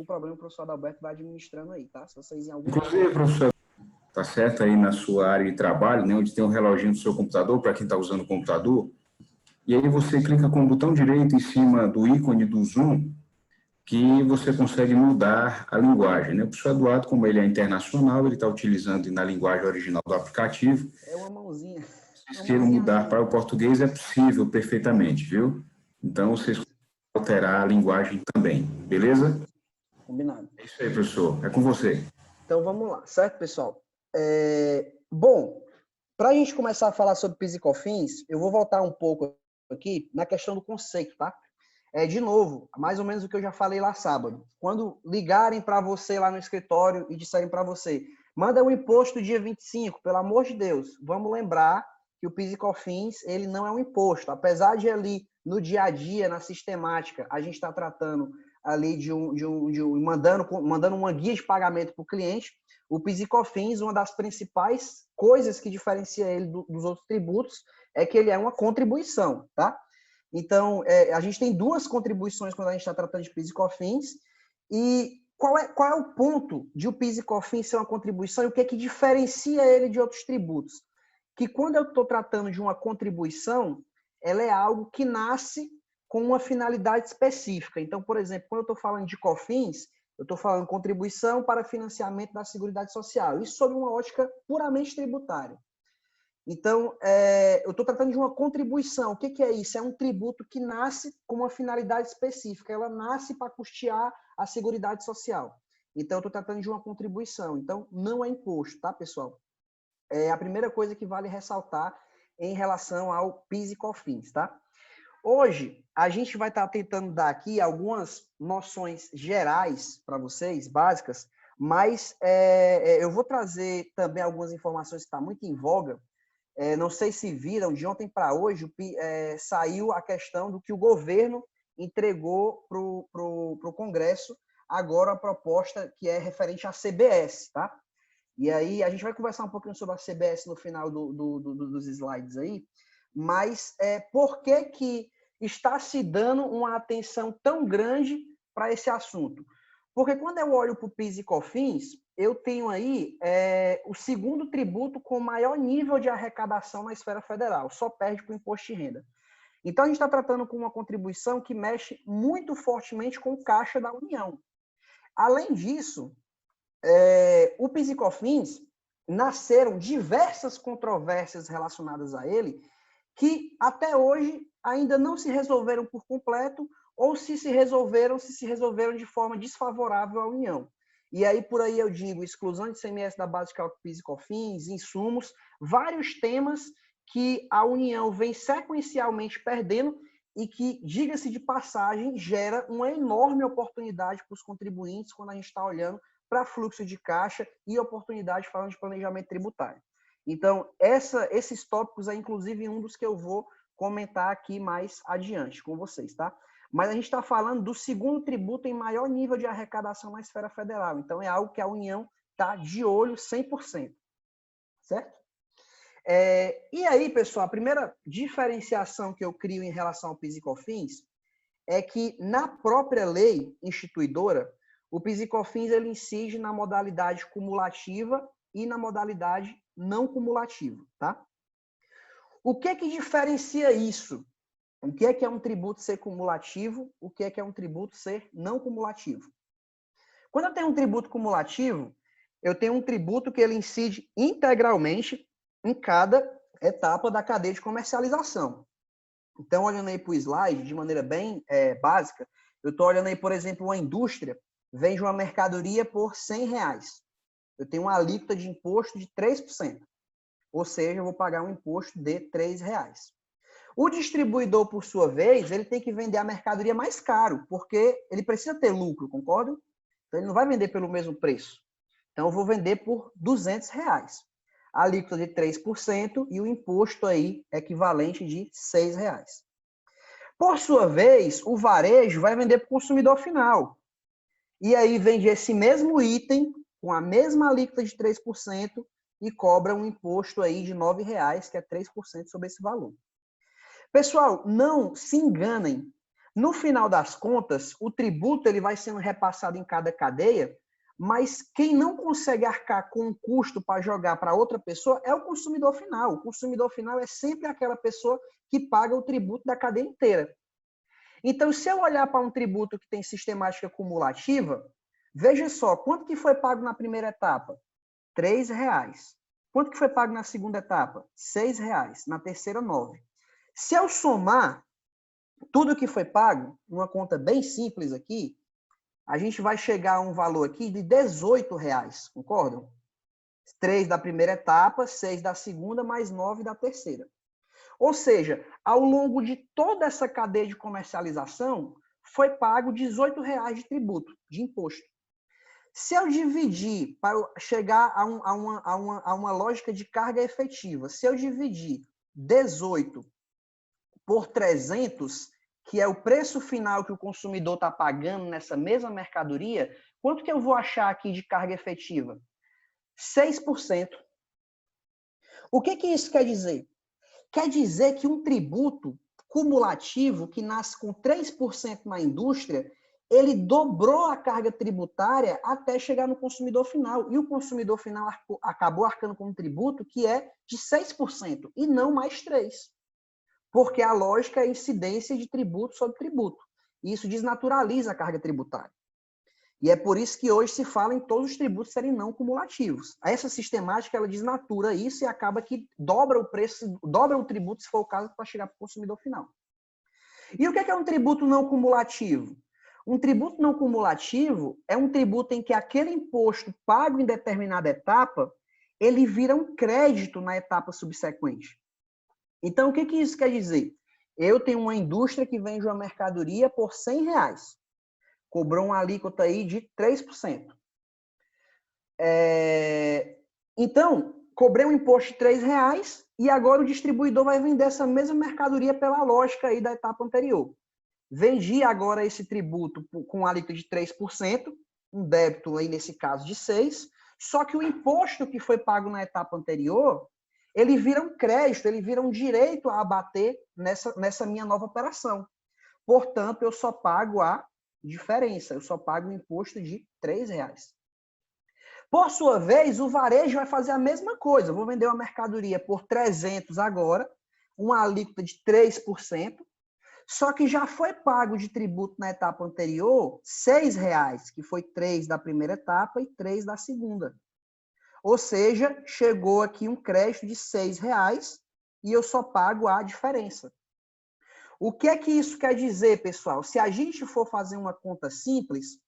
problema, o professor Adalberto vai administrando aí, tá? Se vocês em algum Inclusive, professor, tá certo aí na sua área de trabalho, né, onde tem um reloginho do seu computador, para quem está usando o computador, e aí você clica com o botão direito em cima do ícone do Zoom, que você consegue mudar a linguagem, né? O professor Eduardo, como ele é internacional, ele está utilizando na linguagem original do aplicativo. É uma mãozinha. Se queiram mudar para o português, é possível perfeitamente, viu? Então, vocês podem alterar a linguagem também, beleza? Combinado. É isso aí, professor. É com você. Então, vamos lá, certo, pessoal? Bom, para a gente começar a falar sobre PIS e COFINS, eu vou voltar um pouco aqui na questão do conceito, tá? De novo, mais ou menos o que eu já falei lá sábado. Quando ligarem para você lá no escritório e disserem para você, manda o imposto dia 25, pelo amor de Deus, vamos lembrar que o PIS e COFINS, ele não é um imposto. Apesar de ali, no dia a dia, na sistemática, a gente está tratando ali mandando uma guia de pagamento para o cliente, o PIS e COFINS, uma das principais coisas que diferencia ele dos outros tributos é que ele é uma contribuição, tá? Então, a gente tem duas contribuições quando a gente está tratando de PIS e COFINS. E qual é o ponto de o PIS e COFINS ser uma contribuição e o que é que diferencia ele de outros tributos? Que quando eu estou tratando de uma contribuição, ela é algo que nasce com uma finalidade específica. Então, por exemplo, quando eu estou falando de COFINS, eu estou falando contribuição para financiamento da Seguridade Social. Isso sob uma ótica puramente tributária. Então, eu estou tratando de uma contribuição. O que é isso? É um tributo que nasce com uma finalidade específica. Ela nasce para custear a Seguridade Social. Então, eu estou tratando de uma contribuição. Então, não é imposto, tá, pessoal? É a primeira coisa que vale ressaltar em relação ao PIS e COFINS, tá? Hoje, a gente vai estar tentando dar aqui algumas noções gerais para vocês, básicas, mas eu vou trazer também algumas informações que estão muito em voga. Não sei se viram, de ontem para hoje saiu a questão do que o governo entregou para o Congresso agora a proposta que é referente à CBS, tá? E aí a gente vai conversar um pouquinho sobre a CBS no final dos slides aí, mas por que está se dando uma atenção tão grande para esse assunto? Porque quando eu olho para o PIS e COFINS, eu tenho aí o segundo tributo com maior nível de arrecadação na esfera federal, só perde para o imposto de renda. Então, a gente está tratando com uma contribuição que mexe muito fortemente com o caixa da União. Além disso, o PIS e COFINS nasceram diversas controvérsias relacionadas a ele, que até hoje ainda não se resolveram por completo, ou se resolveram de forma desfavorável à União. E aí, por aí eu digo, exclusão de ICMS da base de cálculo PIS e COFINS, insumos, vários temas que a União vem sequencialmente perdendo e que, diga-se de passagem, gera uma enorme oportunidade para os contribuintes quando a gente está olhando para fluxo de caixa e oportunidade falando de planejamento tributário. Então, esses tópicos é, inclusive, um dos que eu vou comentar aqui mais adiante com vocês, tá? Mas a gente está falando do segundo tributo em maior nível de arrecadação na esfera federal. Então, é algo que a União está de olho 100%. Certo? E aí, pessoal, a primeira diferenciação que eu crio em relação ao PIS e COFINS é que, na própria lei instituidora, o PIS e COFINS ele incide na modalidade cumulativa e na modalidade não cumulativa, tá? O que diferencia isso? O que é um tributo ser cumulativo? O que é um tributo ser não cumulativo? Quando eu tenho um tributo cumulativo, eu tenho um tributo que ele incide integralmente em cada etapa da cadeia de comercialização. Então, olhando aí para o slide, de maneira bem básica, eu estou olhando aí, por exemplo, uma indústria vende uma mercadoria por R$100. Eu tenho uma alíquota de imposto de 3%. Ou seja, eu vou pagar um imposto de R$3. O distribuidor, por sua vez, ele tem que vender a mercadoria mais caro, porque ele precisa ter lucro, concordam? Então, ele não vai vender pelo mesmo preço. Então, eu vou vender por R$200. A alíquota de 3% e o imposto aí equivalente de R$6. Por sua vez, o varejo vai vender para o consumidor final. E aí vende esse mesmo item com a mesma alíquota de 3% e cobra um imposto aí de R$9, que é 3% sobre esse valor. Pessoal, não se enganem. No final das contas, o tributo ele vai sendo repassado em cada cadeia, mas quem não consegue arcar com um custo para jogar para outra pessoa é o consumidor final. O consumidor final é sempre aquela pessoa que paga o tributo da cadeia inteira. Então, se eu olhar para um tributo que tem sistemática cumulativa, veja só, quanto que foi pago na primeira etapa? R$3. Quanto que foi pago na segunda etapa? R$6. Na terceira, 9. Se eu somar tudo que foi pago, numa conta bem simples aqui, a gente vai chegar a um valor aqui de R$18, concordam? 3 da primeira etapa, 6 da segunda, mais 9 da terceira. Ou seja, ao longo de toda essa cadeia de comercialização, foi pago R$18 de tributo, de imposto. Se eu dividir, para chegar a uma lógica de carga efetiva, se eu dividir 18 por 300, que é o preço final que o consumidor está pagando nessa mesma mercadoria, quanto que eu vou achar aqui de carga efetiva? 6%. O que isso quer dizer? Quer dizer que um tributo cumulativo que nasce com 3% na indústria, ele dobrou a carga tributária até chegar no consumidor final. E o consumidor final acabou arcando com um tributo que é de 6% e não mais 3%. Porque a lógica é a incidência de tributo sobre tributo. E isso desnaturaliza a carga tributária. E é por isso que hoje se fala em todos os tributos serem não cumulativos. Essa sistemática, ela desnatura isso e acaba que dobra o preço, dobra o tributo, se for o caso, para chegar para o consumidor final. E o que é um tributo não cumulativo? Um tributo não cumulativo é um tributo em que aquele imposto pago em determinada etapa, ele vira um crédito na etapa subsequente. Então, o que isso quer dizer? Eu tenho uma indústria que vende uma mercadoria por R$100. Cobrou uma alíquota aí de 3%. Então, cobrei um imposto de R$3 e agora o distribuidor vai vender essa mesma mercadoria pela lógica aí da etapa anterior. Vendi agora esse tributo com alíquota de 3%, um débito aí nesse caso de 6%, só que o imposto que foi pago na etapa anterior, ele vira um crédito, ele vira um direito a abater nessa minha nova operação. Portanto, eu só pago a diferença, eu só pago um imposto de R$3. Por sua vez, o varejo vai fazer a mesma coisa. Eu vou vender uma mercadoria por 300 agora, uma alíquota de 3%, só que já foi pago de tributo na etapa anterior R$6, que foi 3 da primeira etapa e 3 da segunda. Ou seja, chegou aqui um crédito de R$6 e eu só pago a diferença. O que é que isso quer dizer, pessoal? Se a gente for fazer uma conta simples,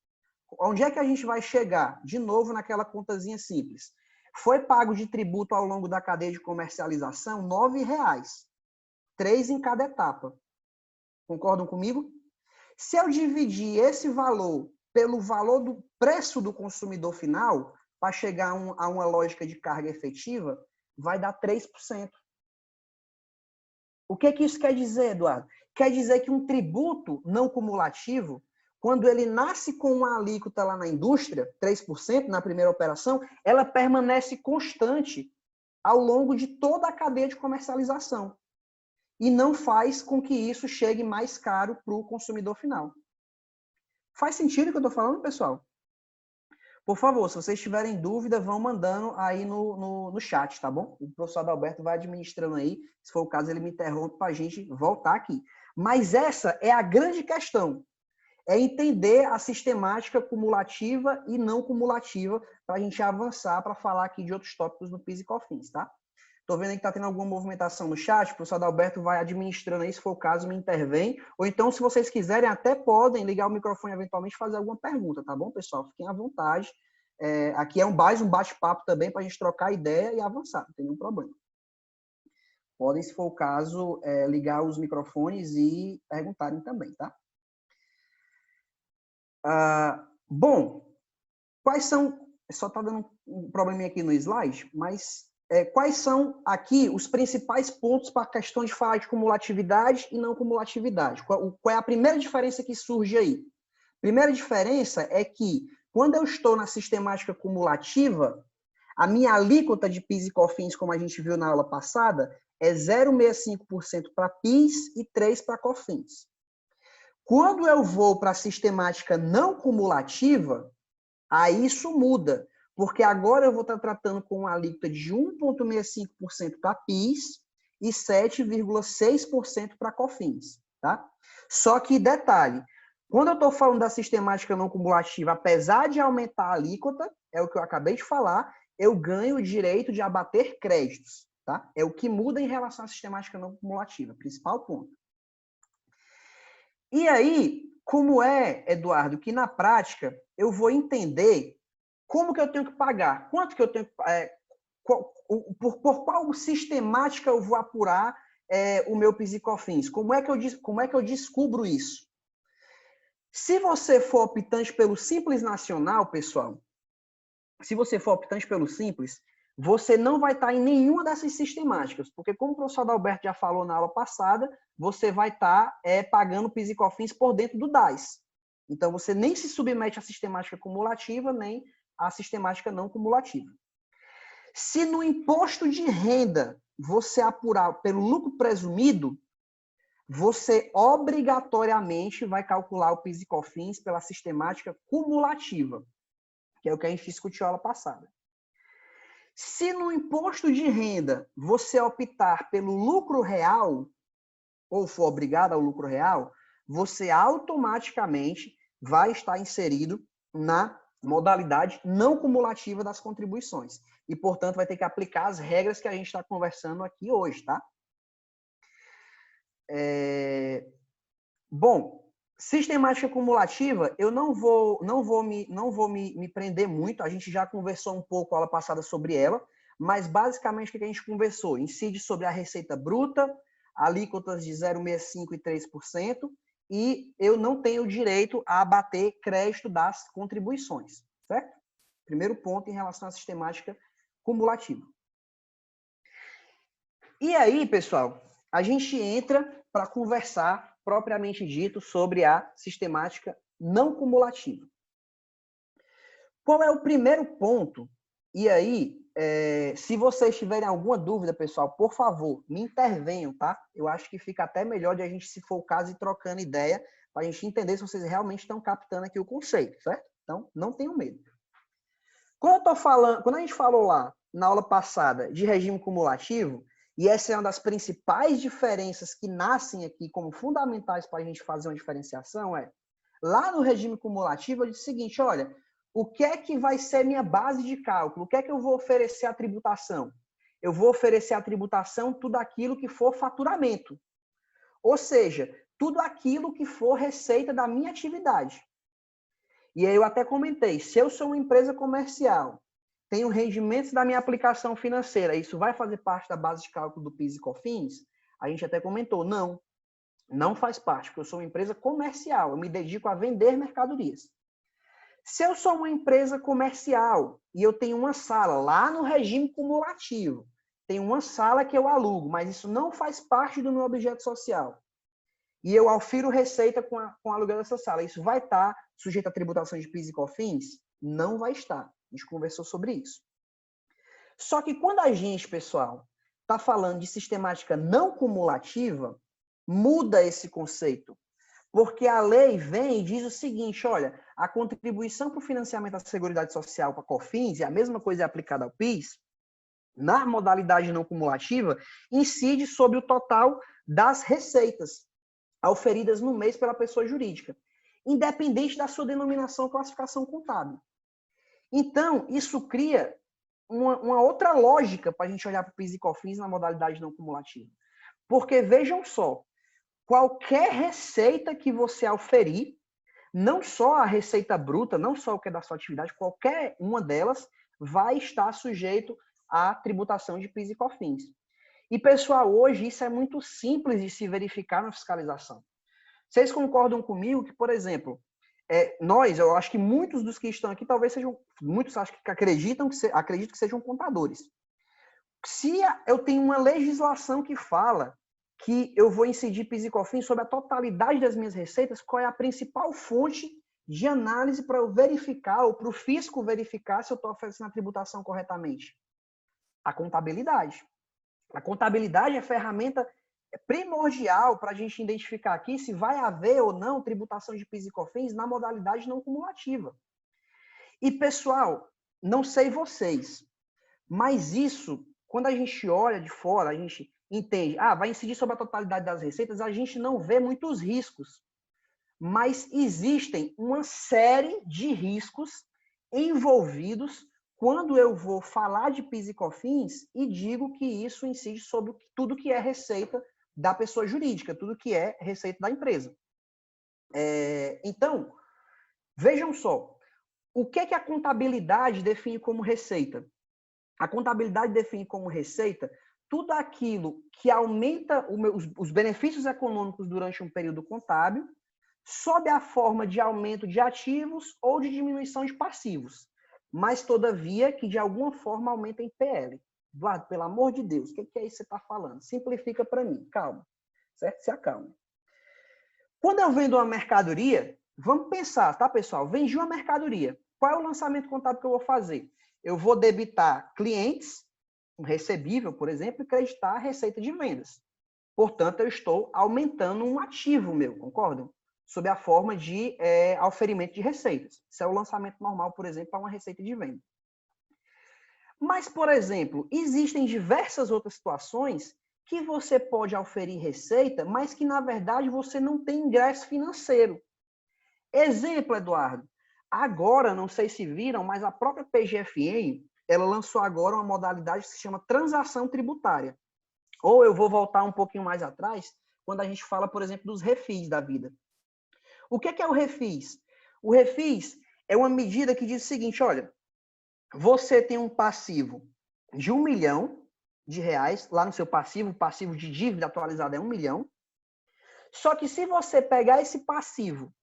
onde é que a gente vai chegar? De novo, naquela contazinha simples. Foi pago de tributo ao longo da cadeia de comercialização R$9. 3 em cada etapa. Concordam comigo? Se eu dividir esse valor pelo valor do preço do consumidor final, para chegar a uma lógica de carga efetiva, vai dar 3%. O que isso quer dizer, Eduardo? Quer dizer que um tributo não cumulativo, quando ele nasce com uma alíquota lá na indústria, 3% na primeira operação, ela permanece constante ao longo de toda a cadeia de comercialização. E não faz com que isso chegue mais caro para o consumidor final. Faz sentido o que eu estou falando, pessoal? Por favor, se vocês tiverem dúvida, vão mandando aí no chat, tá bom? O professor Adalberto vai administrando aí. Se for o caso, ele me interrompe para a gente voltar aqui. Mas essa é a grande questão. É entender a sistemática cumulativa e não cumulativa para a gente avançar para falar aqui de outros tópicos no PIS e COFINS, tá? Estou vendo que está tendo alguma movimentação no chat, o professor Adalberto vai administrando aí, se for o caso, me intervém. Ou então, se vocês quiserem, até podem ligar o microfone eventualmente e fazer alguma pergunta, tá bom, pessoal? Fiquem à vontade. Aqui é mais um bate-papo também para a gente trocar ideia e avançar, não tem nenhum problema. Podem, se for o caso, ligar os microfones e perguntarem também, tá? Bom, quais são... Só está dando um probleminha aqui no slide, mas... quais são aqui os principais pontos para a questão de falar de cumulatividade e não cumulatividade? Qual é a primeira diferença que surge aí? Primeira diferença é que, quando eu estou na sistemática cumulativa, a minha alíquota de PIS e COFINS, como a gente viu na aula passada, é 0,65% para PIS e 3% para COFINS. Quando eu vou para a sistemática não cumulativa, aí isso muda, porque agora eu vou estar tratando com uma alíquota de 1,65% para PIS e 7,6% para COFINS, tá? Só que, detalhe, quando eu estou falando da sistemática não cumulativa, apesar de aumentar a alíquota, é o que eu acabei de falar, eu ganho o direito de abater créditos, tá? É o que muda em relação à sistemática não cumulativa, principal ponto. E aí, como é, Eduardo, que na prática eu vou entender como que eu tenho que pagar, quanto que eu tenho que por qual sistemática eu vou apurar o meu PIS e COFINS? Como é que eu descubro isso? Se você for optante pelo Simples Nacional, pessoal, se você for optante pelo Simples, você não vai estar em nenhuma dessas sistemáticas, porque como o professor Adalberto já falou na aula passada, você vai estar pagando PIS e COFINS por dentro do DAS. Então, você nem se submete à sistemática cumulativa, nem à sistemática não cumulativa. Se no imposto de renda você apurar pelo lucro presumido, você obrigatoriamente vai calcular o PIS e COFINS pela sistemática cumulativa, que é o que a gente discutiu na aula passada. Se no imposto de renda você optar pelo lucro real, ou for obrigado ao lucro real, você automaticamente vai estar inserido na modalidade não cumulativa das contribuições. E, portanto, vai ter que aplicar as regras que a gente está conversando aqui hoje, tá? Bom, sistemática cumulativa, eu não vou me prender muito, a gente já conversou um pouco a aula passada sobre ela, mas basicamente o que a gente conversou? Incide sobre a receita bruta, alíquotas de 0,65% e 3%, e eu não tenho direito a abater crédito das contribuições, certo? Primeiro ponto em relação à sistemática cumulativa. E aí, pessoal, a gente entra para conversar, propriamente dito, sobre a sistemática não cumulativa. Qual é o primeiro ponto? E aí, se vocês tiverem alguma dúvida, pessoal, por favor, me intervenham, tá? Eu acho que fica até melhor de a gente, se for o caso, ir trocando ideia, para a gente entender se vocês realmente estão captando aqui o conceito, certo? Então, não tenham medo. Quando a gente falou lá, na aula passada, de regime cumulativo, e essa é uma das principais diferenças que nascem aqui como fundamentais para a gente fazer uma diferenciação, lá no regime cumulativo, eu disse o seguinte, olha, o que é que vai ser minha base de cálculo? O que é que eu vou oferecer à tributação? Eu vou oferecer à tributação tudo aquilo que for faturamento. Ou seja, tudo aquilo que for receita da minha atividade. E aí eu até comentei, se eu sou uma empresa comercial, tenho rendimentos da minha aplicação financeira, isso vai fazer parte da base de cálculo do PIS e COFINS? A gente até comentou, não faz parte, porque eu sou uma empresa comercial, eu me dedico a vender mercadorias. Se eu sou uma empresa comercial e eu tenho uma sala lá no regime cumulativo, tenho uma sala que eu alugo, mas isso não faz parte do meu objeto social, e eu aufiro receita com o aluguel dessa sala, isso vai estar sujeito à tributação de PIS e COFINS? Não vai estar. A gente conversou sobre isso. Só que quando a gente, pessoal, está falando de sistemática não cumulativa, muda esse conceito. Porque a lei vem e diz o seguinte, olha, a contribuição para o financiamento da Seguridade Social para a COFINS, e a mesma coisa é aplicada ao PIS, na modalidade não cumulativa, incide sobre o total das receitas auferidas no mês pela pessoa jurídica, independente da sua denominação ou classificação contábil. Então, isso cria uma outra lógica para a gente olhar para o PIS e COFINS na modalidade não cumulativa. Porque, vejam só, qualquer receita que você auferir, não só a receita bruta, não só o que é da sua atividade, qualquer uma delas vai estar sujeito à tributação de PIS e COFINS. E, pessoal, hoje isso é muito simples de se verificar na fiscalização. Vocês concordam comigo que, por exemplo, eu acho que muitos dos que estão aqui, talvez sejam, muitos acho que acreditam que sejam contadores. Se eu tenho uma legislação que fala que eu vou incidir PIS e COFINS sobre a totalidade das minhas receitas, qual é a principal fonte de análise para eu verificar, ou para o fisco verificar se eu estou oferecendo a tributação corretamente? A contabilidade. A contabilidade é a ferramenta primordial para a gente identificar aqui se vai haver ou não tributação de PIS e COFINS na modalidade não cumulativa. E, pessoal, não sei vocês, mas isso, quando a gente olha de fora, a gente entende, vai incidir sobre a totalidade das receitas, a gente não vê muitos riscos. Mas existem uma série de riscos envolvidos quando eu vou falar de PIS e COFINS e digo que isso incide sobre tudo que é receita da pessoa jurídica, tudo que é receita da empresa. Então, vejam só, o que a contabilidade define como receita? A contabilidade define como receita tudo aquilo que aumenta os benefícios econômicos durante um período contábil, sob a forma de aumento de ativos ou de diminuição de passivos, mas, todavia, que de alguma forma aumenta em PL. Eduardo, pelo amor de Deus, o que é isso que você está falando? Simplifica para mim, calma, certo? Se acalma. Quando eu vendo uma mercadoria, vamos pensar, tá, pessoal? Vendi uma mercadoria. Qual é o lançamento contábil que eu vou fazer? Eu vou debitar clientes, um recebível, por exemplo, e creditar a receita de vendas. Portanto, eu estou aumentando um ativo meu, concordam? Sob a forma de auferimento de receitas. Isso é o lançamento normal, por exemplo, para uma receita de venda. Mas, por exemplo, existem diversas outras situações que você pode auferir receita, mas que, na verdade, você não tem ingresso financeiro. Exemplo, Eduardo. Agora, não sei se viram, mas a própria PGFN, ela lançou agora uma modalidade que se chama transação tributária. Ou eu vou voltar um pouquinho mais atrás, quando a gente fala, por exemplo, dos refis da vida. O que é o refis? O refis é uma medida que diz o seguinte, olha, você tem um passivo de R$1 milhão lá no seu passivo, o passivo de dívida atualizada é 1 milhão, só que se você pegar esse passivo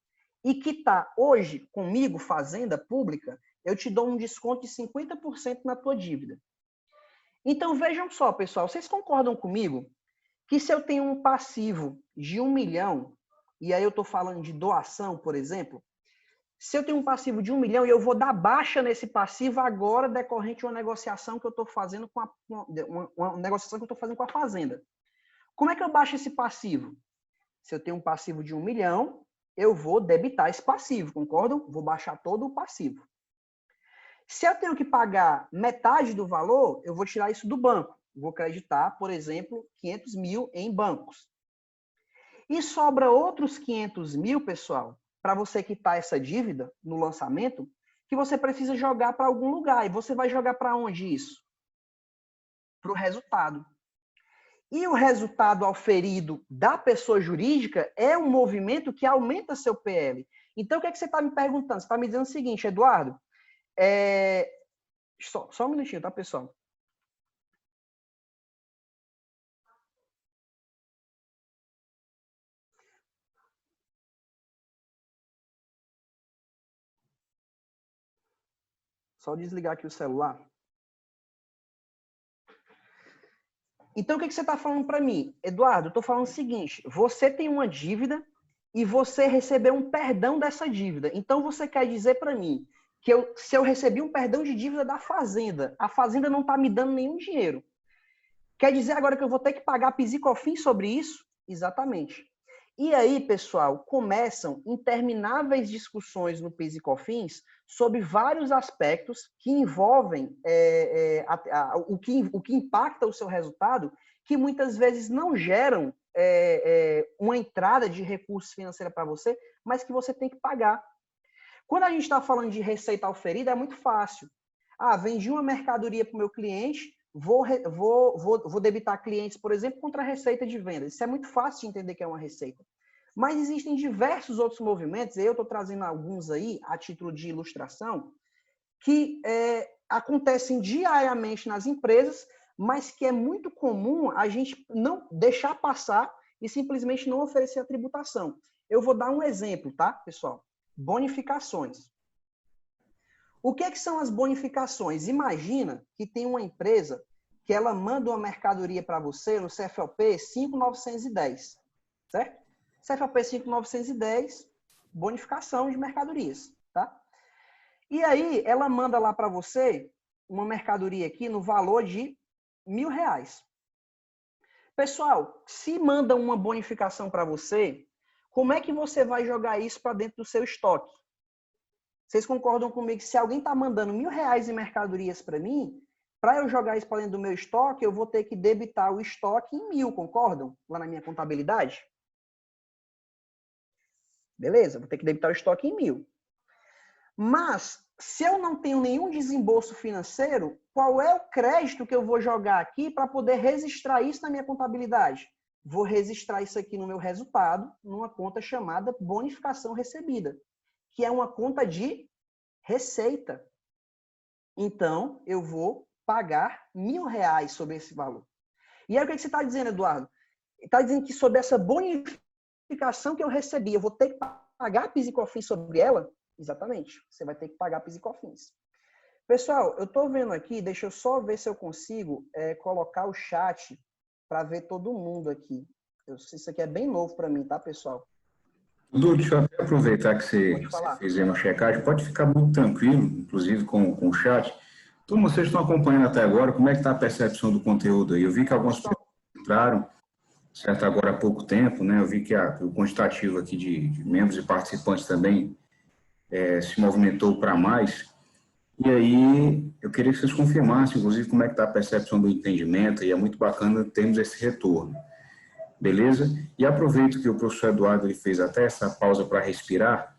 e quitar hoje comigo, Fazenda Pública, eu te dou um desconto de 50% na tua dívida. Então, vejam só, pessoal, vocês concordam comigo que se eu tenho um passivo de 1 milhão, e aí eu estou falando de doação, por exemplo, se eu tenho um passivo de 1 milhão e eu vou dar baixa nesse passivo agora decorrente de uma negociação que eu estou fazendo com uma negociação que eu estou fazendo com a Fazenda. Como é que eu baixo esse passivo? Se eu tenho um passivo de 1 milhão, eu vou debitar esse passivo, concordam? Vou baixar todo o passivo. Se eu tenho que pagar metade do valor, eu vou tirar isso do banco. Vou creditar, por exemplo, 500 mil em bancos. E sobra outros 500 mil, pessoal, para você quitar essa dívida no lançamento, que você precisa jogar para algum lugar. E você vai jogar para onde isso? Para o resultado. E o resultado auferido da pessoa jurídica é um movimento que aumenta seu PL. Então, o que você está me perguntando? Você está me dizendo o seguinte, Eduardo, só um minutinho, tá, pessoal? Só desligar aqui o celular. Então, o que você está falando para mim? Eduardo, eu estou falando o seguinte, você tem uma dívida e você recebeu um perdão dessa dívida. Então, você quer dizer para mim que se eu recebi um perdão de dívida da Fazenda, a Fazenda não está me dando nenhum dinheiro. Quer dizer agora que eu vou ter que pagar PIS e COFINS sobre isso? Exatamente. E aí, pessoal, começam intermináveis discussões no PIS e COFINS sobre vários aspectos que envolvem o que impacta o seu resultado, que muitas vezes não geram uma entrada de recursos financeiros para você, mas que você tem que pagar. Quando a gente está falando de receita auferida, é muito fácil. Vendi uma mercadoria para o meu cliente, vou debitar clientes, por exemplo, contra a receita de vendas. Isso é muito fácil de entender que é uma receita. Mas existem diversos outros movimentos, e eu estou trazendo alguns aí, a título de ilustração, que acontecem diariamente nas empresas, mas que é muito comum a gente não deixar passar e simplesmente não oferecer a tributação. Eu vou dar um exemplo, tá, pessoal? Bonificações. O que são as bonificações? Imagina que tem uma empresa que ela manda uma mercadoria para você no CFOP 5910, certo? CFOP 5910, bonificação de mercadorias, tá? E aí ela manda lá para você uma mercadoria aqui no valor de R$1.000. Pessoal, se manda uma bonificação para você, como é que você vai jogar isso para dentro do seu estoque? Vocês concordam comigo que se alguém está mandando R$1.000 em mercadorias para mim, para eu jogar isso para dentro do meu estoque, eu vou ter que debitar o estoque em 1.000, concordam? Lá na minha contabilidade? Beleza, vou ter que debitar o estoque em 1.000. Mas, se eu não tenho nenhum desembolso financeiro, qual é o crédito que eu vou jogar aqui para poder registrar isso na minha contabilidade? Vou registrar isso aqui no meu resultado, numa conta chamada bonificação recebida, que é uma conta de receita. Então, eu vou pagar R$1.000 sobre esse valor. E aí, o que você está dizendo, Eduardo? Está dizendo que sobre essa bonificação que eu recebi, eu vou ter que pagar PIS e COFINS sobre ela? Exatamente. Você vai ter que pagar PIS e COFINS. Pessoal, eu estou vendo aqui, deixa eu só ver se eu consigo colocar o chat para ver todo mundo aqui. Isso aqui é bem novo para mim, tá, pessoal? Dudu, deixa eu até aproveitar que você fez aí uma checagem. Pode ficar muito tranquilo, inclusive com o chat. Como vocês estão acompanhando até agora, como é que está a percepção do conteúdo aí? Eu vi que algumas pessoas entraram, certo, agora há pouco tempo, né? Eu vi que o quantitativo aqui de membros e participantes também se movimentou para mais. E aí, eu queria que vocês confirmassem, inclusive, como é que está a percepção do entendimento, e é muito bacana termos esse retorno. Beleza? E aproveito que o professor Eduardo ele fez até essa pausa para respirar,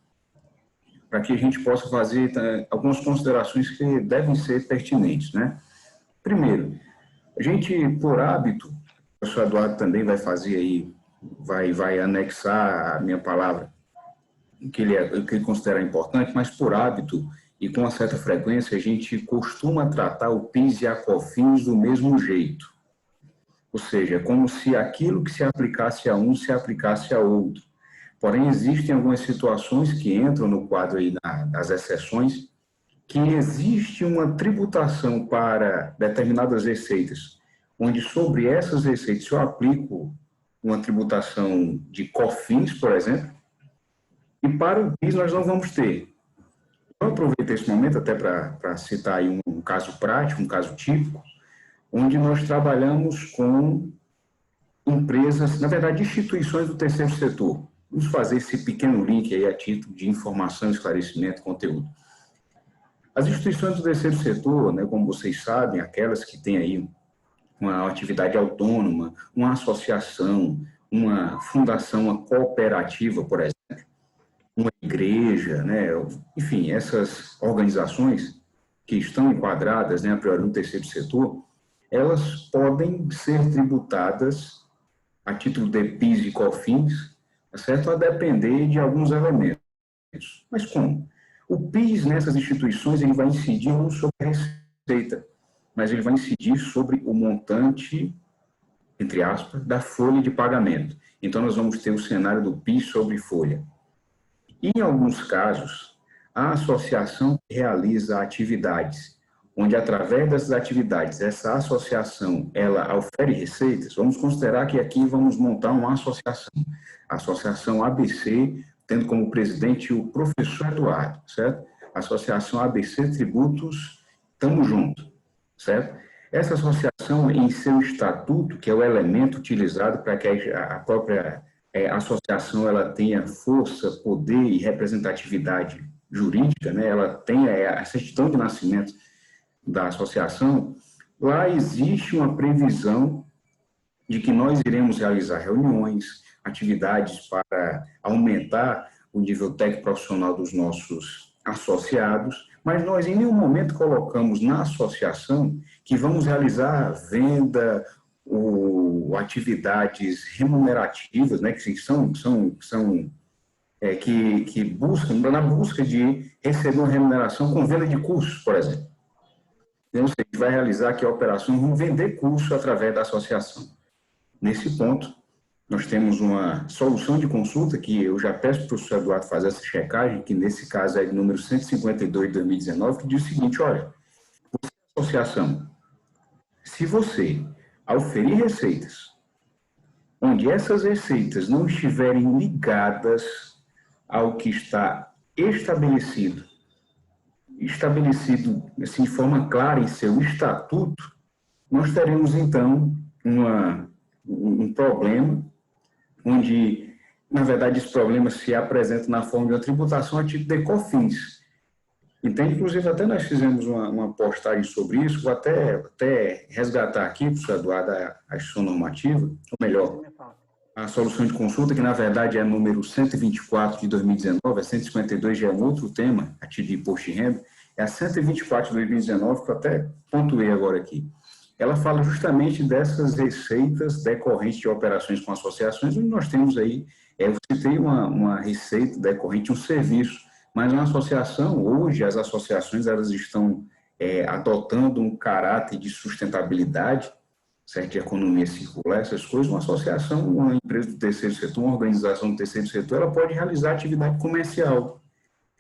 para que a gente possa fazer algumas considerações que devem ser pertinentes, né? Primeiro, a gente, por hábito, o professor Eduardo também vai fazer aí, vai anexar a minha palavra, o que ele considera importante, mas por hábito e com uma certa frequência, a gente costuma tratar o PIS e a COFINS do mesmo jeito. Ou seja, é como se aquilo que se aplicasse a um se aplicasse a outro. Porém, existem algumas situações que entram no quadro aí das exceções, que existe uma tributação para determinadas receitas, onde sobre essas receitas eu aplico uma tributação de COFINS, por exemplo, e para o PIS nós não vamos ter. Eu aproveito esse momento até para citar aí um caso prático, um caso típico, onde nós trabalhamos com empresas, na verdade, instituições do terceiro setor. Vamos fazer esse pequeno link aí a título de informação, esclarecimento, conteúdo. As instituições do terceiro setor, né, como vocês sabem, aquelas que têm aí uma atividade autônoma, uma associação, uma fundação, uma cooperativa, por exemplo, uma igreja, né, enfim, essas organizações que estão enquadradas, né, a priori no terceiro setor, elas podem ser tributadas a título de PIS e COFINS, certo? A depender de alguns elementos. Mas como? O PIS nessas instituições ele vai incidir não sobre a receita, mas ele vai incidir sobre o montante, entre aspas, da folha de pagamento. Então, nós vamos ter o cenário do PIS sobre folha. Em alguns casos, a associação realiza atividades onde, através dessas atividades, essa associação, ela ofere receitas. Vamos considerar que aqui vamos montar uma associação, a Associação ABC, tendo como presidente o professor Eduardo, certo? Associação ABC Tributos, tamo junto, certo? Essa associação, em seu estatuto, que é o elemento utilizado para que a própria associação ela tenha força, poder e representatividade jurídica, né? Ela tenha a certidão de nascimento da associação, lá existe uma previsão de que nós iremos realizar reuniões, atividades para aumentar o nível técnico profissional dos nossos associados, mas nós em nenhum momento colocamos na associação que vamos realizar venda ou atividades remunerativas, né, que que buscam, na busca de receber uma remuneração com venda de cursos, por exemplo. Então, a gente vai realizar aqui a operação, vamos vender curso através da associação. Nesse ponto, nós temos uma solução de consulta que eu já peço para o professor Eduardo fazer essa checagem, que nesse caso é de número 152 de 2019, que diz o seguinte, olha, associação, se você auferir receitas, onde essas receitas não estiverem ligadas ao que está estabelecido assim, de forma clara em seu estatuto, nós teremos, então, uma um problema, onde, na verdade, esse problema se apresenta na forma de uma tributação a título de COFINS. Então, inclusive, até nós fizemos uma postagem sobre isso, vou até resgatar aqui, professor Eduardo, a instituição normativa, ou melhor, a solução de consulta, que na verdade é número 124 de 2019, a 152 já é um outro tema, a título de imposto de renda, é a 124 de 2019, que eu até pontuei agora aqui. Ela fala justamente dessas receitas decorrentes de operações com associações, onde nós temos aí, você tem uma receita decorrente de um serviço, mas uma associação, hoje as associações elas estão adotando um caráter de sustentabilidade, certo? De economia circular, essas coisas. Uma associação, uma empresa do terceiro setor, uma organização do terceiro setor, ela pode realizar atividade comercial.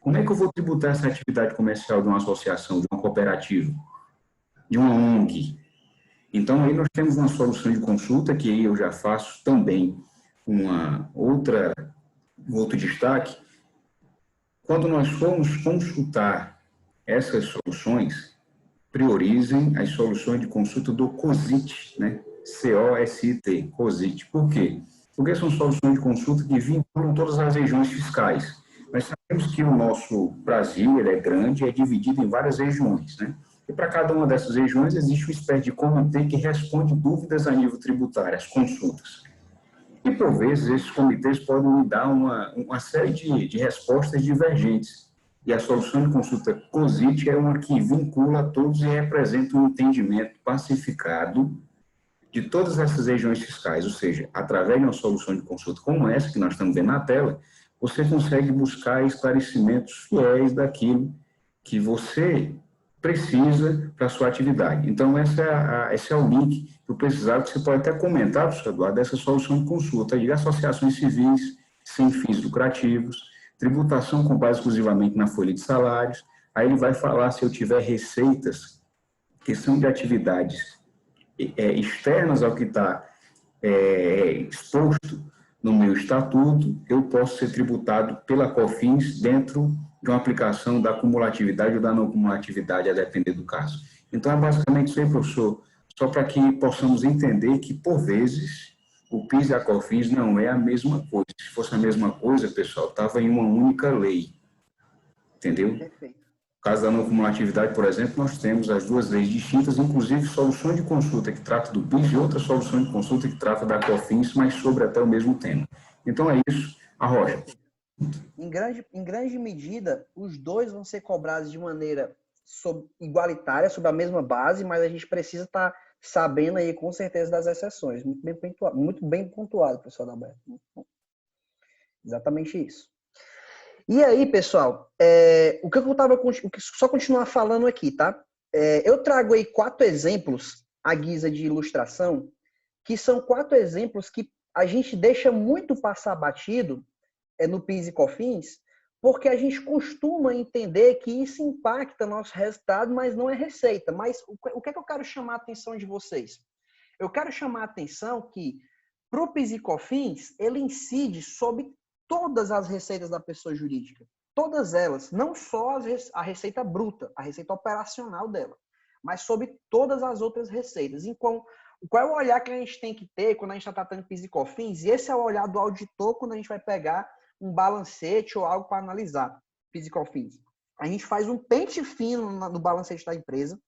Como é que eu vou tributar essa atividade comercial de uma associação, de uma cooperativa, de uma ONG? Então, aí nós temos uma solução de consulta, que aí eu já faço também um outro destaque. Quando nós formos consultar essas soluções, priorizem as soluções de consulta do COSIT, né? COSIT, COSIT. Por quê? Porque são soluções de consulta que vinculam todas as regiões fiscais. Nós sabemos que o nosso Brasil ele é grande e é dividido em várias regiões, né? E para cada uma dessas regiões existe uma espécie de comitê que responde dúvidas a nível tributário, as consultas. E, por vezes, esses comitês podem me dar uma série de respostas divergentes. E a solução de consulta COSIT é uma que vincula todos e representa um entendimento pacificado de todas essas regiões fiscais. Ou seja, através de uma solução de consulta como essa, que nós estamos vendo na tela, você consegue buscar esclarecimentos fiéis daquilo que você precisa para a sua atividade. Então, esse é o link que eu precisava, que você pode até comentar, professor Eduardo, dessa solução de consulta de associações civis sem fins lucrativos, tributação com base exclusivamente na folha de salários. Aí ele vai falar se eu tiver receitas que são de atividades externas ao que está exposto no meu estatuto, eu posso ser tributado pela COFINS dentro de uma aplicação da cumulatividade ou da não cumulatividade, a depender do caso. Então, é basicamente isso aí, professor, só para que possamos entender que, por vezes, o PIS e a COFINS não é a mesma coisa. Se fosse a mesma coisa, pessoal, estava em uma única lei, entendeu? Perfeito. No caso da não cumulatividade, por exemplo, nós temos as duas leis distintas, inclusive soluções de consulta que trata do PIS e outra solução de consulta que trata da COFINS, mas sobre até o mesmo tema. Então é isso. Arrocha. Em grande medida, os dois vão ser cobrados de maneira igualitária, sobre a mesma base, mas a gente precisa estar sabendo aí com certeza das exceções. Muito bem pontuado, pessoal da Alberto. Exatamente isso. E aí, pessoal, o que eu estava só continuar falando aqui, tá? Eu trago aí 4 exemplos à guisa de ilustração, que são 4 exemplos que a gente deixa muito passar batido no PIS e COFINS, porque a gente costuma entender que isso impacta nosso resultado, mas não é receita. Mas o que é que eu quero chamar a atenção de vocês? Eu quero chamar a atenção que para o PIS e COFINS, ele incide sobre todas as receitas da pessoa jurídica. Todas elas, não só a receita bruta, a receita operacional dela, mas sobre todas as outras receitas. Então, qual é o olhar que a gente tem que ter quando a gente está tratando de PIS e COFINS? E esse é o olhar do auditor quando a gente vai pegar um balancete ou algo para analisar PIS e COFINS. A gente faz um pente fino no balancete da empresa,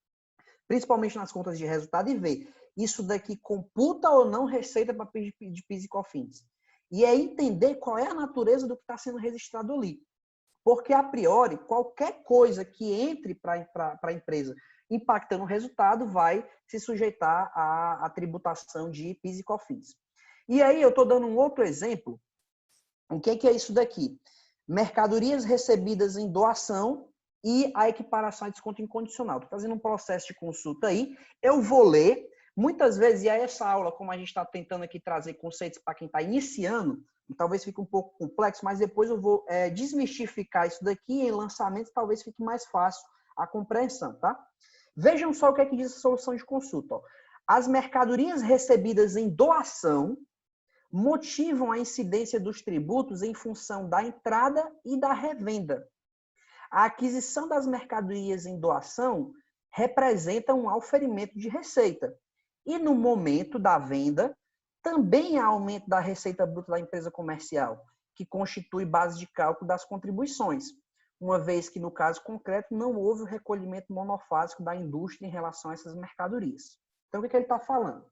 principalmente nas contas de resultado, e vê isso daqui computa ou não receita para de PIS e COFINS. E é entender qual é a natureza do que está sendo registrado ali. Porque, a priori, qualquer coisa que entre para a empresa impactando o resultado vai se sujeitar à tributação de PIS e COFINS. E aí eu estou dando um outro exemplo. O que é isso daqui? Mercadorias recebidas em doação e a equiparação a desconto incondicional. Estou fazendo um processo de consulta aí. Eu vou ler. Muitas vezes, e aí essa aula, como a gente está tentando aqui trazer conceitos para quem está iniciando, talvez fique um pouco complexo, mas depois eu vou desmistificar isso daqui em lançamentos, talvez fique mais fácil a compreensão, tá? Vejam só o que é que diz a solução de consulta. Ó. As mercadorias recebidas em doação motivam a incidência dos tributos em função da entrada e da revenda. A aquisição das mercadorias em doação representa um auferimento de receita. E no momento da venda, também há aumento da receita bruta da empresa comercial, que constitui base de cálculo das contribuições, uma vez que, no caso concreto, não houve o recolhimento monofásico da indústria em relação a essas mercadorias. Então, o que ele está falando?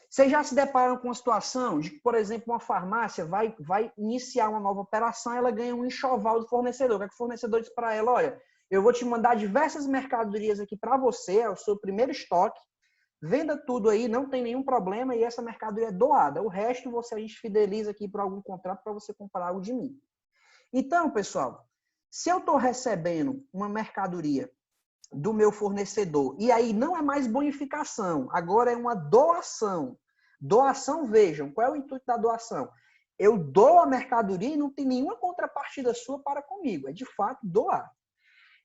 Vocês já se depararam com uma situação de que, por exemplo, uma farmácia vai iniciar uma nova operação, ela ganha um enxoval do fornecedor. O que é que o fornecedor diz para ela? Olha, eu vou te mandar diversas mercadorias aqui para você, é o seu primeiro estoque, venda tudo aí, não tem nenhum problema, e essa mercadoria é doada. O resto a gente fideliza aqui por algum contrato para você comprar algo de mim. Então, pessoal, se eu estou recebendo uma mercadoria do meu fornecedor, e aí não é mais bonificação, agora é uma doação. Doação, vejam, qual é o intuito da doação? Eu dou a mercadoria e não tem nenhuma contrapartida sua para comigo, é de fato doar.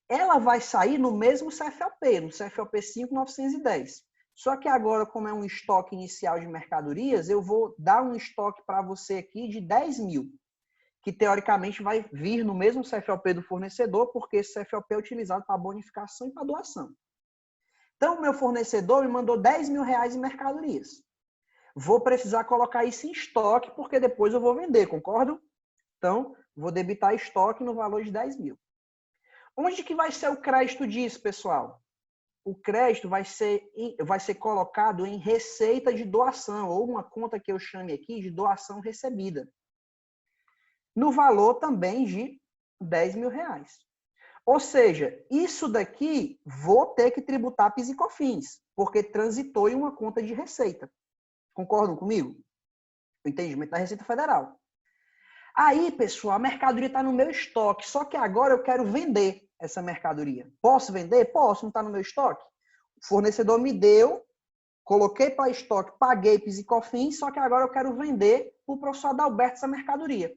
Ela vai sair no mesmo CFOP, no CFOP 5910. Só que agora, como é um estoque inicial de mercadorias, eu vou dar um estoque para você aqui de 10 mil, que teoricamente vai vir no mesmo CFOP do fornecedor, porque esse CFOP é utilizado para bonificação e para doação. Então, o meu fornecedor me mandou 10 mil reais em mercadorias. Vou precisar colocar isso em estoque, porque depois eu vou vender, concordo? Então, vou debitar estoque no valor de 10 mil. Onde que vai ser o crédito disso, pessoal? O crédito vai ser colocado em receita de doação, ou uma conta que eu chame aqui de doação recebida, no valor também de 10 mil reais. Ou seja, isso daqui vou ter que tributar PIS e COFINS, porque transitou em uma conta de receita. Concordam comigo? O entendimento da Receita Federal. Aí, pessoal, a mercadoria está no meu estoque, só que agora eu quero vender essa mercadoria. Posso vender? Posso, não está no meu estoque? O fornecedor me deu, coloquei para estoque, paguei PIS e COFINS, só que agora eu quero vender para o professor Adalberto essa mercadoria.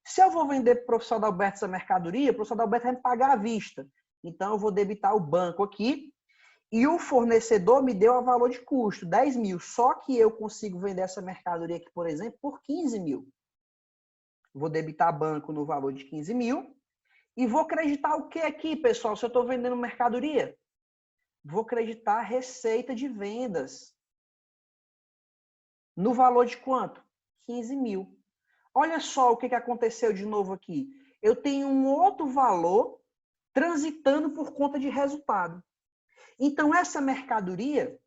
Se eu vou vender para o professor Adalberto essa mercadoria, o professor Adalberto vai me pagar à vista. Então, eu vou debitar o banco aqui e o fornecedor me deu a valor de custo, 10 mil. Só que eu consigo vender essa mercadoria aqui, por exemplo, por 15 mil. Vou debitar banco no valor de 15 mil. E vou acreditar o que aqui, pessoal? Se eu estou vendendo mercadoria? Vou acreditar receita de vendas. No valor de quanto? 15 mil. Olha só o que aconteceu de novo aqui. Eu tenho um outro valor transitando por conta de resultado. Então, essa mercadoria,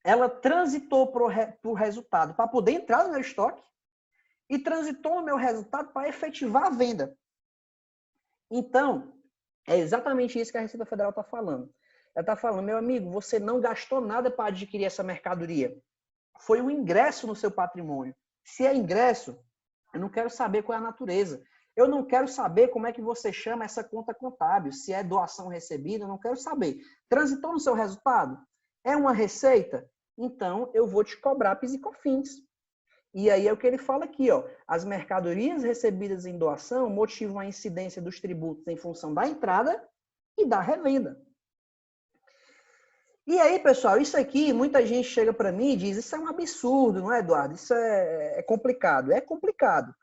ela transitou por resultado para poder entrar no meu estoque e transitou no meu resultado para efetivar a venda. Então, é exatamente isso que a Receita Federal está falando. Ela está falando, meu amigo, você não gastou nada para adquirir essa mercadoria. Foi um ingresso no seu patrimônio. Se é ingresso, eu não quero saber qual é a natureza. Eu não quero saber como é que você chama essa conta contábil. Se é doação recebida, eu não quero saber. Transitou no seu resultado? É uma receita? Então, eu vou te cobrar PIS e COFINS. E aí é o que ele fala aqui, ó. As mercadorias recebidas em doação motivam a incidência dos tributos em função da entrada e da revenda. E aí, pessoal, isso aqui, muita gente chega para mim e diz, isso é um absurdo, não é, Eduardo? Isso é complicado. É complicado.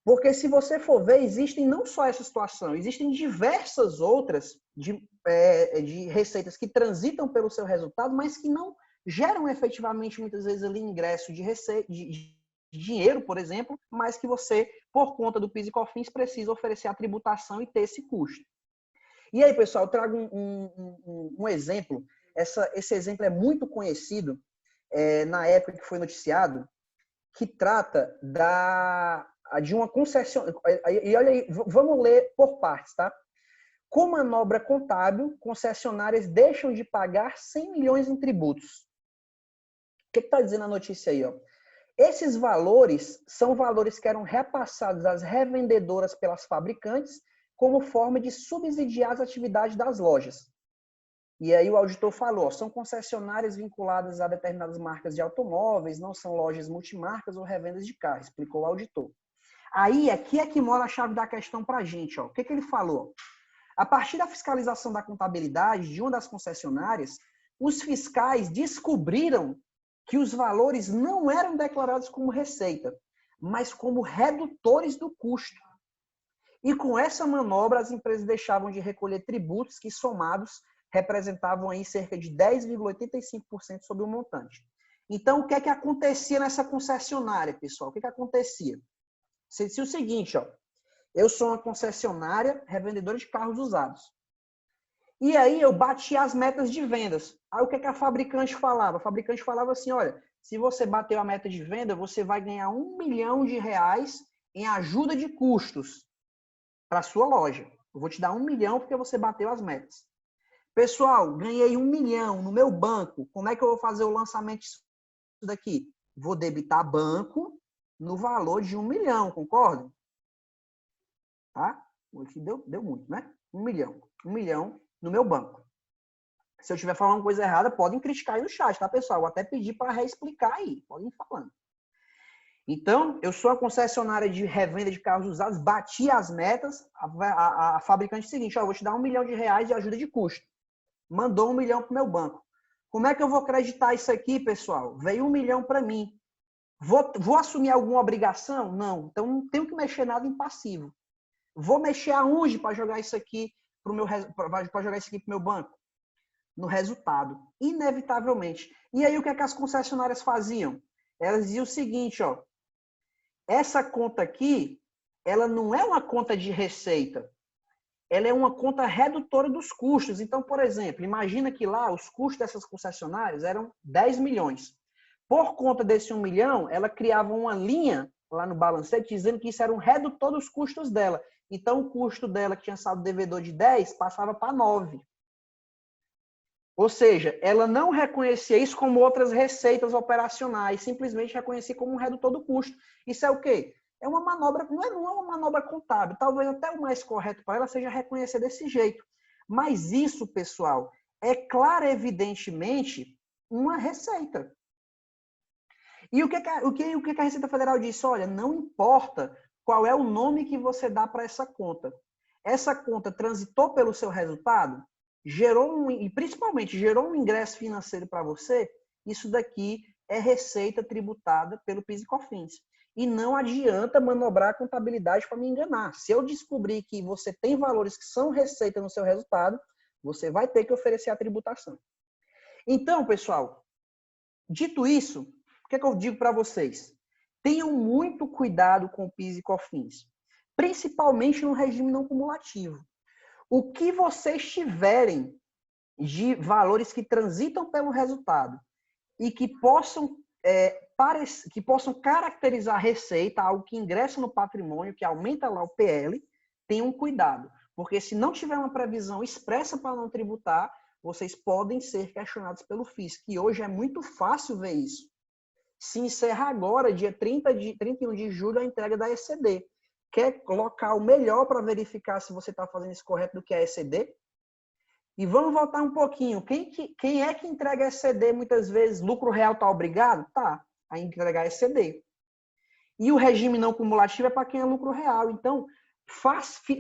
Porque se você for ver, existem não só essa situação, existem diversas outras de receitas que transitam pelo seu resultado, mas que não geram efetivamente, muitas vezes, ali ingresso de receita, de dinheiro, por exemplo, mas que você, por conta do PIS e COFINS, precisa oferecer a tributação e ter esse custo. E aí, pessoal, eu trago um exemplo. Esse exemplo é muito conhecido na época que foi noticiado, que trata de uma concessionária. E olha aí, vamos ler por partes, tá? Com manobra contábil, concessionárias deixam de pagar 100 milhões em tributos. O que está dizendo a notícia aí, ó? Esses valores são valores que eram repassados às revendedoras pelas fabricantes como forma de subsidiar as atividades das lojas. E aí o auditor falou, ó, são concessionárias vinculadas a determinadas marcas de automóveis, não são lojas multimarcas ou revendas de carro, explicou o auditor. Aí, aqui é que mora a chave da questão para a gente. Ó. O que ele falou? A partir da fiscalização da contabilidade de uma das concessionárias, os fiscais descobriram que os valores não eram declarados como receita, mas como redutores do custo. E com essa manobra, as empresas deixavam de recolher tributos que, somados, representavam aí cerca de 10,85% sobre o montante. Então, o que é que acontecia nessa concessionária, pessoal? O que é que acontecia? Você disse o seguinte, ó. Eu sou uma concessionária revendedora de carros usados. E aí eu bati as metas de vendas. Aí o que é que a fabricante falava? A fabricante falava assim, olha, se você bateu a meta de venda, você vai ganhar R$ 1 milhão em ajuda de custos para a sua loja. Eu vou te dar 1 milhão porque você bateu as metas. Pessoal, ganhei 1 milhão no meu banco. Como é que eu vou fazer o lançamento disso daqui? Vou debitar banco no valor de 1 milhão, concordam? Tá? Aqui deu muito, né? 1 milhão. 1 milhão no meu banco. Se eu estiver falando coisa errada, podem criticar aí no chat, tá, pessoal? Vou até pedir para reexplicar aí. Podem ir falando. Então, eu sou a concessionária de revenda de carros usados, bati as metas, a fabricante seguinte, ó, eu vou te dar R$ 1 milhão de ajuda de custo. Mandou 1 milhão para o meu banco. Como é que eu vou acreditar isso aqui, pessoal? Veio 1 milhão para mim. Vou assumir alguma obrigação? Não. Então, não tenho que mexer nada em passivo. Vou mexer aonde para jogar isso aqui para jogar isso aqui para o meu banco? No resultado, inevitavelmente. E aí, o que é que as concessionárias faziam? Elas diziam o seguinte, ó, essa conta aqui, ela não é uma conta de receita, ela é uma conta redutora dos custos. Então, por exemplo, imagina que lá os custos dessas concessionárias eram 10 milhões. Por conta desse 1 milhão, ela criava uma linha lá no balancete dizendo que isso era um redutor dos custos dela. Então, o custo dela, que tinha saldo devedor de 10, passava para 9. Ou seja, ela não reconhecia isso como outras receitas operacionais, simplesmente reconhecia como um redutor do custo. Isso é o quê? É uma manobra, não é uma manobra contábil. Talvez até o mais correto para ela seja reconhecer desse jeito. Mas isso, pessoal, é claro, evidentemente, uma receita. E o que a Receita Federal disse? Olha, não importa qual é o nome que você dá para essa conta. Essa conta transitou pelo seu resultado? E principalmente gerou um ingresso financeiro para você, isso daqui é receita tributada pelo PIS e COFINS. E não adianta manobrar a contabilidade para me enganar. Se eu descobrir que você tem valores que são receita no seu resultado, você vai ter que oferecer a tributação. Então, pessoal, dito isso, o que é que eu digo para vocês? Tenham muito cuidado com o PIS e COFINS, principalmente no regime não cumulativo. O que vocês tiverem de valores que transitam pelo resultado e que possam caracterizar a receita, algo que ingressa no patrimônio, que aumenta lá o PL, tenham cuidado. Porque se não tiver uma previsão expressa para não tributar, vocês podem ser questionados pelo FIS, que hoje é muito fácil ver isso. Se encerra agora, dia 31 de julho, a entrega da ECD. Quer local melhor para verificar se você está fazendo isso correto do que a ECD? E vamos voltar um pouquinho. Quem é que entrega a ECD muitas vezes? Lucro real está obrigado? Tá, a entregar a ECD. E o regime não cumulativo é para quem é lucro real. Então,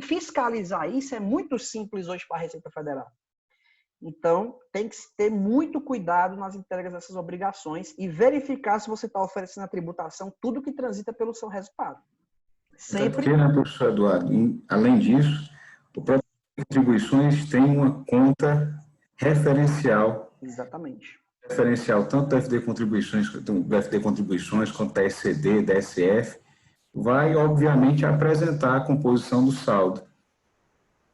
fiscalizar isso é muito simples hoje para a Receita Federal. Então, tem que ter muito cuidado nas entregas dessas obrigações e verificar se você está oferecendo a tributação, tudo que transita pelo seu resultado. Sempre. Porque, né, professor Eduardo, além disso, o próprio Contribuições tem uma conta referencial. Exatamente. Referencial tanto da FD Contribuições, quanto da ECD, da SF, vai, obviamente, apresentar a composição do saldo.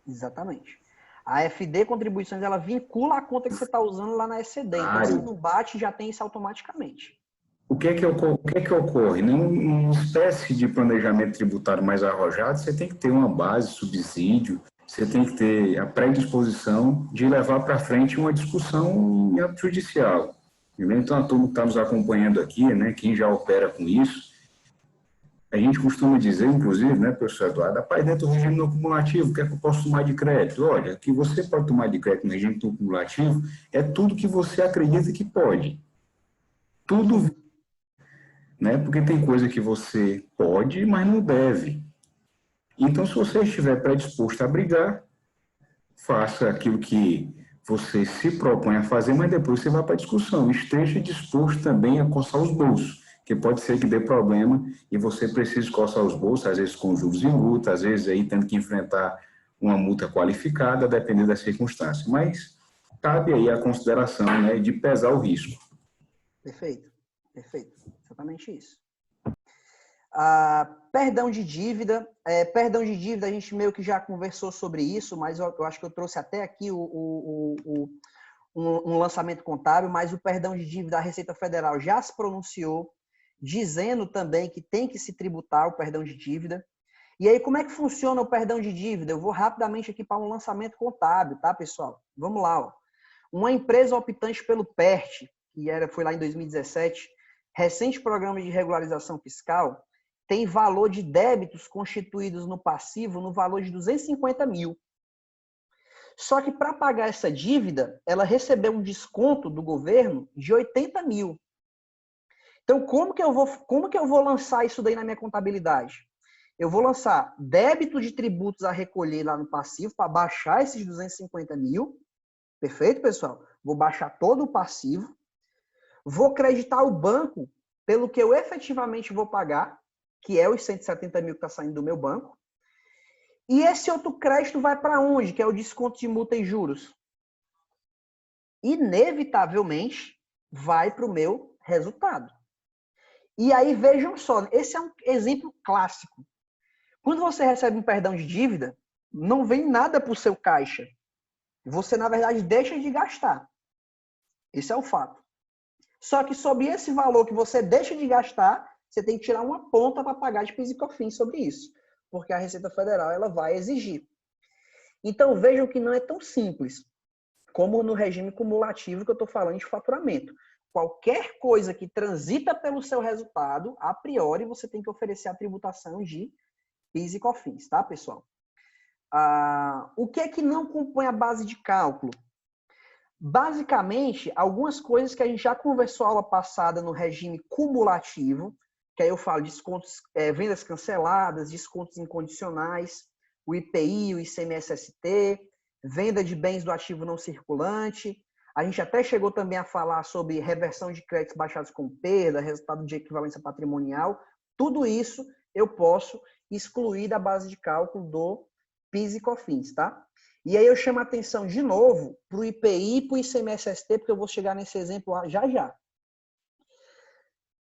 Exatamente. A FD Contribuições, ela vincula a conta que você está usando lá na ECD. Então, se não bate, já tem isso automaticamente. O que é que ocorre? Numa espécie de planejamento tributário mais arrojado, você tem que ter uma base, subsídio, você tem que ter a predisposição de levar para frente uma discussão em âmbito judicial. Então, a turma que está nos acompanhando aqui, né, quem já opera com isso, a gente costuma dizer, inclusive, né, professor Eduardo, rapaz, dentro do regime não cumulativo, o que é que eu posso tomar de crédito? Olha, o que você pode tomar de crédito no regime não cumulativo é tudo que você acredita que pode. Tudo, né, porque tem coisa que você pode, mas não deve. Então, se você estiver predisposto a brigar, faça aquilo que você se propõe a fazer, mas depois você vai para a discussão. Esteja disposto também a coçar os bolsos, que pode ser que dê problema e você precise coçar os bolsos, às vezes com juros e multa, às vezes aí tendo que enfrentar uma multa qualificada, dependendo da circunstância. Mas cabe aí a consideração, né, de pesar o risco. Perfeito. Perfeito, exatamente isso. Perdão de dívida. Perdão de dívida, a gente meio que já conversou sobre isso, mas eu acho que eu trouxe até aqui um lançamento contábil, mas o perdão de dívida, a Receita Federal já se pronunciou, dizendo também que tem que se tributar o perdão de dívida. E aí, como é que funciona o perdão de dívida? Eu vou rapidamente aqui para um lançamento contábil, tá, pessoal? Vamos lá, ó. Uma empresa optante pelo PERT, foi lá em 2017, recente programa de regularização fiscal, tem valor de débitos constituídos no passivo no valor de 250 mil. Só que para pagar essa dívida, ela recebeu um desconto do governo de 80 mil. Então, como que eu vou lançar isso daí na minha contabilidade? Eu vou lançar débito de tributos a recolher lá no passivo para baixar esses 250 mil. Perfeito, pessoal? Vou baixar todo o passivo. Vou creditar o banco pelo que eu efetivamente vou pagar, que é os 170 mil que está saindo do meu banco. E esse outro crédito vai para onde? Que é o desconto de multa e juros. Inevitavelmente, vai para o meu resultado. E aí, vejam só, esse é um exemplo clássico. Quando você recebe um perdão de dívida, não vem nada para o seu caixa. Você, na verdade, deixa de gastar. Esse é o fato. Só que sobre esse valor que você deixa de gastar, você tem que tirar uma ponta para pagar de PIS e COFINS sobre isso. Porque a Receita Federal ela vai exigir. Então, vejam que não é tão simples como no regime cumulativo que eu estou falando de faturamento. Qualquer coisa que transita pelo seu resultado, a priori, você tem que oferecer a tributação de PIS e COFINS, tá, pessoal? O que é que não compõe a base de cálculo? Basicamente, algumas coisas que a gente já conversou aula passada no regime cumulativo, que aí eu falo de descontos, vendas canceladas, descontos incondicionais, o IPI, o ICMS-ST, venda de bens do ativo não circulante. A gente até chegou também a falar sobre reversão de créditos baixados com perda, resultado de equivalência patrimonial. Tudo isso eu posso excluir da base de cálculo do PIS e COFINS, tá? E aí eu chamo a atenção de novo para o IPI e para o ICMS-ST, porque eu vou chegar nesse exemplo já já.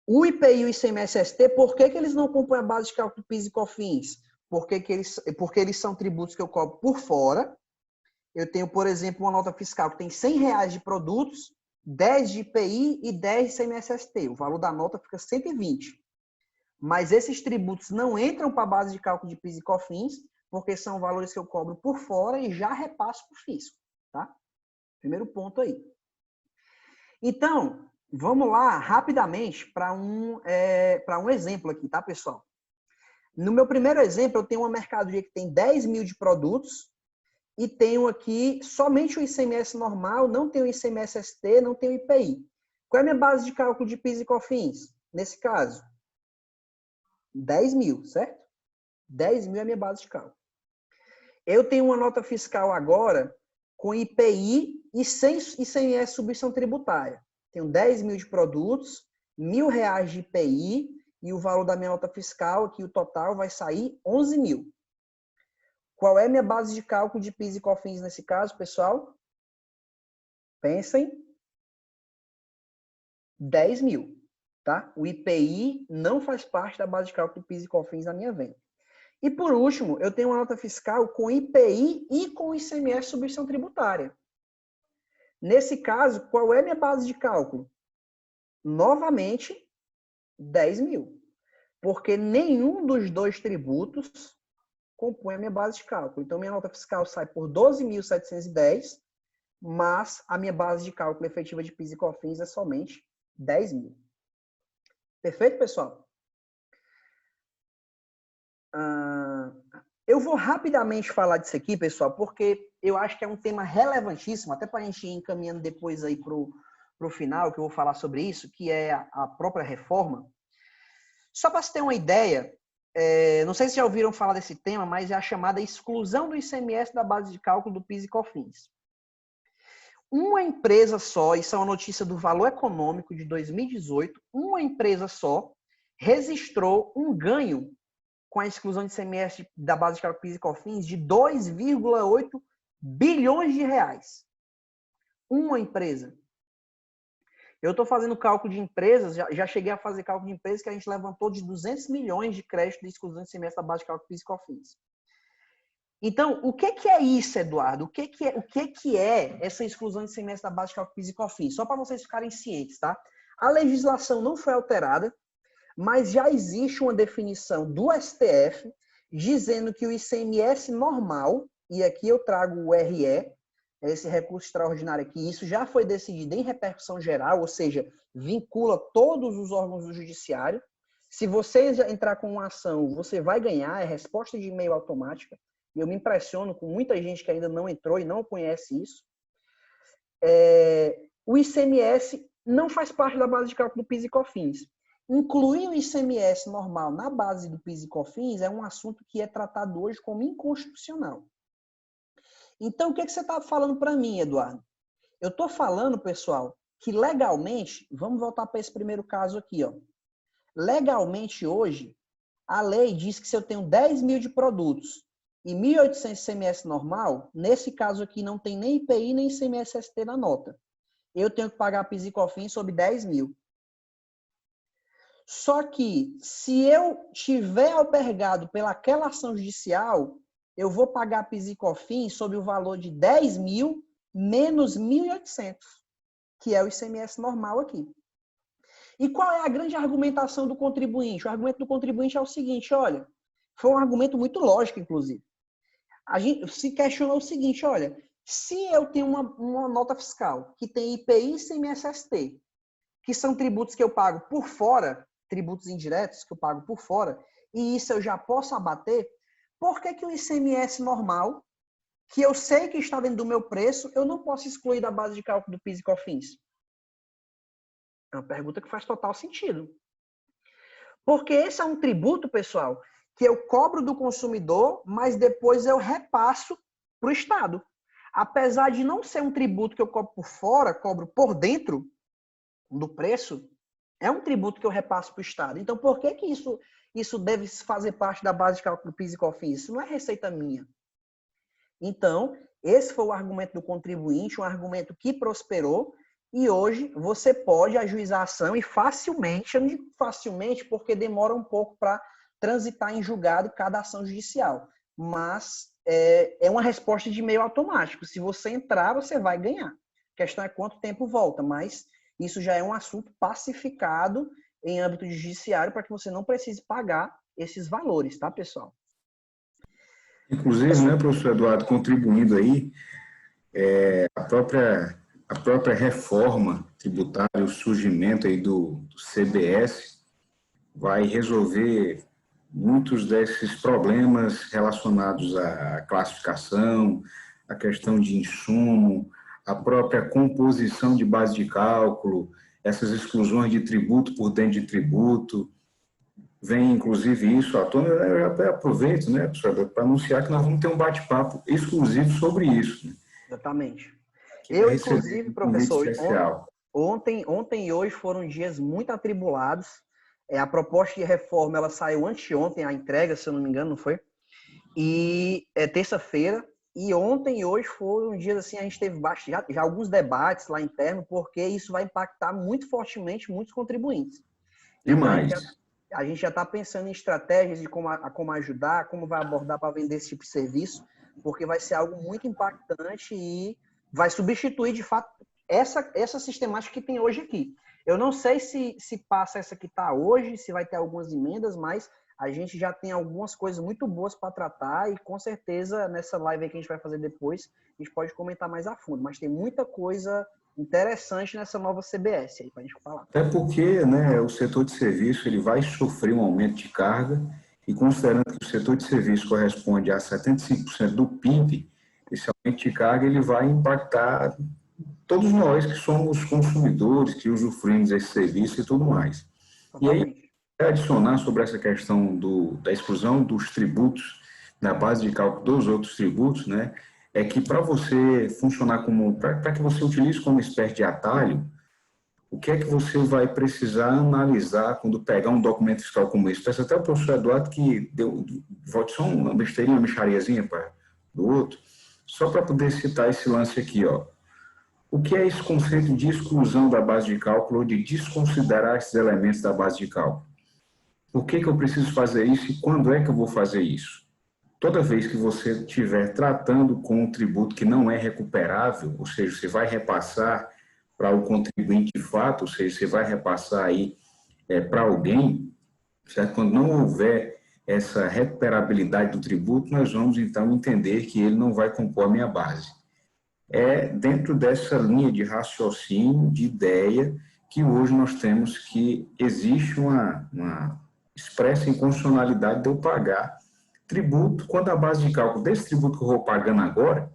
O IPI e o ICMS-ST, por que eles não compõem a base de cálculo do PIS e COFINS? Porque eles são tributos que eu cobro por fora. Eu tenho, por exemplo, uma nota fiscal que tem R$100 de produtos, 10 de IPI e 10 de ICMS-ST. O valor da nota fica 120. Mas esses tributos não entram para a base de cálculo de PIS e COFINS, porque são valores que eu cobro por fora e já repasso para o fisco, tá? Primeiro ponto aí. Então, vamos lá rapidamente para um exemplo aqui, tá, pessoal? No meu primeiro exemplo, eu tenho uma mercadoria que tem 10 mil de produtos e tenho aqui somente o ICMS normal, não tenho o ICMS-ST, não tenho o IPI. Qual é a minha base de cálculo de PIS e COFINS? Nesse caso, 10 mil, certo? 10 mil é a minha base de cálculo. Eu tenho uma nota fiscal agora com IPI e sem ICMS subvenção tributária. Tenho 10 mil de produtos, R$1.000 de IPI e o valor da minha nota fiscal, que o total vai sair 11 mil. Qual é a minha base de cálculo de PIS e COFINS nesse caso, pessoal? Pensem. 10 mil, tá? O IPI não faz parte da base de cálculo de PIS e COFINS na minha venda. E por último, eu tenho uma nota fiscal com IPI e com ICMS subvenção tributária. Nesse caso, qual é a minha base de cálculo? Novamente, 10 mil. Porque nenhum dos dois tributos compõe a minha base de cálculo. Então, minha nota fiscal sai por 12.710, mas a minha base de cálculo efetiva de PIS e COFINS é somente 10 mil. Perfeito, pessoal? Eu vou rapidamente falar disso aqui, pessoal, porque eu acho que é um tema relevantíssimo, até para a gente ir encaminhando depois aí para o final, que eu vou falar sobre isso, que é a própria reforma. Só para você ter uma ideia, não sei se já ouviram falar desse tema, mas é a chamada exclusão do ICMS da base de cálculo do PIS e COFINS. Uma empresa só, isso é uma notícia do Valor Econômico de 2018, uma empresa só registrou um ganho com a exclusão de ICMS da base de cálculo PIS e COFINS de 2,8 bilhões de reais. Uma empresa. Eu estou fazendo cálculo de empresas, já cheguei a fazer cálculo de empresas que a gente levantou de 200 milhões de crédito de exclusão de semestre da base de cálculo PIS e COFINS. Então, o que é isso, Eduardo? O que é essa exclusão de semestre da base de cálculo PIS e COFINS? Só para vocês ficarem cientes, tá? A legislação não foi alterada, mas já existe uma definição do STF dizendo que o ICMS normal, e aqui eu trago o RE, esse recurso extraordinário aqui, isso já foi decidido em repercussão geral, ou seja, vincula todos os órgãos do judiciário. Se você entrar com uma ação, você vai ganhar, é resposta de e-mail automática. E eu me impressiono com muita gente que ainda não entrou e não conhece isso. O ICMS não faz parte da base de cálculo do PIS e COFINS. Incluir o ICMS normal na base do PIS e COFINS é um assunto que é tratado hoje como inconstitucional. Então, o que você está falando para mim, Eduardo? Eu estou falando, pessoal, que legalmente, vamos voltar para esse primeiro caso aqui, ó. Legalmente, hoje, a lei diz que se eu tenho 10 mil de produtos e 1.800 ICMS normal, nesse caso aqui não tem nem IPI nem ICMS-ST na nota. Eu tenho que pagar PIS e COFINS sobre 10 mil. Só que, se eu tiver albergado pelaquela ação judicial, eu vou pagar PIS e COFINS sobre o valor de 10 mil menos 1.800, que é o ICMS normal aqui. E qual é a grande argumentação do contribuinte? O argumento do contribuinte é o seguinte, olha, foi um argumento muito lógico, inclusive. A gente se questionou o seguinte, olha, se eu tenho uma nota fiscal que tem IPI e ICMS-ST, que são tributos que eu pago por fora, tributos indiretos que eu pago por fora, e isso eu já posso abater, por que o ICMS normal, que eu sei que está dentro do meu preço, eu não posso excluir da base de cálculo do PIS e COFINS? É uma pergunta que faz total sentido. Porque esse é um tributo, pessoal, que eu cobro do consumidor, mas depois eu repasso para o Estado. Apesar de não ser um tributo que eu cobro por fora, cobro por dentro do preço, é um tributo que eu repasso para o Estado. Então, por que isso deve fazer parte da base de cálculo do PIS e COFINS? Isso não é receita minha. Então, esse foi o argumento do contribuinte, um argumento que prosperou, e hoje você pode ajuizar a ação e facilmente, eu não digo facilmente porque demora um pouco para transitar em julgado cada ação judicial, mas é uma resposta de e-mail automático. Se você entrar, você vai ganhar. A questão é quanto tempo volta, mas isso já é um assunto pacificado em âmbito judiciário para que você não precise pagar esses valores, tá, pessoal? Inclusive, né, professor Eduardo, contribuindo aí, a própria reforma tributária, o surgimento aí do CBS vai resolver muitos desses problemas relacionados à classificação, à questão de insumo, a própria composição de base de cálculo, essas exclusões de tributo por dentro de tributo. Vem, inclusive, isso à tona. Eu já aproveito, né, professor, para anunciar que nós vamos ter um bate-papo exclusivo sobre isso. Né? Exatamente. Eu, inclusive, professor, ontem e hoje foram dias muito atribulados. A proposta de reforma, ela saiu anteontem, a entrega, se eu não me engano, não foi? E é terça-feira. E ontem e hoje foram dias assim, a gente teve já alguns debates lá interno, porque isso vai impactar muito fortemente muitos contribuintes. Demais. Então, a gente já está pensando em estratégias de como ajudar, como vai abordar para vender esse tipo de serviço, porque vai ser algo muito impactante e vai substituir, de fato, essa sistemática que tem hoje aqui. Eu não sei se passa essa que está hoje, se vai ter algumas emendas, mas a gente já tem algumas coisas muito boas para tratar e, com certeza, nessa live aí que a gente vai fazer depois, a gente pode comentar mais a fundo. Mas tem muita coisa interessante nessa nova CBS aí para a gente falar. Até porque, né, o setor de serviço ele vai sofrer um aumento de carga e, considerando que o setor de serviço corresponde a 75% do PIB, esse aumento de carga ele vai impactar todos nós que somos consumidores, que usufruímos desse serviço e tudo mais. Totalmente. E aí, adicionar sobre essa questão da exclusão dos tributos na base de cálculo dos outros tributos, né, é que para você funcionar como, para que você utilize como espécie de atalho, o que é que você vai precisar analisar quando pegar um documento fiscal como esse? Peço até o professor Eduardo que volte só uma besteirinha, uma mixariazinha do outro, só para poder citar esse lance aqui, ó. O que é esse conceito de exclusão da base de cálculo ou de desconsiderar esses elementos da base de cálculo? Por que eu preciso fazer isso e quando é que eu vou fazer isso? Toda vez que você estiver tratando com um tributo que não é recuperável, ou seja, você vai repassar para o contribuinte de fato, ou seja, você vai repassar aí para alguém, certo? Quando não houver essa recuperabilidade do tributo, nós vamos então entender que ele não vai compor a minha base. É dentro dessa linha de raciocínio, de ideia, que hoje nós temos que existe uma expressa inconstitucionalidade de eu pagar tributo, quando a base de cálculo desse tributo que eu vou pagando agora,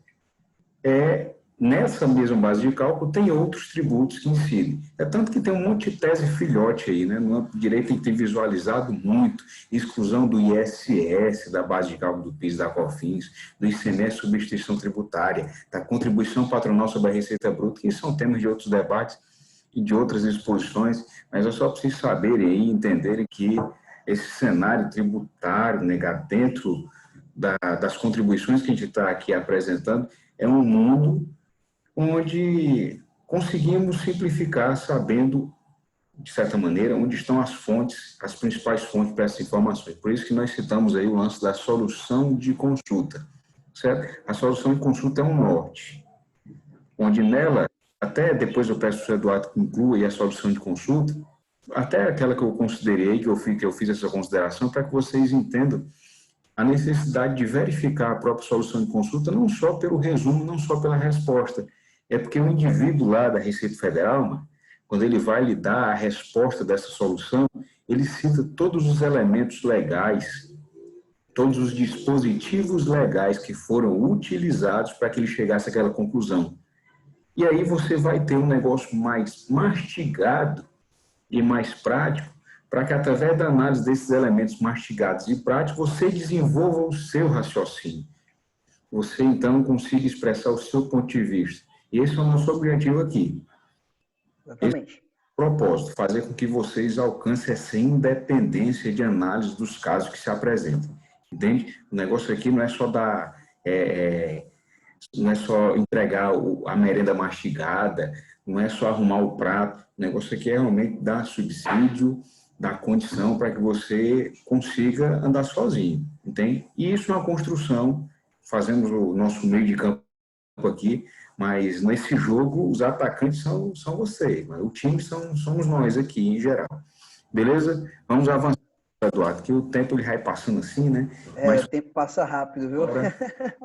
nessa mesma base de cálculo tem outros tributos que incidem. É tanto que tem um monte de tese filhote aí, né? No direito tem visualizado muito exclusão do ISS, da base de cálculo do PIS, da COFINS, do ICMS, substituição tributária, da contribuição patronal sobre a receita bruta, que são temas de outros debates e de outras exposições, mas eu só preciso saberem e entenderem que esse cenário tributário, né, dentro das contribuições que a gente está aqui apresentando, é um mundo onde conseguimos simplificar sabendo, de certa maneira, onde estão as fontes, as principais fontes para essas informações. Por isso que nós citamos aí o lance da solução de consulta, certo? A solução de consulta é um norte, onde nela, até depois eu peço para o Eduardo que inclua aí a solução de consulta, até aquela que eu considerei, que eu fiz essa consideração, para que vocês entendam a necessidade de verificar a própria solução de consulta, não só pelo resumo, não só pela resposta. É porque o indivíduo lá da Receita Federal, mano, quando ele vai lhe dar a resposta dessa solução, ele cita todos os elementos legais, todos os dispositivos legais que foram utilizados para que ele chegasse àquela conclusão. E aí você vai ter um negócio mais mastigado e mais prático, para que através da análise desses elementos mastigados e práticos, você desenvolva o seu raciocínio. Você, então, consiga expressar o seu ponto de vista. E esse é o nosso objetivo aqui. Exatamente. Esse é o propósito, fazer com que vocês alcancem essa independência de análise dos casos que se apresentam. Entende? O negócio aqui não é só dar... não é só entregar a merenda mastigada, não é só arrumar o prato. O negócio aqui é realmente dar subsídio, dar condição para que você consiga andar sozinho, entende? E isso é uma construção, fazemos o nosso meio de campo aqui, mas nesse jogo os atacantes são vocês, mas o time somos nós aqui em geral. Beleza? Vamos avançar, Eduardo, que o tempo ele vai passando assim, né? Mas o tempo passa rápido, viu?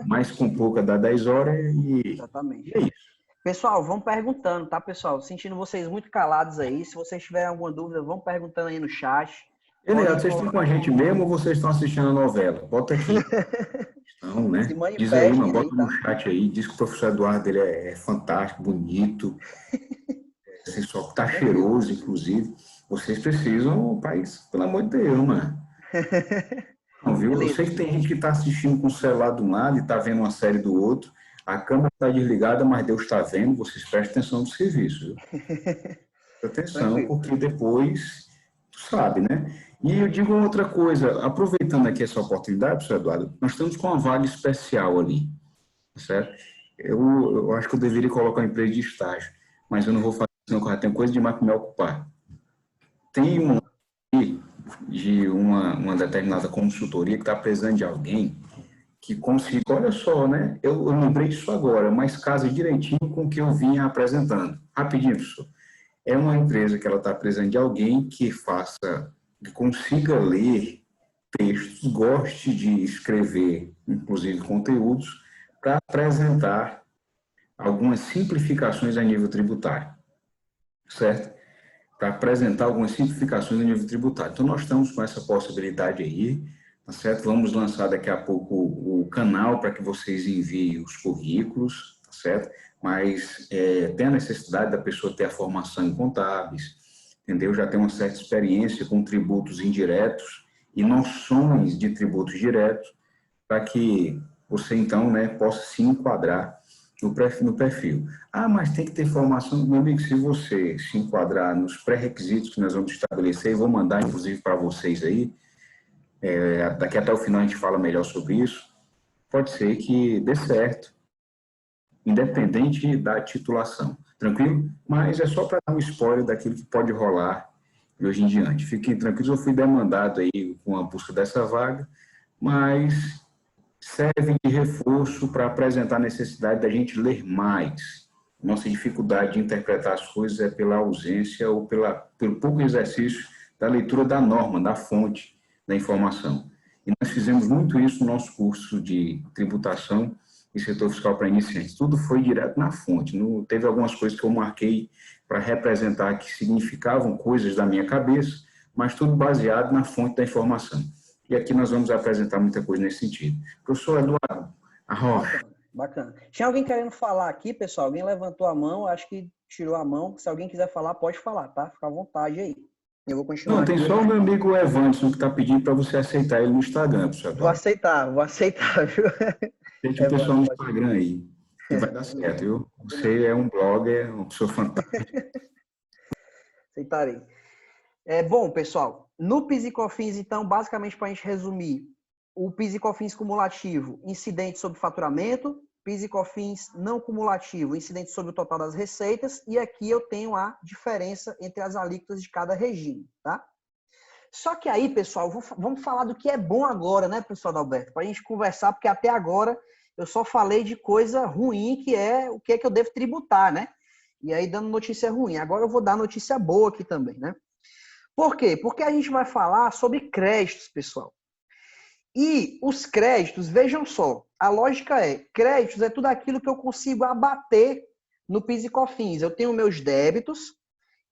Mais com pouca dá 10 horas e... Exatamente. E é isso. Pessoal, vão perguntando, tá, pessoal? Sentindo vocês muito calados aí. Se vocês tiverem alguma dúvida, vão perguntando aí no chat. Leandro, vocês estão com a gente mesmo ou vocês estão assistindo a novela? Bota aqui. Estão, né? Diz aí, mano, bota no chat aí. Diz que o professor Eduardo ele é fantástico, bonito. Sensual, tá cheiroso, inclusive. Vocês precisam, país, pelo amor de Deus, mano. Não, viu? Eu sei que tem gente que está assistindo com o celular de um lado e está vendo uma série do outro. A câmera está desligada, mas Deus está vendo. Vocês prestem atenção no serviço, viu? Atenção, porque depois, tu sabe, né? E eu digo outra coisa, aproveitando aqui essa oportunidade, professor Eduardo, nós estamos com uma vaga especial ali, certo? Eu acho que eu deveria colocar uma empresa de estágio, mas eu não vou fazer isso, não, tem coisa demais para me ocupar. Tem de uma determinada consultoria que está precisando de alguém que consiga, olha só, né? Eu lembrei disso agora, mas casa direitinho com o que eu vinha apresentando. Rapidinho, professor. É uma empresa que ela está precisando de alguém que consiga ler textos, goste de escrever, inclusive conteúdos, para apresentar algumas simplificações a nível tributário, certo? Para apresentar algumas simplificações a nível tributário. Então, nós estamos com essa possibilidade aí, tá certo? Vamos lançar daqui a pouco o canal para que vocês enviem os currículos, tá certo? Mas tem a necessidade da pessoa ter a formação em contábeis, entendeu? Já tem uma certa experiência com tributos indiretos e noções de tributos diretos, para que você, então, né, possa se enquadrar no perfil. Ah, mas tem que ter formação, meu amigo, se você se enquadrar nos pré-requisitos que nós vamos estabelecer, eu vou mandar, inclusive, para vocês aí, daqui até o final a gente fala melhor sobre isso, pode ser que dê certo, independente da titulação. Tranquilo? Mas é só para dar um spoiler daquilo que pode rolar de hoje em diante. Fiquem tranquilos, eu fui demandado aí com a busca dessa vaga, mas serve de reforço para apresentar a necessidade da gente ler mais. Nossa dificuldade de interpretar as coisas é pela ausência ou pelo pouco exercício da leitura da norma, da fonte da informação. E nós fizemos muito isso no nosso curso de tributação e setor fiscal para iniciantes. Tudo foi direto na fonte. Teve algumas coisas que eu marquei para representar que significavam coisas da minha cabeça, mas tudo baseado na fonte da informação. E aqui nós vamos apresentar muita coisa nesse sentido. Professor Eduardo Arrocha. Bacana, bacana. Tinha alguém querendo falar aqui, pessoal? Alguém levantou a mão, acho que tirou a mão. Se alguém quiser falar, pode falar, tá? Fica à vontade aí. Eu vou continuar Não, tem aqui. só o meu amigo Evanson que está pedindo para você aceitar ele no Instagram, professor Vou Eduardo. aceitar, viu? Aceite o pessoal no Instagram aí, que vai dar certo, viu? Você é um blogger, uma pessoa fantástica. Aceitarei. Bom, pessoal, no PIS e COFINS, então, basicamente, para a gente resumir, o PIS e COFINS cumulativo, incidente sobre faturamento, PIS e COFINS não cumulativo, incidente sobre o total das receitas, e aqui eu tenho a diferença entre as alíquotas de cada regime, tá? Só que aí, pessoal, vamos falar do que é bom agora, né, professor Adalberto? Para a gente conversar, porque até agora eu só falei de coisa ruim, que é o que é que eu devo tributar, né? E aí dando notícia ruim. Agora eu vou dar notícia boa aqui também, né? Por quê? Porque a gente vai falar sobre créditos, pessoal. E os créditos, vejam só, a lógica é, créditos é tudo aquilo que eu consigo abater no PIS e COFINS. Eu tenho meus débitos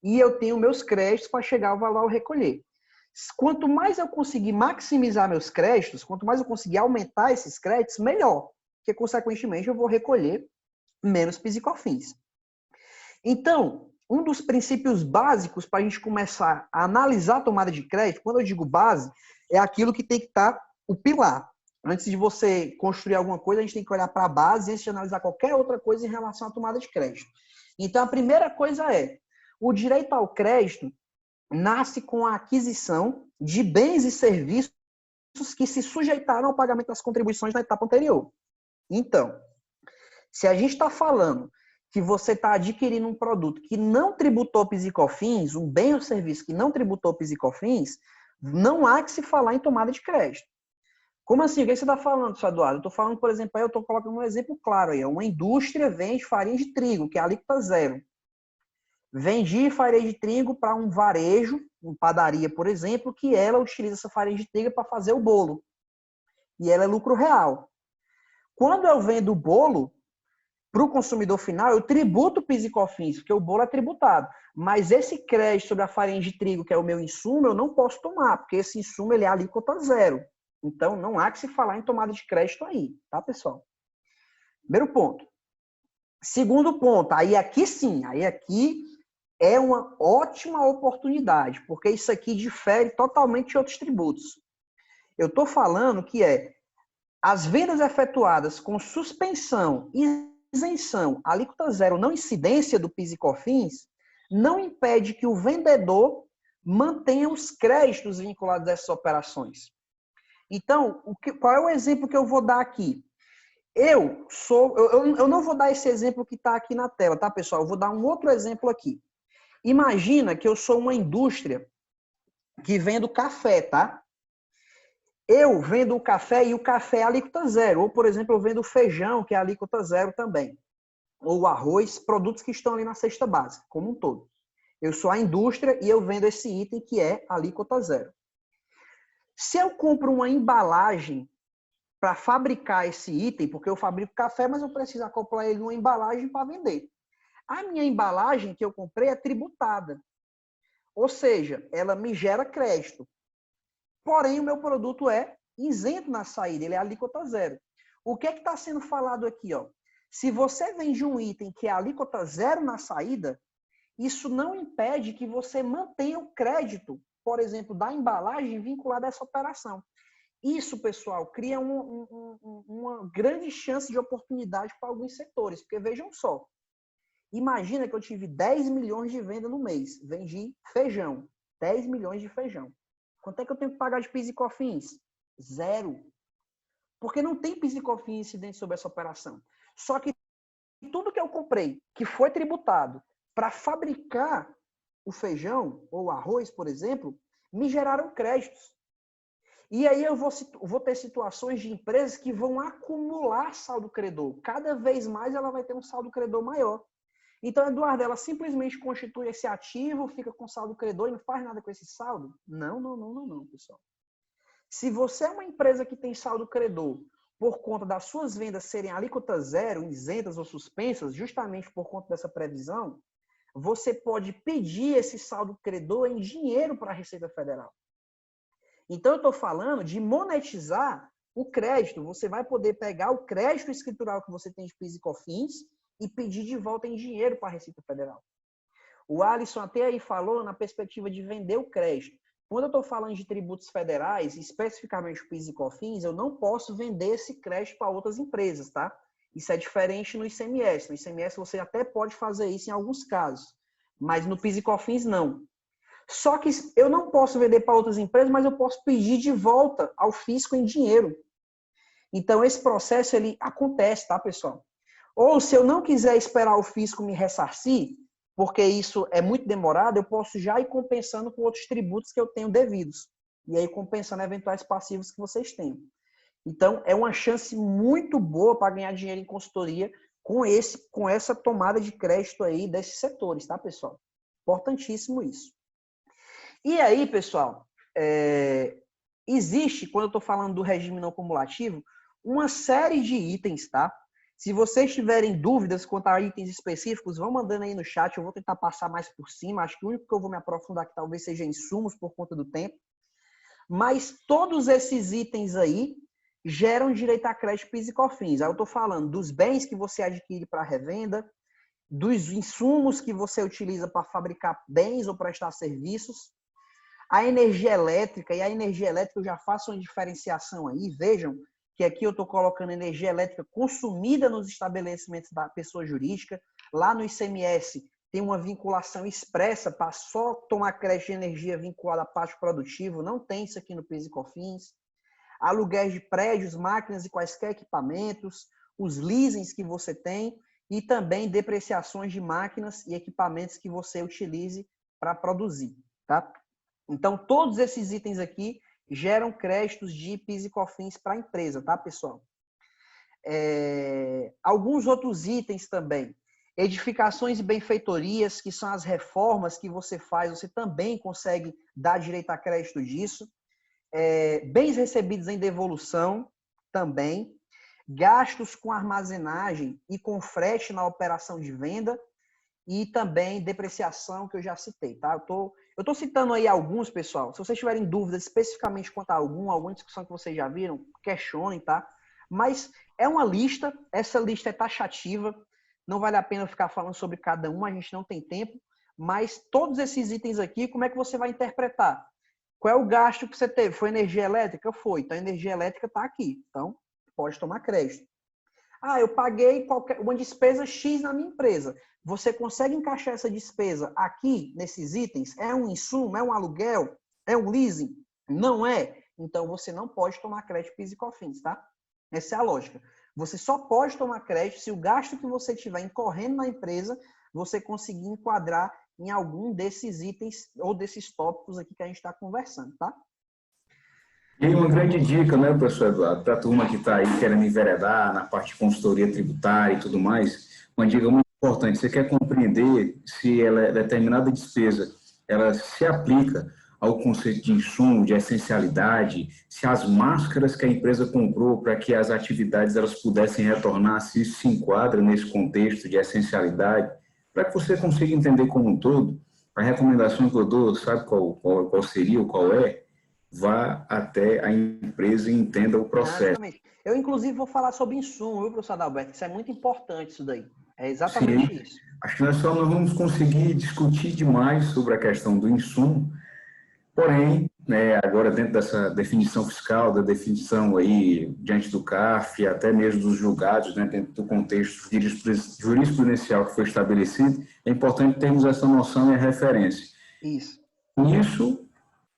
e eu tenho meus créditos para chegar ao valor a recolher. Quanto mais eu conseguir maximizar meus créditos, quanto mais eu conseguir aumentar esses créditos, melhor. Porque, consequentemente, eu vou recolher menos PIS e COFINS. Então, um dos princípios básicos para a gente começar a analisar a tomada de crédito, quando eu digo base, é aquilo que tem que estar o pilar. Antes de você construir alguma coisa, a gente tem que olhar para a base antes de analisar qualquer outra coisa em relação à tomada de crédito. Então, a primeira coisa é, o direito ao crédito nasce com a aquisição de bens e serviços que se sujeitaram ao pagamento das contribuições na etapa anterior. Então, se a gente está falando que você está adquirindo um produto que não tributou PIS e COFINS, um bem ou serviço que não tributou PIS e COFINS, não há que se falar em tomada de crédito. Como assim? O que você está falando, senhor Eduardo? Eu estou falando, por exemplo, eu estou colocando um exemplo claro aí. Uma indústria vende farinha de trigo, que é a alíquota zero. Vendi farinha de trigo para um varejo, uma padaria, por exemplo, que ela utiliza essa farinha de trigo para fazer o bolo. E ela é lucro real. Quando eu vendo o bolo para o consumidor final, eu tributo o PIS e COFINS, porque o bolo é tributado. Mas esse crédito sobre a farinha de trigo, que é o meu insumo, eu não posso tomar, porque esse insumo ele é alíquota zero. Então, não há que se falar em tomada de crédito aí, tá, pessoal? Primeiro ponto. Segundo ponto, aí aqui sim, aí aqui é uma ótima oportunidade, porque isso aqui difere totalmente de outros tributos. Eu estou falando que as vendas efetuadas com suspensão, isenção, alíquota zero, não incidência do PIS e COFINS, não impede que o vendedor mantenha os créditos vinculados a essas operações. Então, qual é o exemplo que eu vou dar aqui? Eu não vou dar esse exemplo que está aqui na tela, tá, pessoal? Eu vou dar um outro exemplo aqui. Imagina que eu sou uma indústria que vendo café, tá? Eu vendo o café e o café é alíquota zero. Ou, por exemplo, eu vendo feijão, que é alíquota zero também. Ou arroz, produtos que estão ali na cesta básica, como um todo. Eu sou a indústria e eu vendo esse item que é alíquota zero. Se eu compro uma embalagem para fabricar esse item, porque eu fabrico café, mas eu preciso acoplar ele numa embalagem para vender. A minha embalagem que eu comprei é tributada. Ou seja, ela me gera crédito. Porém, o meu produto é isento na saída, ele é alíquota zero. O que é que está sendo falado aqui? Ó? Se você vende um item que é alíquota zero na saída, isso não impede que você mantenha o crédito, por exemplo, da embalagem vinculada a essa operação. Isso, pessoal, cria uma grande chance de oportunidade para alguns setores, porque vejam só, imagina que eu tive 10 milhões de venda no mês, vendi feijão, 10 milhões de feijão. Quanto é que eu tenho que pagar de PIS e COFINS? Zero. Porque não tem PIS e COFINS incidente sobre essa operação. Só que tudo que eu comprei, que foi tributado para fabricar o feijão ou o arroz, por exemplo, me geraram créditos. E aí eu vou ter situações de empresas que vão acumular saldo credor. Cada vez mais ela vai ter um saldo credor maior. Então, Eduardo, ela simplesmente constitui esse ativo, fica com saldo credor e não faz nada com esse saldo? Não, pessoal. Se você é uma empresa que tem saldo credor por conta das suas vendas serem alíquota zero, isentas ou suspensas, justamente por conta dessa previsão, você pode pedir esse saldo credor em dinheiro para a Receita Federal. Então, eu estou falando de monetizar o crédito. Você vai poder pegar o crédito escritural que você tem de PIS e COFINS e pedir de volta em dinheiro para a Receita Federal. O Alisson até aí falou na perspectiva de vender o crédito. Quando eu estou falando de tributos federais, especificamente o PIS e COFINS, eu não posso vender esse crédito para outras empresas, tá? Isso é diferente no ICMS. No ICMS você até pode fazer isso em alguns casos, mas no PIS e COFINS não. Só que eu não posso vender para outras empresas, mas eu posso pedir de volta ao fisco em dinheiro. Então, esse processo ele acontece, tá, pessoal? Ou se eu não quiser esperar o fisco me ressarcir, porque isso é muito demorado, eu posso já ir compensando com outros tributos que eu tenho devidos. E aí compensando eventuais passivos que vocês tenham. Então, é uma chance muito boa para ganhar dinheiro em consultoria com essa tomada de crédito aí desses setores, tá, pessoal? Importantíssimo isso. E aí, pessoal, existe, quando eu estou falando do regime não cumulativo, uma série de itens, tá? Se vocês tiverem dúvidas quanto a itens específicos, vão mandando aí no chat, eu vou tentar passar mais por cima. Acho que o único que eu vou me aprofundar aqui talvez seja insumos por conta do tempo. Mas todos esses itens aí geram direito a crédito PIS e COFINS. Aí eu estou falando dos bens que você adquire para revenda, dos insumos que você utiliza para fabricar bens ou prestar serviços, a energia elétrica, e a energia elétrica eu já faço uma diferenciação aí, vejam que aqui eu estou colocando energia elétrica consumida nos estabelecimentos da pessoa jurídica, lá no ICMS tem uma vinculação expressa para só tomar crédito de energia vinculada à parte produtiva, não tem isso aqui no PIS e COFINS, aluguéis de prédios, máquinas e quaisquer equipamentos, os leasings que você tem e também depreciações de máquinas e equipamentos que você utilize para produzir, tá? Então, todos esses itens aqui geram créditos de PIS e COFINS para a empresa, tá, pessoal? Alguns outros itens também. Edificações e benfeitorias, que são as reformas que você faz, você também consegue dar direito a crédito disso. Bens recebidos em devolução, também. Gastos com armazenagem e com frete na operação de venda. E também depreciação, que eu já citei, tá? Eu tô citando aí alguns, pessoal. Se vocês tiverem dúvidas especificamente quanto a alguma discussão que vocês já viram, questionem, tá? Mas é uma lista, essa lista é taxativa, não vale a pena ficar falando sobre cada um, a gente não tem tempo, mas todos esses itens aqui, como é que você vai interpretar? Qual é o gasto que você teve? Foi energia elétrica? Foi. Então, a energia elétrica está aqui. Então, pode tomar crédito. Eu paguei uma despesa X na minha empresa. Você consegue encaixar essa despesa aqui, nesses itens? É um insumo? É um aluguel? É um leasing? Não é? Então, você não pode tomar crédito PIS e COFINS, tá? Essa é a lógica. Você só pode tomar crédito se o gasto que você tiver incorrendo na empresa, você conseguir enquadrar em algum desses itens ou desses tópicos aqui que a gente está conversando, tá? E uma grande dica, né, professor Eduardo, para a turma que está aí querendo enveredar na parte de consultoria tributária e tudo mais, uma dica muito importante, você quer compreender se determinada despesa ela se aplica ao conceito de insumo, de essencialidade, se as máscaras que a empresa comprou para que as atividades elas pudessem retornar, se isso se enquadra nesse contexto de essencialidade, para que você consiga entender como um todo, a recomendação que eu dou, sabe qual seria ou qual é? Vá até a empresa e entenda o processo. Exatamente. Eu, inclusive, vou falar sobre insumo, viu, professor Adalberto? Isso é muito importante, isso daí. É exatamente Sim, isso. acho que nós só não vamos conseguir discutir demais sobre a questão do insumo, porém, né, agora dentro dessa definição fiscal, da definição aí diante do CARF, até mesmo dos julgados, né, dentro do contexto jurisprudencial que foi estabelecido, é importante termos essa noção e a referência. Isso. Isso,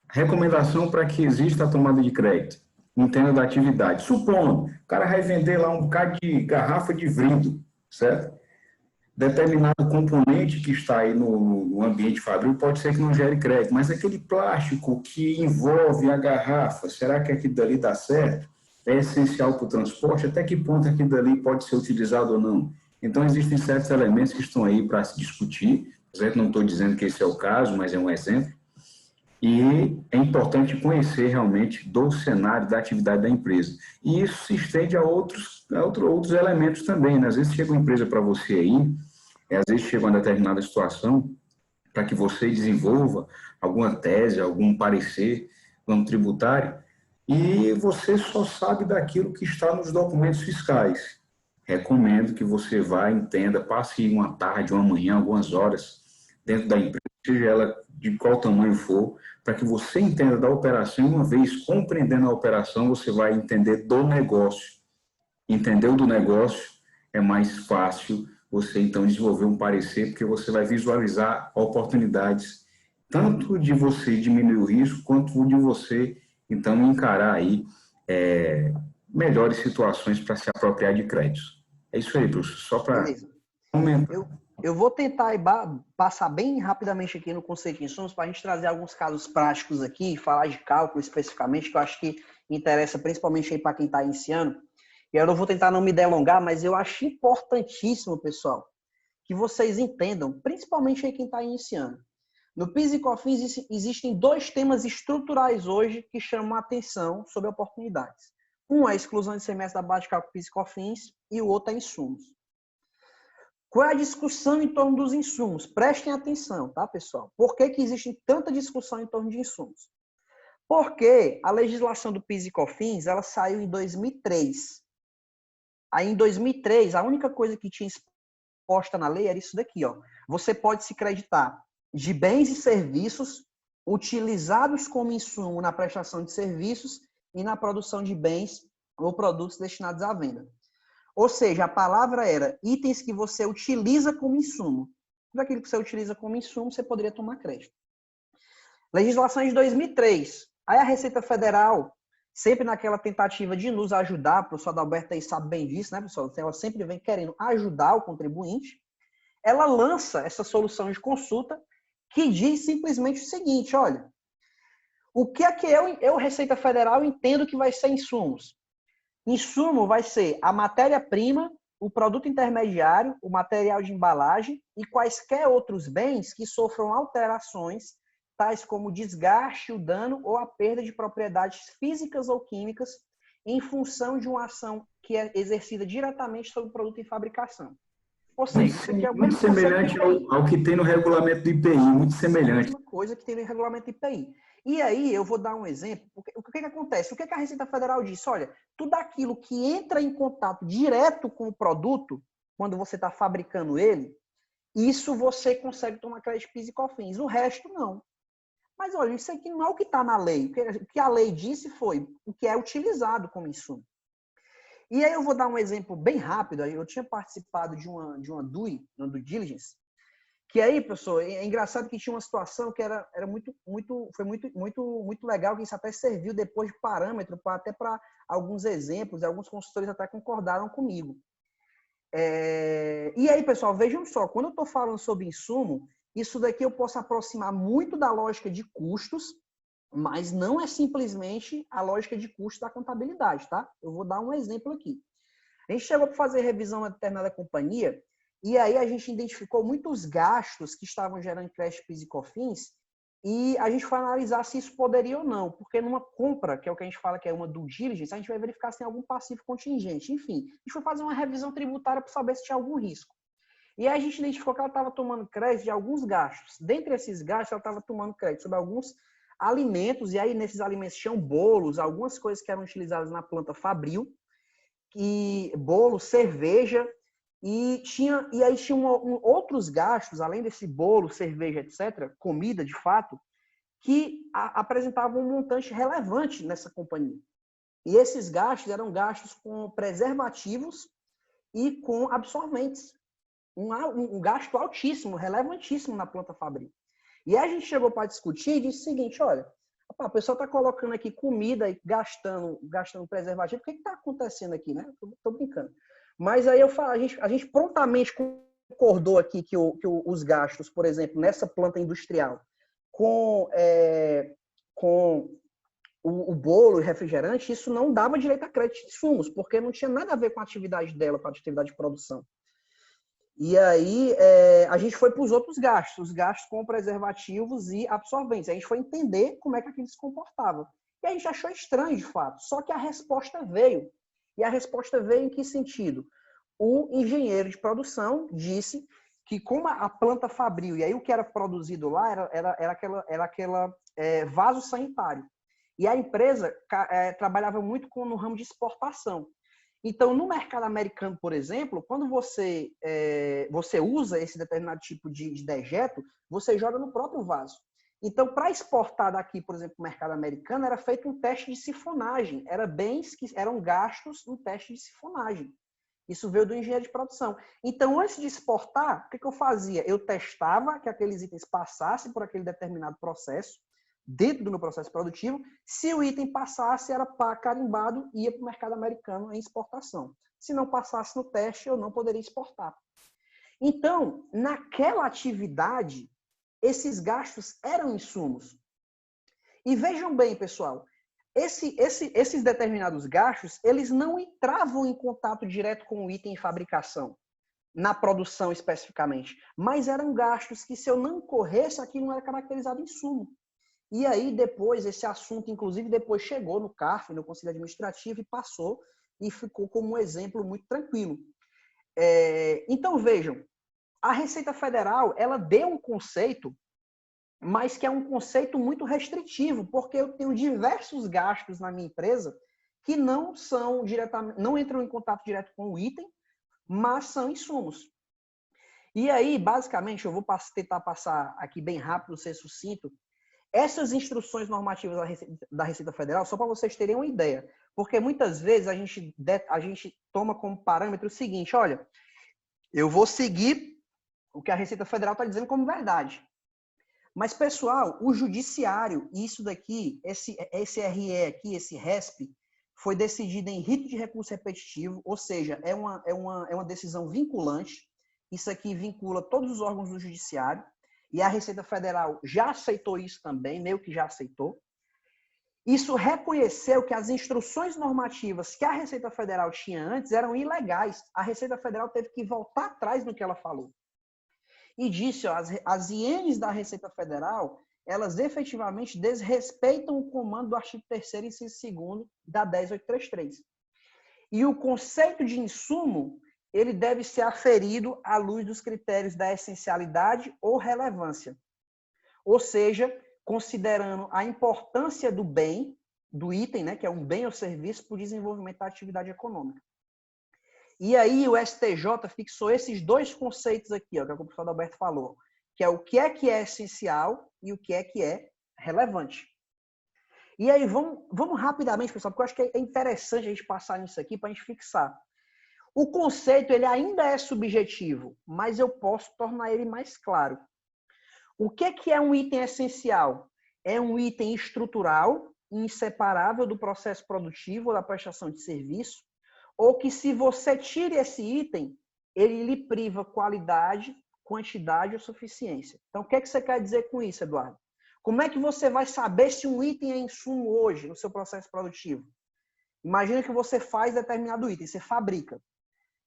recomendação para que exista a tomada de crédito, entenda da atividade. Supondo, o cara vai vender lá um bocado de garrafa de vidro, certo? determinado componente que está aí no ambiente fabril pode ser que não gere crédito, mas aquele plástico que envolve a garrafa, será que aquilo dali dá certo? É essencial para o transporte? Até que ponto aquilo dali pode ser utilizado ou não? Então, existem certos elementos que estão aí para se discutir. Eu não estou dizendo que esse é o caso, mas é um exemplo. E é importante conhecer realmente do cenário da atividade da empresa. E isso se estende a outros elementos também, né? Às vezes chega uma empresa para você aí, às vezes chega uma determinada situação para que você desenvolva alguma tese, algum parecer no tributário, e você só sabe daquilo que está nos documentos fiscais. Recomendo que você vá, entenda, passe uma tarde, uma manhã, algumas horas dentro da empresa, seja ela de qual tamanho for, para que você entenda da operação. Uma vez compreendendo a operação, você vai entender do negócio. Entendeu do negócio, é mais fácil você então desenvolver um parecer, porque você vai visualizar oportunidades, tanto de você diminuir o risco, quanto de você então encarar aí melhores situações para se apropriar de créditos. É isso aí, professor, só para comentar. Eu vou tentar passar bem rapidamente aqui no conceito de insumos para a gente trazer alguns casos práticos aqui, falar de cálculo especificamente, que eu acho que interessa principalmente aí para quem está iniciando. E eu não vou tentar não me delongar, mas eu acho importantíssimo, pessoal, que vocês entendam, principalmente aí quem está iniciando. No PIS e COFINS existem dois temas estruturais hoje que chamam a atenção sobre oportunidades. Um é a exclusão de semestre da base de cálculo PIS e COFINS e o outro é insumos. Qual é a discussão em torno dos insumos? Prestem atenção, tá, pessoal? Por que existe tanta discussão em torno de insumos? Porque a legislação do PIS e COFINS, ela saiu em 2003. Aí, em 2003, a única coisa que tinha exposta na lei era isso daqui, ó. Você pode se creditar de bens e serviços utilizados como insumo na prestação de serviços e na produção de bens ou produtos destinados à venda. Ou seja, a palavra era itens que você utiliza como insumo. Tudo aquilo que você utiliza como insumo, você poderia tomar crédito. Legislação de 2003. Aí a Receita Federal, sempre naquela tentativa de nos ajudar, o professor Adalberto aí sabe bem disso, né, pessoal? Ela sempre vem querendo ajudar o contribuinte. Ela lança essa solução de consulta que diz simplesmente o seguinte, olha, o que é que eu Receita Federal, entendo que vai ser insumos? Insumo vai ser a matéria-prima, o produto intermediário, o material de embalagem e quaisquer outros bens que sofram alterações, tais como o desgaste, o dano ou a perda de propriedades físicas ou químicas em função de uma ação que é exercida diretamente sobre o produto em fabricação. Ou seja, isso aqui é o muito mesmo semelhante ao que tem no regulamento do IPI, muito semelhante. É a mesma coisa que tem no regulamento do IPI. E aí, eu vou dar um exemplo. O que acontece? O que a Receita Federal disse? Olha, tudo aquilo que entra em contato direto com o produto, quando você está fabricando ele, isso você consegue tomar crédito PIS e COFINS. O resto, não. Mas, olha, isso aqui não é o que está na lei. O que a lei disse foi o que é utilizado como insumo. E aí eu vou dar um exemplo bem rápido. Eu tinha participado de uma due diligence, que aí, professor, é engraçado que tinha uma situação que era muito legal, que isso até serviu depois de parâmetro até para alguns exemplos, e alguns consultores até concordaram comigo. E aí, pessoal, vejam só, quando eu estou falando sobre insumo, isso daqui eu posso aproximar muito da lógica de custos, mas não é simplesmente a lógica de custo da contabilidade, tá? Eu vou dar um exemplo aqui. A gente chegou para fazer revisão na determinada companhia, e aí a gente identificou muitos gastos que estavam gerando crédito PIS e COFINS, e a gente foi analisar se isso poderia ou não, porque numa compra, que é o que a gente fala que é uma due diligence, a gente vai verificar se tem algum passivo contingente. Enfim, a gente foi fazer uma revisão tributária para saber se tinha algum risco. E aí a gente identificou que ela estava tomando crédito de alguns gastos. Dentre esses gastos, ela estava tomando crédito sobre alguns alimentos, e aí nesses alimentos tinham bolos, algumas coisas que eram utilizadas na planta fabril, e bolo, cerveja, e aí tinha outros gastos, além desse bolo, cerveja, etc., comida, de fato, que apresentavam um montante relevante nessa companhia. E esses gastos eram gastos com preservativos e com absorventes. Um gasto altíssimo, relevantíssimo na planta fabril. E aí a gente chegou para discutir e disse o seguinte, olha, o pessoal está colocando aqui comida e gastando preservativo. O que está acontecendo aqui, né? Estou brincando. Mas aí a gente prontamente concordou aqui que os gastos, por exemplo, nessa planta industrial, com o bolo e refrigerante, isso não dava direito a crédito de insumos, porque não tinha nada a ver com a atividade dela, com a atividade de produção. E aí a gente foi para os outros gastos, os gastos com preservativos e absorventes. A gente foi entender como é que aquilo se comportava. E a gente achou estranho, de fato. Só que a resposta veio. E a resposta veio em que sentido? O engenheiro de produção disse que como a planta fabril, e aí o que era produzido lá era aquela vaso sanitário. E a empresa trabalhava muito no ramo de exportação. Então, no mercado americano, por exemplo, quando você usa esse determinado tipo de dejeto, você joga no próprio vaso. Então, para exportar daqui, por exemplo, para o mercado americano, era feito um teste de sifonagem. Eram gastos no teste de sifonagem. Isso veio do engenheiro de produção. Então, antes de exportar, o que eu fazia? Eu testava que aqueles itens passassem por aquele determinado processo, dentro do meu processo produtivo. Se o item passasse, era carimbado e ia para o mercado americano em exportação. Se não passasse no teste, eu não poderia exportar. Então, naquela atividade, esses gastos eram insumos. E vejam bem, pessoal, esses determinados gastos, eles não entravam em contato direto com o item em fabricação, na produção especificamente, mas eram gastos que, se eu não corresse, aquilo não era caracterizado insumo. E aí, depois, esse assunto, inclusive, depois chegou no CARF, no Conselho Administrativo, e passou, e ficou como um exemplo muito tranquilo. Então, vejam, a Receita Federal, ela deu um conceito, mas que é um conceito muito restritivo, porque eu tenho diversos gastos na minha empresa que não entram em contato direto com o item, mas são insumos. E aí, basicamente, eu vou tentar passar aqui bem rápido, ser sucinto. Essas instruções normativas da Receita Federal, só para vocês terem uma ideia, porque muitas vezes a gente toma como parâmetro o seguinte: olha, eu vou seguir o que a Receita Federal está dizendo como verdade. Mas, pessoal, o judiciário, isso daqui, esse RE aqui, esse RESP, foi decidido em rito de recurso repetitivo, ou seja, é uma decisão vinculante. Isso aqui vincula todos os órgãos do judiciário. E a Receita Federal já aceitou isso também, meio que já aceitou. Isso reconheceu que as instruções normativas que a Receita Federal tinha antes eram ilegais. A Receita Federal teve que voltar atrás no que ela falou. E disse, ó, as ienes da Receita Federal, elas efetivamente desrespeitam o comando do artigo 3º, inciso 2º da 10.833. E o conceito de insumo, ele deve ser aferido à luz dos critérios da essencialidade ou relevância. Ou seja, considerando a importância do bem, do item, né, que é um bem ou serviço, para o desenvolvimento da atividade econômica. E aí o STJ fixou esses dois conceitos aqui, ó, que o professor Alberto falou, que é essencial e o que é relevante. E aí vamos rapidamente, pessoal, porque eu acho que é interessante a gente passar nisso aqui para a gente fixar. O conceito, ele ainda é subjetivo, mas eu posso tornar ele mais claro. O que é um item essencial? É um item estrutural, inseparável do processo produtivo ou da prestação de serviço, ou que, se você tira esse item, ele lhe priva qualidade, quantidade ou suficiência. Então, o que você quer dizer com isso, Eduardo? Como é que você vai saber se um item é insumo hoje no seu processo produtivo? Imagina que você faz determinado item, você fabrica.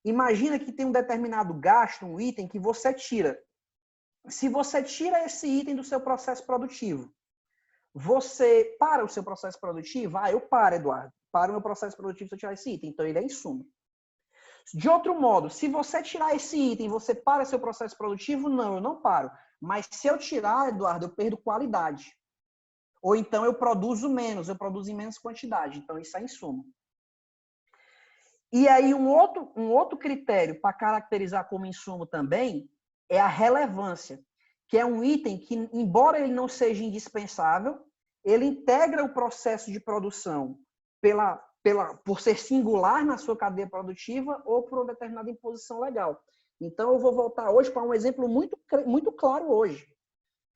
Imagina que tem um determinado gasto, um item que você tira. Se você tira esse item do seu processo produtivo, você para o seu processo produtivo? Eu paro, Eduardo. Para o meu processo produtivo se eu tirar esse item. Então, ele é insumo. De outro modo, se você tirar esse item, você para seu processo produtivo? Não, eu não paro. Mas se eu tirar, Eduardo, eu perdo qualidade. Ou então eu produzo menos, eu produzo em menos quantidade. Então, isso é insumo. E aí, um outro critério para caracterizar como insumo também é a relevância, que é um item que, embora ele não seja indispensável, ele integra o processo de produção por ser singular na sua cadeia produtiva ou por uma determinada imposição legal. Então, eu vou voltar hoje para um exemplo muito claro hoje.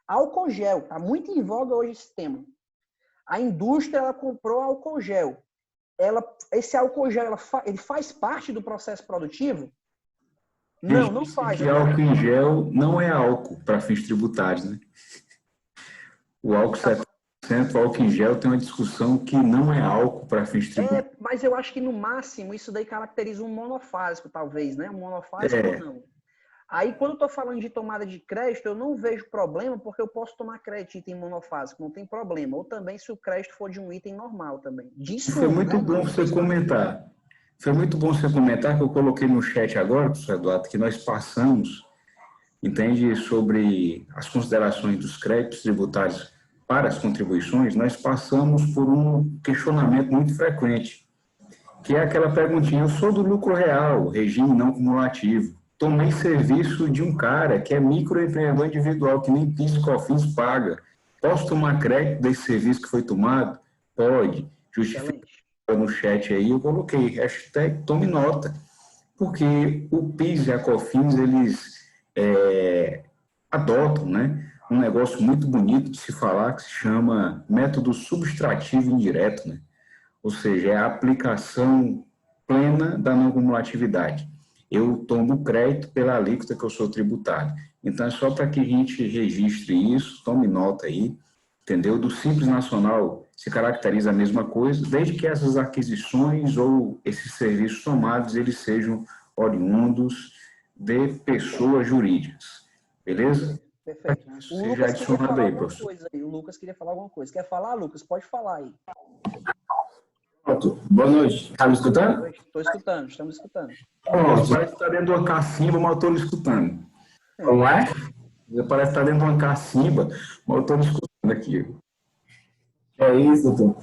Álcool gel, está muito em voga hoje esse tema. A indústria ela comprou álcool gel. Esse álcool gel ele faz parte do processo produtivo? Não, não faz. Que álcool em gel não é álcool para fins tributários, né? O álcool 70%, o álcool em gel tem uma discussão que não é álcool para fins tributários. Mas eu acho que no máximo isso daí caracteriza um monofásico, talvez, né? Um monofásico ou não. Aí, quando eu estou falando de tomada de crédito, eu não vejo problema, porque eu posso tomar crédito de item monofásico, não tem problema. Ou também se o crédito for de um item normal também. De insumo, Foi muito né? bom você comentar. Foi muito bom você comentar, que eu coloquei no chat agora, professor Eduardo, que nós passamos, entende, sobre as considerações dos créditos tributários para as contribuições, nós passamos por um questionamento muito frequente, que é aquela perguntinha: eu sou do lucro real, regime não cumulativo, tomei serviço de um cara que é microempreendedor individual, que nem PIS e COFINS paga, posso tomar crédito desse serviço que foi tomado? Pode. Justifica no chat aí, eu coloquei hashtag tome nota, porque o PIS e a COFINS, eles adotam, né, um negócio muito bonito de se falar, que se chama método subtrativo indireto, né? Ou seja, é a aplicação plena da não cumulatividade. Eu tomo crédito pela alíquota que eu sou tributário. Então, é só para que a gente registre isso, tome nota aí, entendeu? Do Simples Nacional se caracteriza a mesma coisa, desde que essas aquisições ou esses serviços tomados, eles sejam oriundos de pessoas jurídicas. Beleza? Perfeito. O Seja Lucas queria adicionado falar aí, alguma professor. coisa aí. O Lucas queria falar alguma coisa. Quer falar, Lucas? Pode falar aí. Pronto. Boa noite. Tá me escutando? Estou escutando, estamos escutando. Parece que está dentro de uma cacimba, mas eu estou lhe escutando. Como é? Parece que está dentro de uma cacimba, mas eu estou lhe escutando aqui. É isso, doutor.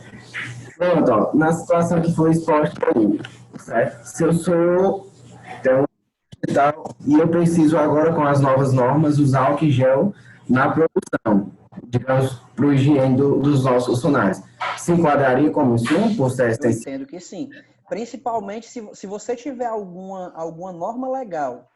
Pronto, ó, na situação que foi exposta aí, certo? Se eu sou então, e eu preciso agora, com as novas normas, usar álcool em gel na produção, digamos, para o higiene dos nossos funcionários, se enquadraria como insumo por ser Eu entendo que sim. Principalmente se você tiver alguma norma legal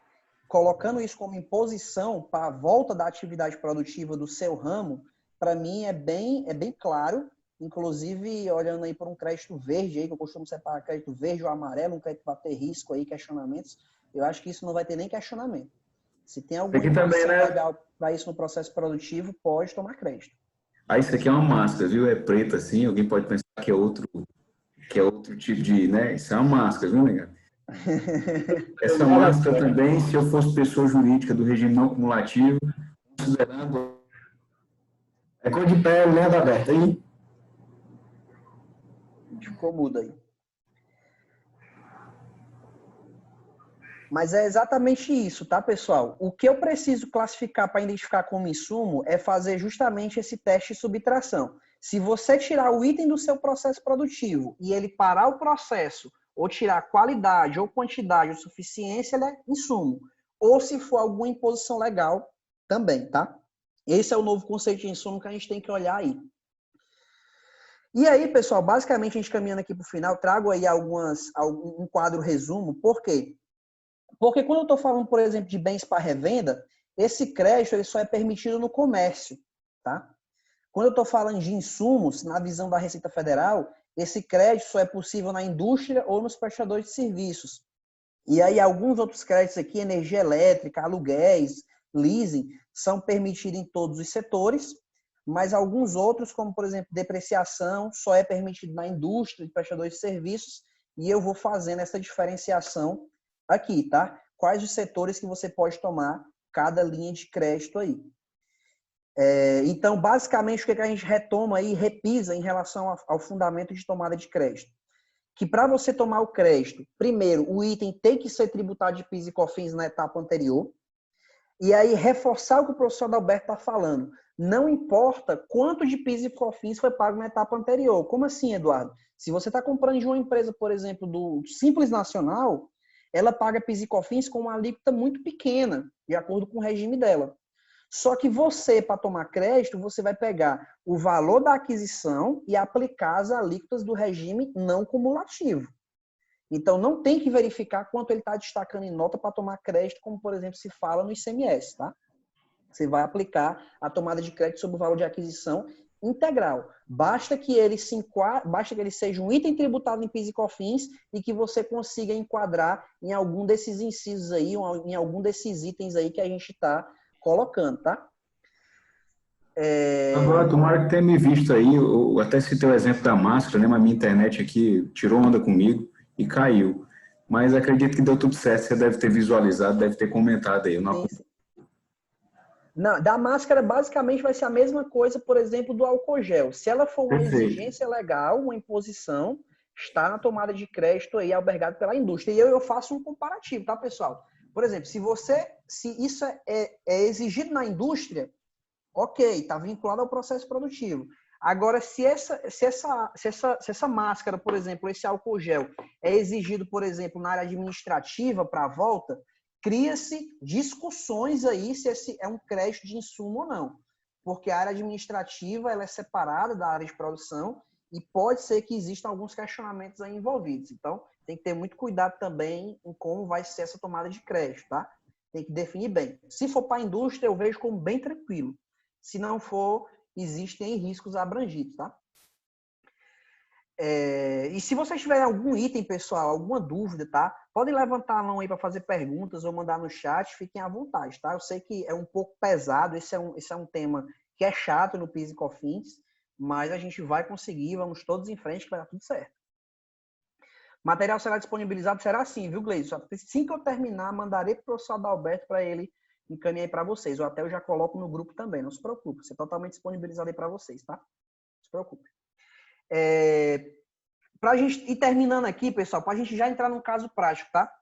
colocando isso como imposição para a volta da atividade produtiva do seu ramo, para mim é bem claro. Inclusive, olhando aí por um crédito verde, aí, que eu costumo separar crédito verde ou amarelo, um crédito para ter risco aí, questionamentos, eu acho que isso não vai ter nem questionamento. Se tem alguma imposição legal para isso no processo produtivo, pode tomar crédito. Ah, isso aqui é uma máscara, viu? É preta assim, alguém pode pensar que é outro tipo de, né? Isso é uma máscara, viu, negado? Essa máscara também, se eu fosse pessoa jurídica do regime não cumulativo, considerando... É cor de pele, né, Adalberto? Aí? Ficou mudo aí. Mas é exatamente isso, tá, pessoal? O que eu preciso classificar para identificar como insumo é fazer justamente esse teste de subtração. Se você tirar o item do seu processo produtivo e ele parar o processo, ou tirar qualidade, ou quantidade, ou suficiência, ele é insumo. Ou se for alguma imposição legal, também, tá? Esse é o novo conceito de insumo que a gente tem que olhar aí. E aí, pessoal, basicamente, a gente caminhando aqui para o final, trago aí um quadro resumo. Por quê? Porque quando eu estou falando, por exemplo, de bens para revenda, esse crédito ele só é permitido no comércio, tá? Quando eu estou falando de insumos, na visão da Receita Federal, esse crédito só é possível na indústria ou nos prestadores de serviços. E aí alguns outros créditos aqui, energia elétrica, aluguéis, leasing, são permitidos em todos os setores, mas alguns outros, como por exemplo, depreciação, só é permitido na indústria de prestadores de serviços, e eu vou fazendo essa diferenciação aqui, tá? Quais os setores que você pode tomar cada linha de crédito aí. Então, basicamente, o que a gente retoma aí, repisa em relação ao fundamento de tomada de crédito? Que para você tomar o crédito, primeiro, o item tem que ser tributado de PIS e COFINS na etapa anterior. E aí, reforçar o que o professor Adalberto está falando. Não importa quanto de PIS e COFINS foi pago na etapa anterior. Como assim, Eduardo? Se você está comprando de uma empresa, por exemplo, do Simples Nacional, ela paga PIS e COFINS com uma alíquota muito pequena, de acordo com o regime dela. Só que você, para tomar crédito, você vai pegar o valor da aquisição e aplicar as alíquotas do regime não cumulativo. Então, não tem que verificar quanto ele está destacando em nota para tomar crédito, como, por exemplo, se fala no ICMS, tá? Você vai aplicar a tomada de crédito sobre o valor de aquisição integral. Basta que ele seja um item tributado em PIS e COFINS e que você consiga enquadrar em algum desses incisos aí, ou em algum desses itens aí que a gente está colocando, tá? Agora, tomara que tenha me visto aí, eu até citei o exemplo da máscara, né? Mas minha internet aqui tirou onda comigo e caiu. Mas acredito que deu tudo certo, você deve ter visualizado, deve ter comentado aí. Eu não... Sim. Não, da máscara, basicamente, vai ser a mesma coisa, por exemplo, do álcool gel. Se ela for uma Perfeito. exigência legal, uma imposição, está na tomada de crédito aí albergado pela indústria. E eu faço um comparativo, tá, pessoal? Por exemplo, se isso é exigido na indústria, ok, está vinculado ao processo produtivo. Agora, se essa máscara, por exemplo, esse álcool gel, é exigido, por exemplo, na área administrativa para a volta, cria-se discussões aí se esse é um crédito de insumo ou não. Porque a área administrativa ela é separada da área de produção e pode ser que existam alguns questionamentos aí envolvidos. Então, tem que ter muito cuidado também em como vai ser essa tomada de crédito, tá? Tem que definir bem. Se for para a indústria, eu vejo como bem tranquilo. Se não for, existem riscos abrangidos, tá? E se vocês tiverem algum item, pessoal, alguma dúvida, tá? Podem levantar a mão aí para fazer perguntas ou mandar no chat, fiquem à vontade, tá? Eu sei que é um pouco pesado, esse é um tema que é chato no PIS e COFINS, mas a gente vai conseguir, vamos todos em frente que vai dar tudo certo. Material será disponibilizado, será assim, viu, Gleison? Assim que eu terminar, mandarei para o professor Adalberto para ele encaminhar para vocês. Ou até eu já coloco no grupo também, não se preocupe. Isso é totalmente disponibilizado aí para vocês, tá? Não se preocupe. Para a gente ir terminando aqui, pessoal, para a gente já entrar num caso prático, tá?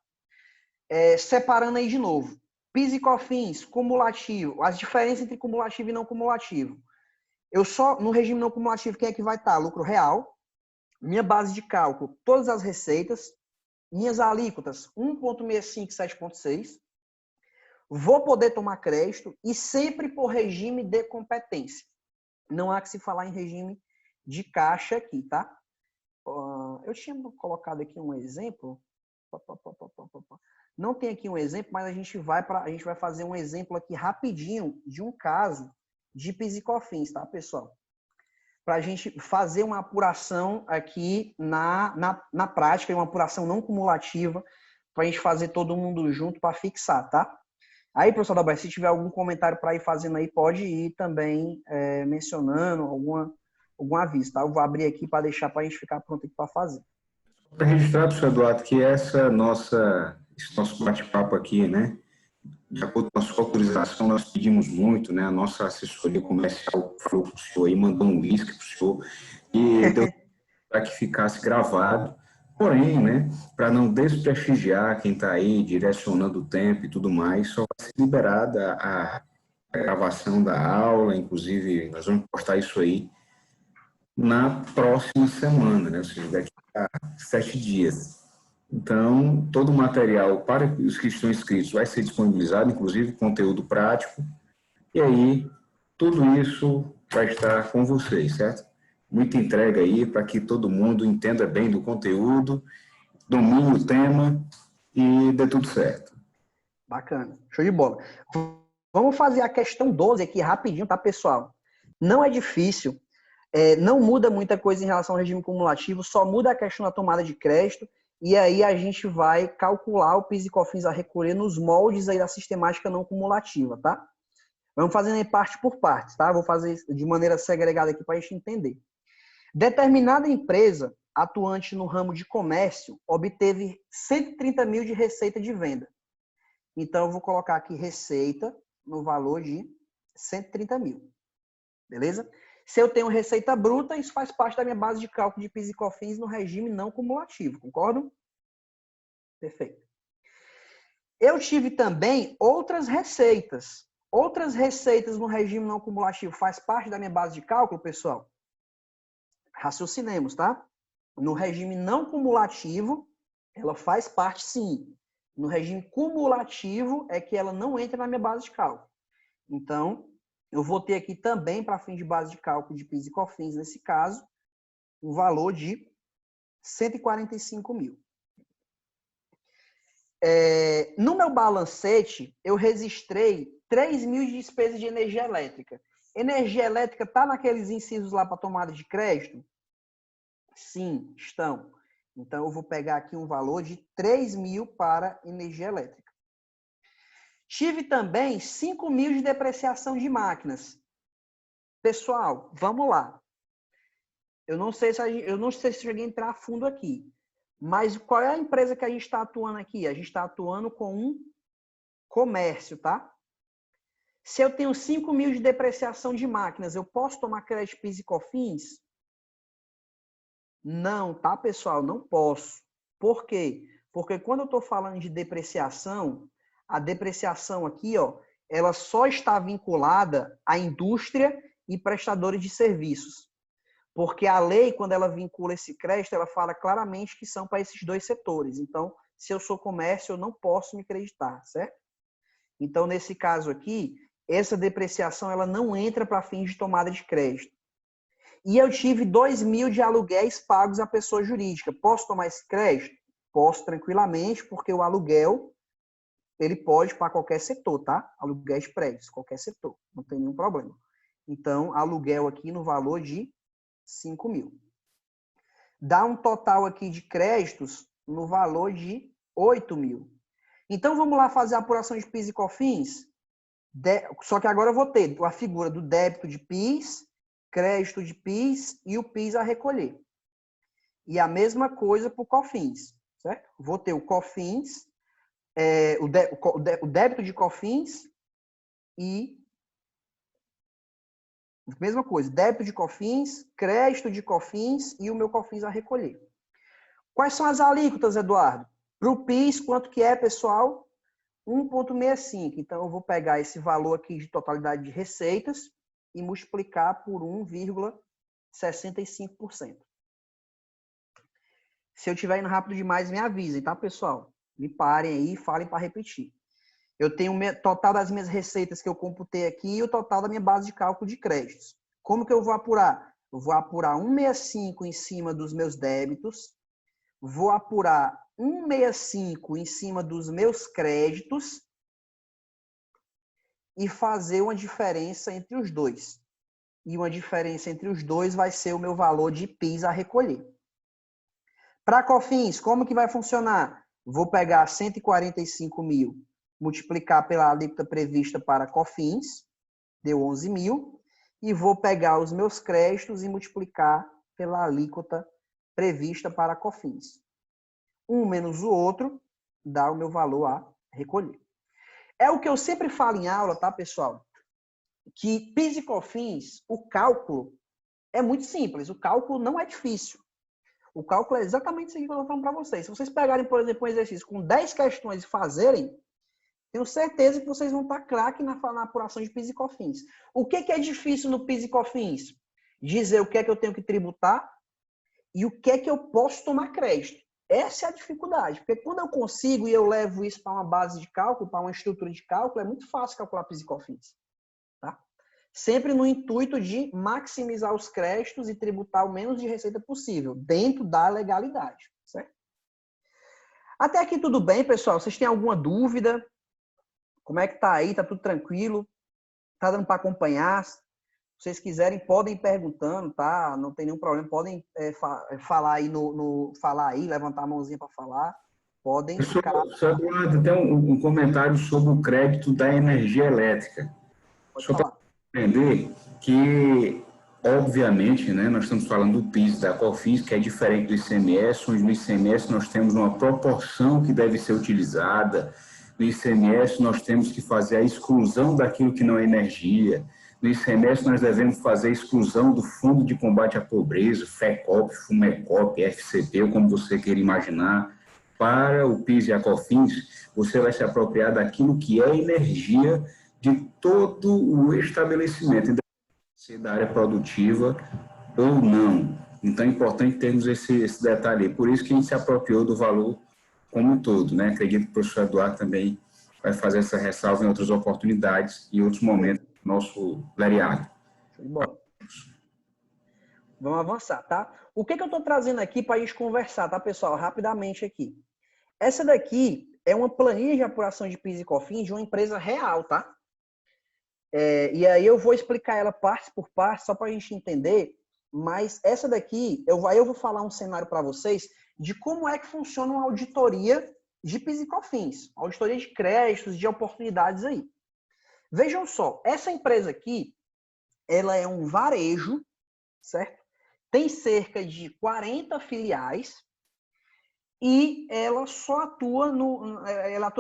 Separando aí de novo. PIS e COFINS, cumulativo, as diferenças entre cumulativo e não cumulativo. No regime não cumulativo, quem é que vai estar? Lucro real, minha base de cálculo, todas as receitas, minhas alíquotas 1,65 e 7,6. Vou poder tomar crédito e sempre por regime de competência. Não há que se falar em regime de caixa aqui, tá? Eu tinha colocado aqui um exemplo. Não tem aqui um exemplo, mas a gente vai fazer um exemplo aqui rapidinho de um caso de PIS e COFINS, tá, pessoal? Para a gente fazer uma apuração aqui na prática, uma apuração não cumulativa, para a gente fazer todo mundo junto para fixar, tá? Aí, professor Adalberto, se tiver algum comentário para ir fazendo aí, pode ir também mencionando algum aviso, tá? Eu vou abrir aqui para deixar para a gente ficar pronto aqui para fazer. Para registrar, professor Eduardo, que esse nosso bate-papo aqui, né? De acordo com a sua autorização, nós pedimos muito, né? A nossa assessoria comercial falou para o senhor aí, mandou um link para o senhor e deu para que ficasse gravado. Porém, né, para não desprestigiar quem está aí direcionando o tempo e tudo mais, só vai ser liberada a gravação da aula, inclusive nós vamos postar isso aí na próxima semana, né, ou seja, daqui a 7 dias. Então, todo o material para os que estão inscritos vai ser disponibilizado, inclusive conteúdo prático, e aí tudo isso vai estar com vocês, certo? Muita entrega aí para que todo mundo entenda bem do conteúdo, domine o tema e dê tudo certo. Bacana, show de bola. Vamos fazer a questão 12 aqui rapidinho, tá, pessoal? Não é difícil, não muda muita coisa em relação ao regime cumulativo, só muda a questão da tomada de crédito, e aí a gente vai calcular o PIS e COFINS a recolher nos moldes aí da sistemática não cumulativa, tá? Vamos fazendo em parte por parte, tá? Vou fazer de maneira segregada aqui para a gente entender. Determinada empresa atuante no ramo de comércio obteve 130 mil de receita de venda. Então, eu vou colocar aqui receita no valor de 130 mil. Beleza? Se eu tenho receita bruta, isso faz parte da minha base de cálculo de PIS e COFINS no regime não cumulativo. Concordam? Perfeito. Eu tive também outras receitas. Outras receitas no regime não cumulativo faz parte da minha base de cálculo, pessoal? Raciocinemos, tá? No regime não cumulativo, ela faz parte sim. No regime cumulativo é que ela não entra na minha base de cálculo. Então, eu vou ter aqui também, para fim de base de cálculo de PIS e COFINS, nesse caso, um valor de 145 mil. No meu balancete, eu registrei 3 mil de despesa de energia elétrica. Energia elétrica está naqueles incisos lá para tomada de crédito? Sim, estão. Então, eu vou pegar aqui um valor de 3.000 para energia elétrica. Tive também 5.000 de depreciação de máquinas. Pessoal, vamos lá. Eu não sei se cheguei a entrar a fundo aqui. Mas qual é a empresa que a gente está atuando aqui? A gente está atuando com um comércio, tá? Se eu tenho 5.000 de depreciação de máquinas, eu posso tomar crédito PIS e COFINS? Não, tá, pessoal? Não posso. Por quê? Porque quando eu estou falando de depreciação, a depreciação aqui, ó, ela só está vinculada à indústria e prestadores de serviços. Porque a lei, quando ela vincula esse crédito, ela fala claramente que são para esses dois setores. Então, se eu sou comércio, eu não posso me creditar, certo? Então, nesse caso aqui, essa depreciação ela não entra para fins de tomada de crédito. E eu tive 2.000 de aluguéis pagos à pessoa jurídica. Posso tomar esse crédito? Posso tranquilamente, porque o aluguel ele pode para qualquer setor, tá? Aluguéis prédios, qualquer setor, não tem nenhum problema. Então, aluguel aqui no valor de 5.000. Dá um total aqui de créditos no valor de 8.000. Então, vamos lá fazer a apuração de PIS e COFINS? Só que agora eu vou ter a figura do débito de PIS, crédito de PIS e o PIS a recolher. E a mesma coisa para o COFINS, certo? Vou ter o COFINS, o débito de COFINS e mesma coisa, débito de COFINS, crédito de COFINS e o meu COFINS a recolher. Quais são as alíquotas, Eduardo? Para o PIS, quanto que é, pessoal? 1,65. Então, eu vou pegar esse valor aqui de totalidade de receitas e multiplicar por 1,65%. Se eu estiver indo rápido demais, me avisem, tá, pessoal? Me parem aí e falem para repetir. Eu tenho o total das minhas receitas que eu computei aqui e o total da minha base de cálculo de créditos. Como que eu vou apurar? Eu vou apurar 1,65 em cima dos meus débitos, vou apurar 1,65 em cima dos meus créditos e fazer uma diferença entre os dois. E uma diferença entre os dois vai ser o meu valor de PIS a recolher. Para COFINS, como que vai funcionar? Vou pegar 145.000, multiplicar pela alíquota prevista para COFINS, deu 11.000, e vou pegar os meus créditos e multiplicar pela alíquota prevista para COFINS. Um menos o outro dá o meu valor a recolher. É o que eu sempre falo em aula, tá, pessoal? Que PIS e COFINS, o cálculo é muito simples, o cálculo não é difícil. O cálculo é exatamente isso que eu estou falando para vocês. Se vocês pegarem, por exemplo, um exercício com 10 questões e fazerem, tenho certeza que vocês vão estar craque na apuração de PIS e COFINS. O que é difícil no PIS e COFINS? Dizer o que é que eu tenho que tributar e o que é que eu posso tomar crédito. Essa é a dificuldade, porque quando eu consigo e eu levo isso para uma base de cálculo, para uma estrutura de cálculo, é muito fácil calcular PIS e COFINS. Tá? Sempre no intuito de maximizar os créditos e tributar o menos de receita possível, dentro da legalidade. Certo? Até aqui tudo bem, pessoal? Vocês têm alguma dúvida? Como é que tá aí? Tá tudo tranquilo? Tá dando para acompanhar? Se vocês quiserem, podem ir perguntando, tá? Não tem nenhum problema. Podem falar aí, falar aí, levantar a mãozinha para falar. Podem ficar... Só tem um comentário sobre o crédito da energia elétrica. Pode Só falar. para entender que, obviamente, né, nós estamos falando do PIS da COFINS, que é diferente do ICMS, onde no ICMS nós temos uma proporção que deve ser utilizada. No ICMS nós temos que fazer a exclusão daquilo que não é energia. No ICMS nós devemos fazer a exclusão do Fundo de Combate à Pobreza, FECOP, FUMECOP, FCP, ou como você queira imaginar. Para o PIS e a COFINS, você vai se apropriar daquilo que é energia de todo o estabelecimento, se da área produtiva ou não. Então, é importante termos esse detalhe. Por isso que a gente se apropriou do valor como um todo, né? Acredito que o professor Eduardo também vai fazer essa ressalva em outras oportunidades e outros momentos do nosso lereado. Vamos avançar, tá? O que eu estou trazendo aqui para a gente conversar, tá, pessoal? Rapidamente aqui. Essa daqui é uma planilha de apuração de PIS e COFINS de uma empresa real, tá? E aí eu vou explicar ela parte por parte, só para a gente entender. Mas essa daqui, eu vou falar um cenário para vocês de como é que funciona uma auditoria de PIS e COFINS, auditoria de créditos, de oportunidades aí. Vejam só, essa empresa aqui, ela é um varejo, certo? Tem cerca de 40 filiais e ela só atua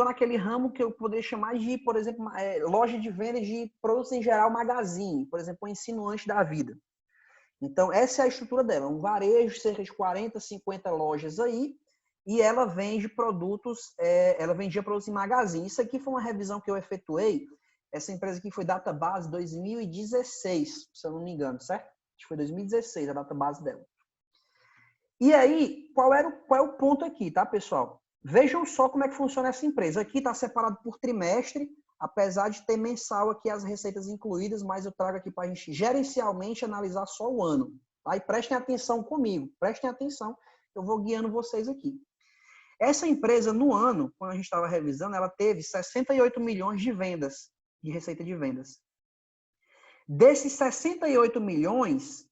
naquele ramo que eu poderia chamar de, por exemplo, loja de venda de produtos em geral, magazine, por exemplo, o Insinuante da Vida. Então, essa é a estrutura dela, um varejo, cerca de 40, 50 lojas aí, e ela vende produtos, ela vendia produtos em magazine. Isso aqui foi uma revisão que eu efetuei. Essa empresa aqui foi database 2016, se eu não me engano, certo? Acho que foi 2016 a database dela. E aí, qual é o ponto aqui, tá, pessoal? Vejam só como é que funciona essa empresa. Aqui está separado por trimestre, apesar de ter mensal aqui as receitas incluídas, mas eu trago aqui para a gente gerencialmente analisar só o ano. Tá? E prestem atenção comigo, prestem atenção, eu vou guiando vocês aqui. Essa empresa, no ano, quando a gente estava revisando, ela teve 68 milhões de vendas, de receita de vendas. Desses 68 milhões,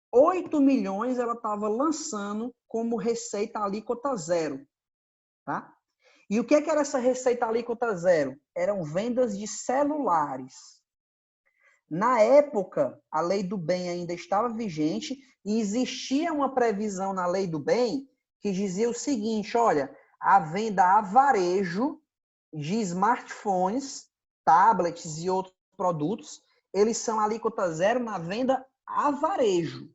8 milhões ela estava lançando como receita alíquota zero. Tá? E o que era essa receita alíquota zero? Eram vendas de celulares. Na época, a Lei do Bem ainda estava vigente e existia uma previsão na Lei do Bem que dizia o seguinte, olha, a venda a varejo de smartphones, tablets e outros produtos, eles são alíquota zero na venda a varejo.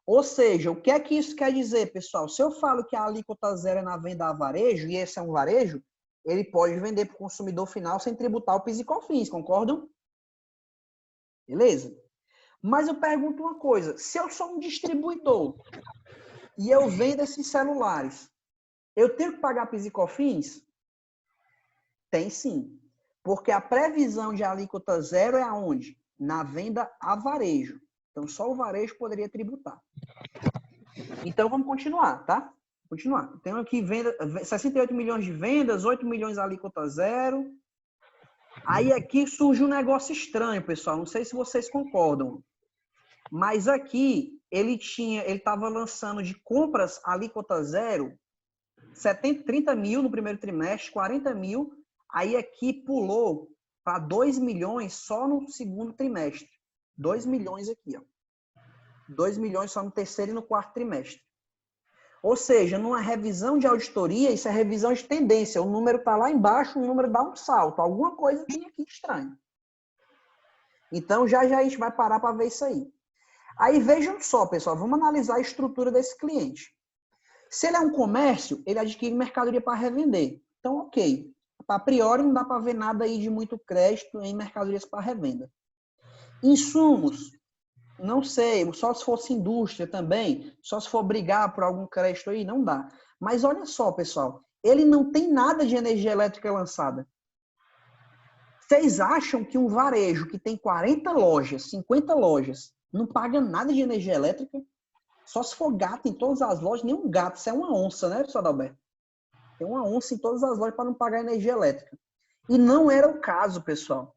Ou seja, o que é que isso quer dizer, pessoal? Se eu falo que a alíquota zero é na venda a varejo, e esse é um varejo, ele pode vender para o consumidor final sem tributar o PIS e COFINS, concordam? Beleza? Mas eu pergunto uma coisa, se eu sou um distribuidor e eu vendo esses celulares, eu tenho que pagar PIS e COFINS? Tem sim. Porque a previsão de alíquota zero é aonde? Na venda a varejo. Então, só o varejo poderia tributar. Então, vamos continuar, tá? Continuar. Tenho aqui 68 milhões de vendas, 8 milhões alíquota zero. Aí aqui surge um negócio estranho, pessoal. Não sei se vocês concordam. Mas aqui, ele estava lançando de compras alíquota zero, 30 mil no primeiro trimestre, 40 mil. Aí aqui pulou para 2 milhões só no segundo trimestre. 2 milhões aqui, ó. 2 milhões só no terceiro e no quarto trimestre. Ou seja, numa revisão de auditoria, isso é revisão de tendência. O número está lá embaixo, o número dá um salto. Alguma coisa tem aqui estranho. Então, já a gente vai parar para ver isso aí. Aí, vejam só, pessoal, vamos analisar a estrutura desse cliente. Se ele é um comércio, ele adquire mercadoria para revender. Então, ok. A priori, não dá para ver nada aí de muito crédito em mercadorias para revenda. Insumos. Não sei, só se fosse indústria também, só se for brigar por algum crédito aí, não dá. Mas olha só, pessoal, ele não tem nada de energia elétrica lançada. Vocês acham que um varejo que tem 40 lojas, 50 lojas, não paga nada de energia elétrica? Só se for gato em todas as lojas, nem um gato, isso é uma onça, né, pessoal Adalberto? Tem uma onça em todas as lojas para não pagar energia elétrica. E não era o caso, pessoal.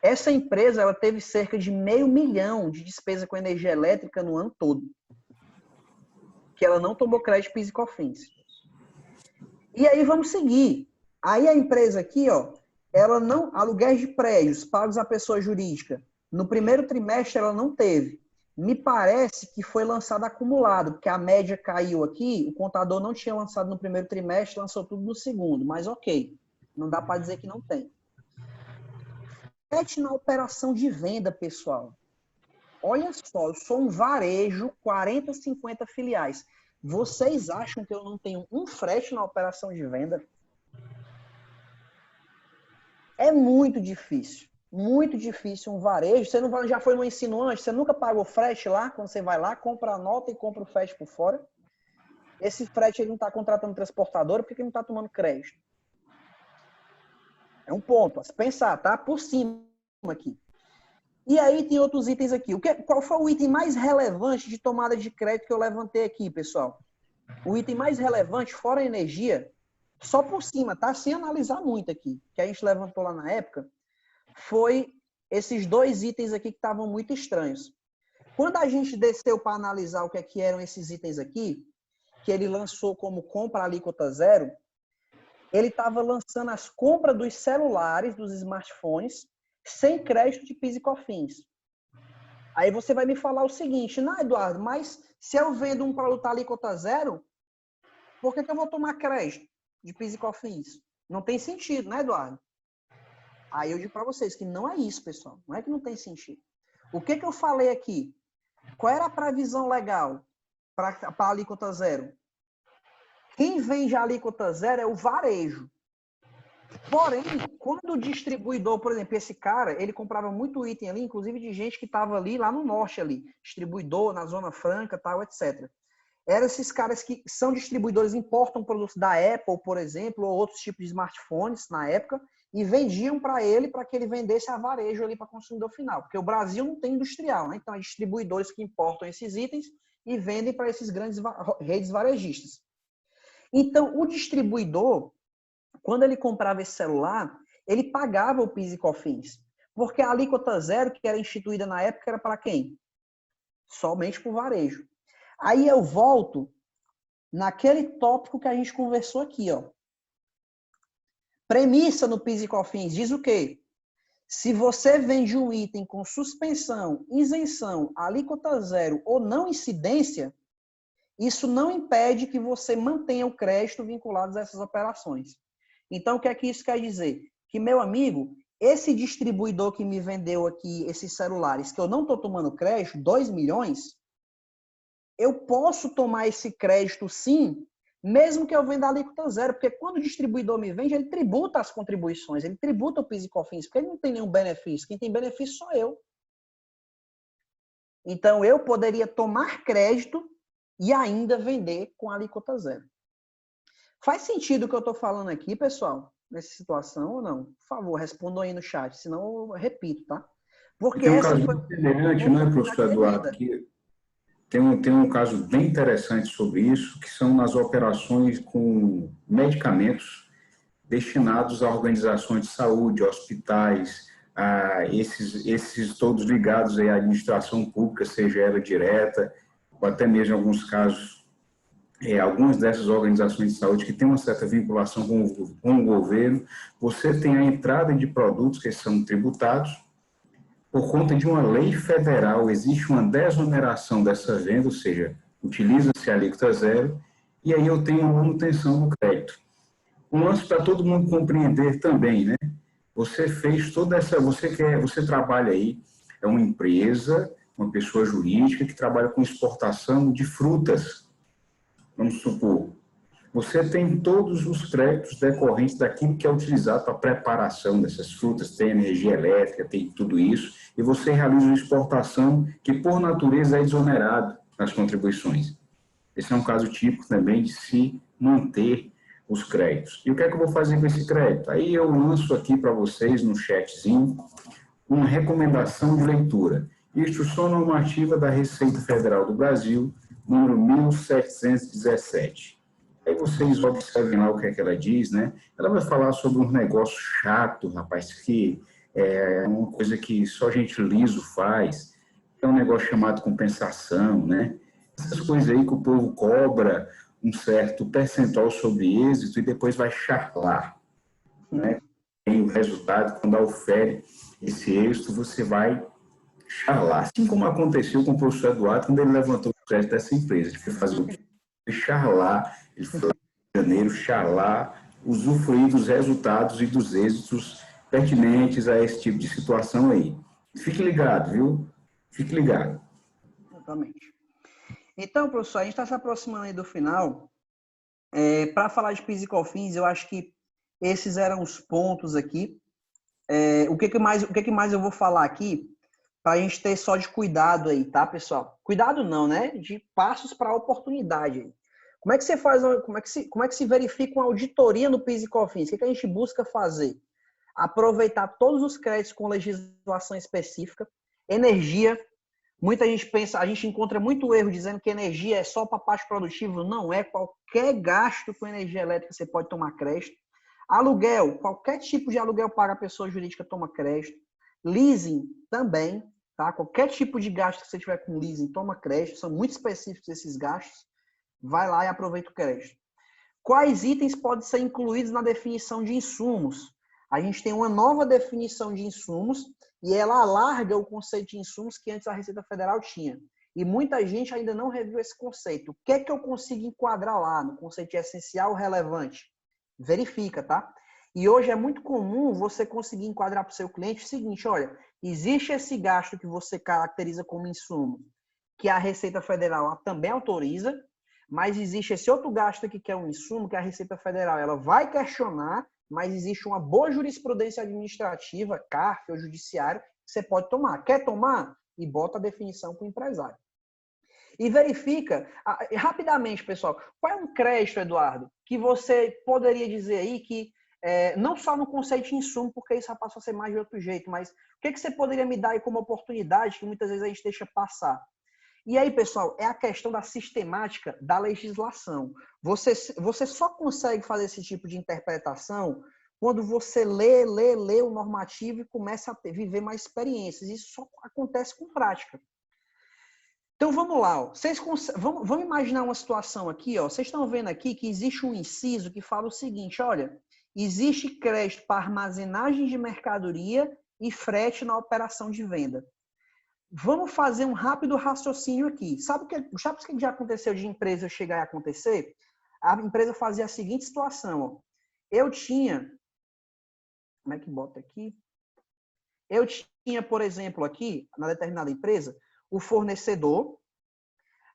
Essa empresa ela teve cerca de $500 mil de despesa com energia elétrica no ano todo. Que ela não tomou crédito PIS e COFINS. E aí vamos seguir. Aí a empresa aqui, ó, ela não, aluguéis de prédios pagos à pessoa jurídica. No primeiro trimestre ela não teve. Me parece que foi lançado acumulado, porque a média caiu aqui, o contador não tinha lançado no primeiro trimestre, lançou tudo no segundo. Mas ok, não dá para dizer que não tem. Na operação de venda, pessoal. Olha só, eu sou um varejo, 40, 50 filiais. Vocês acham que eu não tenho um frete na operação de venda? É muito difícil um varejo. Você não já foi no Insinuante? Você nunca pagou frete lá? Quando você vai lá, compra a nota e compra o frete por fora? Esse frete ele não está contratando transportadora porque ele não está tomando crédito. É um ponto a se pensar, tá? Por cima aqui. E aí tem outros itens aqui. Qual foi o item mais relevante de tomada de crédito que eu levantei aqui, pessoal? O item mais relevante, fora a energia, só por cima, tá? Sem analisar muito aqui, que a gente levantou lá na época, foi esses dois itens aqui que estavam muito estranhos. Quando a gente desceu para analisar o que eram esses itens aqui, que ele lançou como compra alíquota zero, ele estava lançando as compras dos celulares, dos smartphones, sem crédito de PIS e COFINS. Aí você vai me falar o seguinte, não, Eduardo, mas se eu vendo um produto alíquota zero, por que eu vou tomar crédito de PIS e COFINS? Não tem sentido, né, Eduardo? Aí eu digo para vocês que não é isso, pessoal. Não é que não tem sentido. O que eu falei aqui? Qual era a previsão legal para a alíquota zero? Quem vende a alíquota zero é o varejo. Porém, quando o distribuidor, por exemplo, esse cara, ele comprava muito item ali, inclusive de gente que estava ali, lá no norte ali, distribuidor, na Zona Franca, tal, etc. Eram esses caras que são distribuidores, importam produtos da Apple, por exemplo, ou outros tipos de smartphones na época, e vendiam para ele, para que ele vendesse a varejo ali para consumidor final. Porque o Brasil não tem industrial, né? Então, é distribuidores que importam esses itens e vendem para esses grandes redes varejistas. Então, o distribuidor, quando ele comprava esse celular, ele pagava o PIS e COFINS. Porque a alíquota zero, que era instituída na época, era para quem? Somente para o varejo. Aí eu volto naquele tópico que a gente conversou aqui, ó. Premissa no PIS e COFINS diz o quê? Se você vende um item com suspensão, isenção, alíquota zero ou não incidência, isso não impede que você mantenha o crédito vinculado a essas operações. Então, o que é que isso quer dizer? Que, meu amigo, esse distribuidor que me vendeu aqui esses celulares, que eu não estou tomando crédito, 2 milhões, eu posso tomar esse crédito sim, mesmo que eu venda a alíquota zero, porque quando o distribuidor me vende, ele tributa as contribuições, ele tributa o PIS e COFINS, porque ele não tem nenhum benefício. Quem tem benefício sou eu. Então, eu poderia tomar crédito e ainda vender com a alíquota zero. Faz sentido o que eu estou falando aqui, pessoal, nessa situação ou não? Por favor, respondam aí no chat, senão eu repito, tá? Porque Tem um essa caso foi semelhante, não é, professor Eduardo, que tem um caso bem interessante sobre isso, que são nas operações com medicamentos destinados a organizações de saúde, hospitais, a esses todos ligados à administração pública, seja ela direta, ou até mesmo em alguns casos, algumas dessas organizações de saúde que têm uma certa vinculação com o governo, você tem a entrada de produtos que são tributados, por conta de uma lei federal, existe uma desoneração dessa venda, ou seja, utiliza-se a alíquota zero, e aí eu tenho a manutenção do crédito. Um lance para todo mundo compreender também, né? Você fez toda essa, você trabalha aí, é uma empresa, uma pessoa jurídica que trabalha com exportação de frutas, vamos supor. Você tem todos os créditos decorrentes daquilo que é utilizado para a preparação dessas frutas, tem energia elétrica, tem tudo isso, e você realiza uma exportação que, por natureza, é exonerado nas contribuições. Esse é um caso típico também de se manter os créditos. E o que é que eu vou fazer com esse crédito? Aí eu lanço aqui para vocês, no chatzinho, uma recomendação de leitura. Instrução Normativa da Receita Federal do Brasil, número 1717. Aí vocês observem lá o que é que ela diz, né? Ela vai falar sobre um negócio chato, rapaz, que é uma coisa que só gente liso faz. É um negócio chamado compensação, né? Essas coisas aí que o povo cobra um certo percentual sobre êxito e depois vai charlar, né? Tem o resultado, quando ofere esse êxito, você vai charlar. Assim como aconteceu com o professor Eduardo, quando ele levantou o crédito dessa empresa. Ele foi fazer o quê? Charlar, ele foi lá em janeiro, charlar, usufruir dos resultados e dos êxitos pertinentes a esse tipo de situação aí. Fique ligado, viu? Fique ligado. Exatamente. Então, professor, a gente está se aproximando aí do final. Para falar de PIS e COFINS, eu acho que esses eram os pontos aqui. O que mais eu vou falar aqui para a gente ter só de cuidado aí, tá, pessoal? Cuidado não, né? De passos para a oportunidade. Como é que você faz? Como é que se verifica uma auditoria no PIS e COFINS? O que a gente busca fazer? Aproveitar todos os créditos com legislação específica, energia. Muita gente pensa, a gente encontra muito erro dizendo que energia é só para parte produtiva. Não é. Qualquer gasto com energia elétrica você pode tomar crédito. Aluguel, qualquer tipo de aluguel paga a pessoa jurídica toma crédito. Leasing também, tá? Qualquer tipo de gasto que você tiver com leasing toma crédito, são muito específicos esses gastos. Vai lá e aproveita o crédito. Quais itens podem ser incluídos na definição de insumos? A gente tem uma nova definição de insumos e ela alarga o conceito de insumos que antes a Receita Federal tinha. E muita gente ainda não reviu esse conceito. O que é que eu consigo enquadrar lá no conceito de essencial relevante? Verifica, tá? E hoje é muito comum você conseguir enquadrar para o seu cliente o seguinte, olha, existe esse gasto que você caracteriza como insumo, que a Receita Federal também autoriza, mas existe esse outro gasto aqui que é um insumo, que a Receita Federal ela vai questionar, mas existe uma boa jurisprudência administrativa, CARF ou judiciário, que você pode tomar. Quer tomar? E bota a definição para o empresário. E verifica, rapidamente, pessoal, qual é um crédito, Eduardo, que você poderia dizer aí que, não só no conceito de insumo, porque isso passou a ser mais de outro jeito, mas o que você poderia me dar aí como oportunidade que muitas vezes a gente deixa passar? E aí, pessoal, é a questão da sistemática da legislação. Você só consegue fazer esse tipo de interpretação quando você lê o normativo e começa a viver mais experiências. Isso só acontece com prática. Então, vamos lá. Ó. Vamos imaginar uma situação aqui. Ó. Vocês estão vendo aqui que existe um inciso que fala o seguinte, olha, existe crédito para armazenagem de mercadoria e frete na operação de venda. Vamos fazer um rápido raciocínio aqui. Sabe o que já aconteceu de empresa chegar a acontecer? A empresa fazia a seguinte situação. Ó. Eu tinha... Como é que bota aqui? Eu tinha, por exemplo, aqui, na determinada empresa, o fornecedor.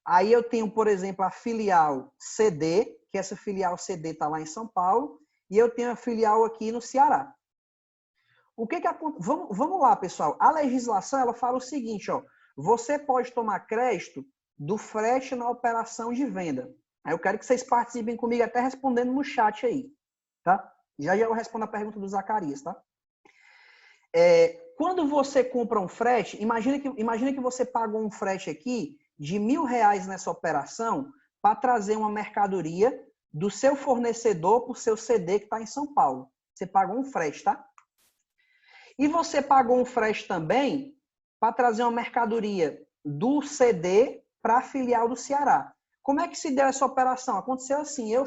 Aí eu tenho, por exemplo, a filial CD, que essa filial CD está lá em São Paulo, e eu tenho a filial aqui no Ceará. O que acontece? Vamos lá, pessoal. A legislação ela fala o seguinte, ó. Você pode tomar crédito do frete na operação de venda. Aí eu quero que vocês participem comigo até respondendo no chat aí, tá? Já eu respondo a pergunta do Zacarias, tá? Quando você compra um frete, imagina que você pagou um frete aqui de R$1.000 nessa operação para trazer uma mercadoria do seu fornecedor para o seu CD que está em São Paulo. Você pagou um frete, tá? E você pagou um frete também para trazer uma mercadoria do CD para a filial do Ceará. Como é que se deu essa operação? Aconteceu assim, eu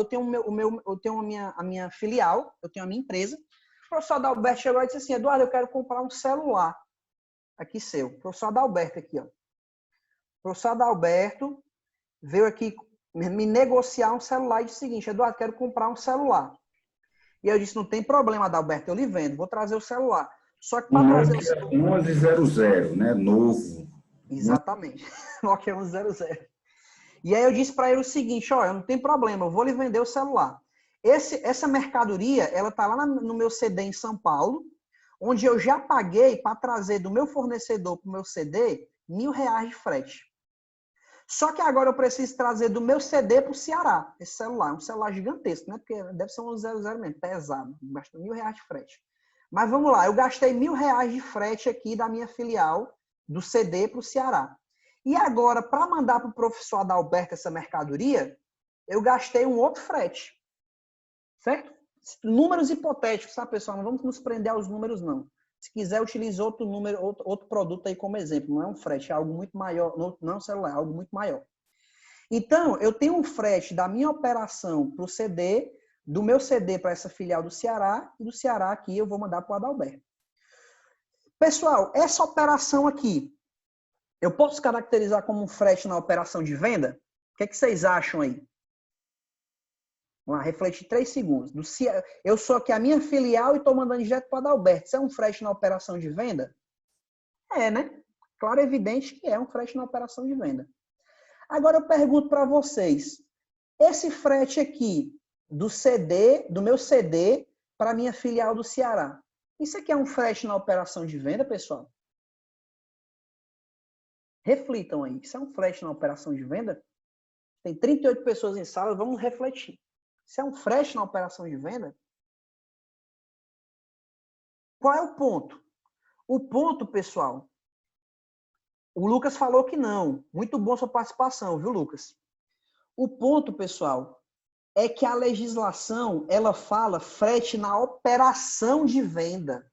tenho a minha filial, eu tenho a minha empresa. O professor Adalberto chegou e disse assim, Eduardo, eu quero comprar um celular aqui seu. O professor Adalberto aqui, ó. O professor Adalberto veio aqui me negociar um celular e disse o seguinte, Eduardo, quero comprar um celular. E eu disse, não tem problema, Adalberto, eu lhe vendo, vou trazer o celular. Só que para trazer o celular... 1100, né? Novo. Exatamente. Nokia 1100. E aí eu disse para ele o seguinte, ó, não tem problema, eu vou lhe vender o celular. Essa mercadoria, ela está lá no meu CD em São Paulo, onde eu já paguei para trazer do meu fornecedor para o meu CD R$1.000 de frete. Só que agora eu preciso trazer do meu CD para o Ceará, esse celular. Um celular gigantesco, né? Porque deve ser um 1100 mesmo, pesado. Gasta R$1.000 de frete. Mas vamos lá, eu gastei R$1.000 de frete aqui da minha filial, do CD para o Ceará. E agora, para mandar para o professor Adalberto essa mercadoria, eu gastei um outro frete. Certo? Números hipotéticos, tá, pessoal? Não vamos nos prender aos números, não. Se quiser, utilize outro número, outro produto aí como exemplo. Não é um frete, é algo muito maior. Não é um celular, é algo muito maior. Então, eu tenho um frete da minha operação para o CD, do meu CD para essa filial do Ceará, e do Ceará aqui eu vou mandar para o Adalberto. Pessoal, essa operação aqui, eu posso caracterizar como um frete na operação de venda? O que é que vocês acham aí? Vamos lá, refletir 3 segundos. Eu sou aqui a minha filial e estou mandando direto para o Adalberto. Isso é um frete na operação de venda? É, né? Claro, é evidente que é um frete na operação de venda. Agora eu pergunto para vocês, esse frete aqui do CD, do meu CD para a minha filial do Ceará, isso aqui é um frete na operação de venda, pessoal? Reflitam aí, isso é um frete na operação de venda? Tem 38 pessoas em sala, vamos refletir. Isso é um frete na operação de venda? Qual é o ponto? O ponto, pessoal, o Lucas falou que não. Muito bom sua participação, viu, Lucas? O ponto, pessoal, é que a legislação, ela fala frete na operação de venda.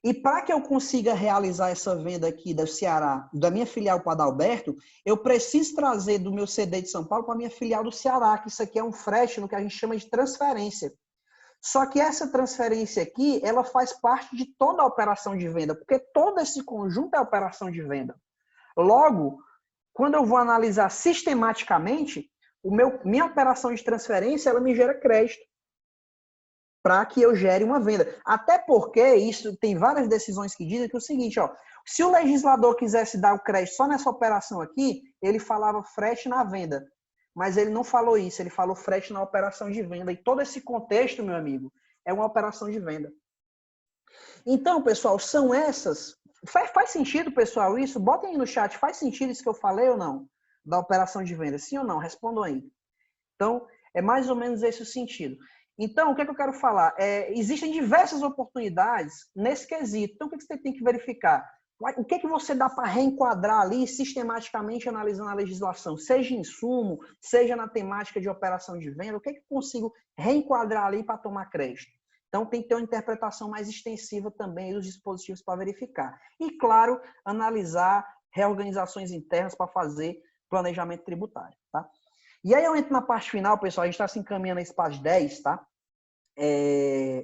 E para que eu consiga realizar essa venda aqui do Ceará, da minha filial para Adalberto, eu preciso trazer do meu CD de São Paulo para a minha filial do Ceará, que isso aqui é um frete no que a gente chama de transferência. Só que essa transferência aqui, ela faz parte de toda a operação de venda, porque todo esse conjunto é operação de venda. Logo, quando eu vou analisar sistematicamente, minha operação de transferência, ela me gera crédito para que eu gere uma venda. Até porque isso tem várias decisões que dizem que é o seguinte, ó, se o legislador quisesse dar o crédito só nessa operação aqui, ele falava frete na venda. Mas ele não falou isso, ele falou frete na operação de venda. E todo esse contexto, meu amigo, é uma operação de venda. Então, pessoal, são essas... Faz sentido, pessoal, isso? Botem aí no chat, faz sentido isso que eu falei ou não? Da operação de venda, sim ou não? Respondam aí. Então, é mais ou menos esse o sentido. Então, o que é que eu quero falar? Existem diversas oportunidades nesse quesito. Então, o que você tem que verificar? O que é que você dá para reenquadrar ali sistematicamente analisando a legislação? Seja em insumo, seja na temática de operação de venda, o que é que eu consigo reenquadrar ali para tomar crédito? Então, tem que ter uma interpretação mais extensiva também dos dispositivos para verificar. E, claro, analisar reorganizações internas para fazer planejamento tributário, tá? E aí eu entro na parte final, pessoal, a gente está se encaminhando a esse parte 10, tá?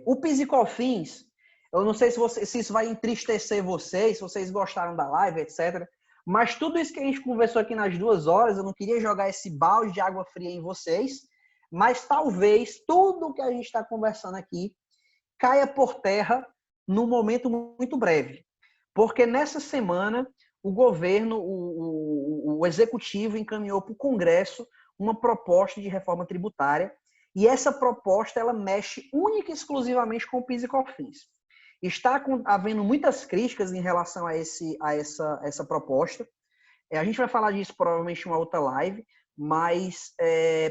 O PIS e COFINS, eu não sei se isso vai entristecer vocês, se vocês gostaram da live, etc. Mas tudo isso que a gente conversou aqui nas 2 horas, eu não queria jogar esse balde de água fria em vocês, mas talvez tudo que a gente está conversando aqui caia por terra num momento muito breve. Porque nessa semana, o governo, o executivo encaminhou para o Congresso uma proposta de reforma tributária, e essa proposta ela mexe única e exclusivamente com o PIS e COFINS. Está havendo muitas críticas em relação a essa proposta. A gente vai falar disso provavelmente em uma outra live, mas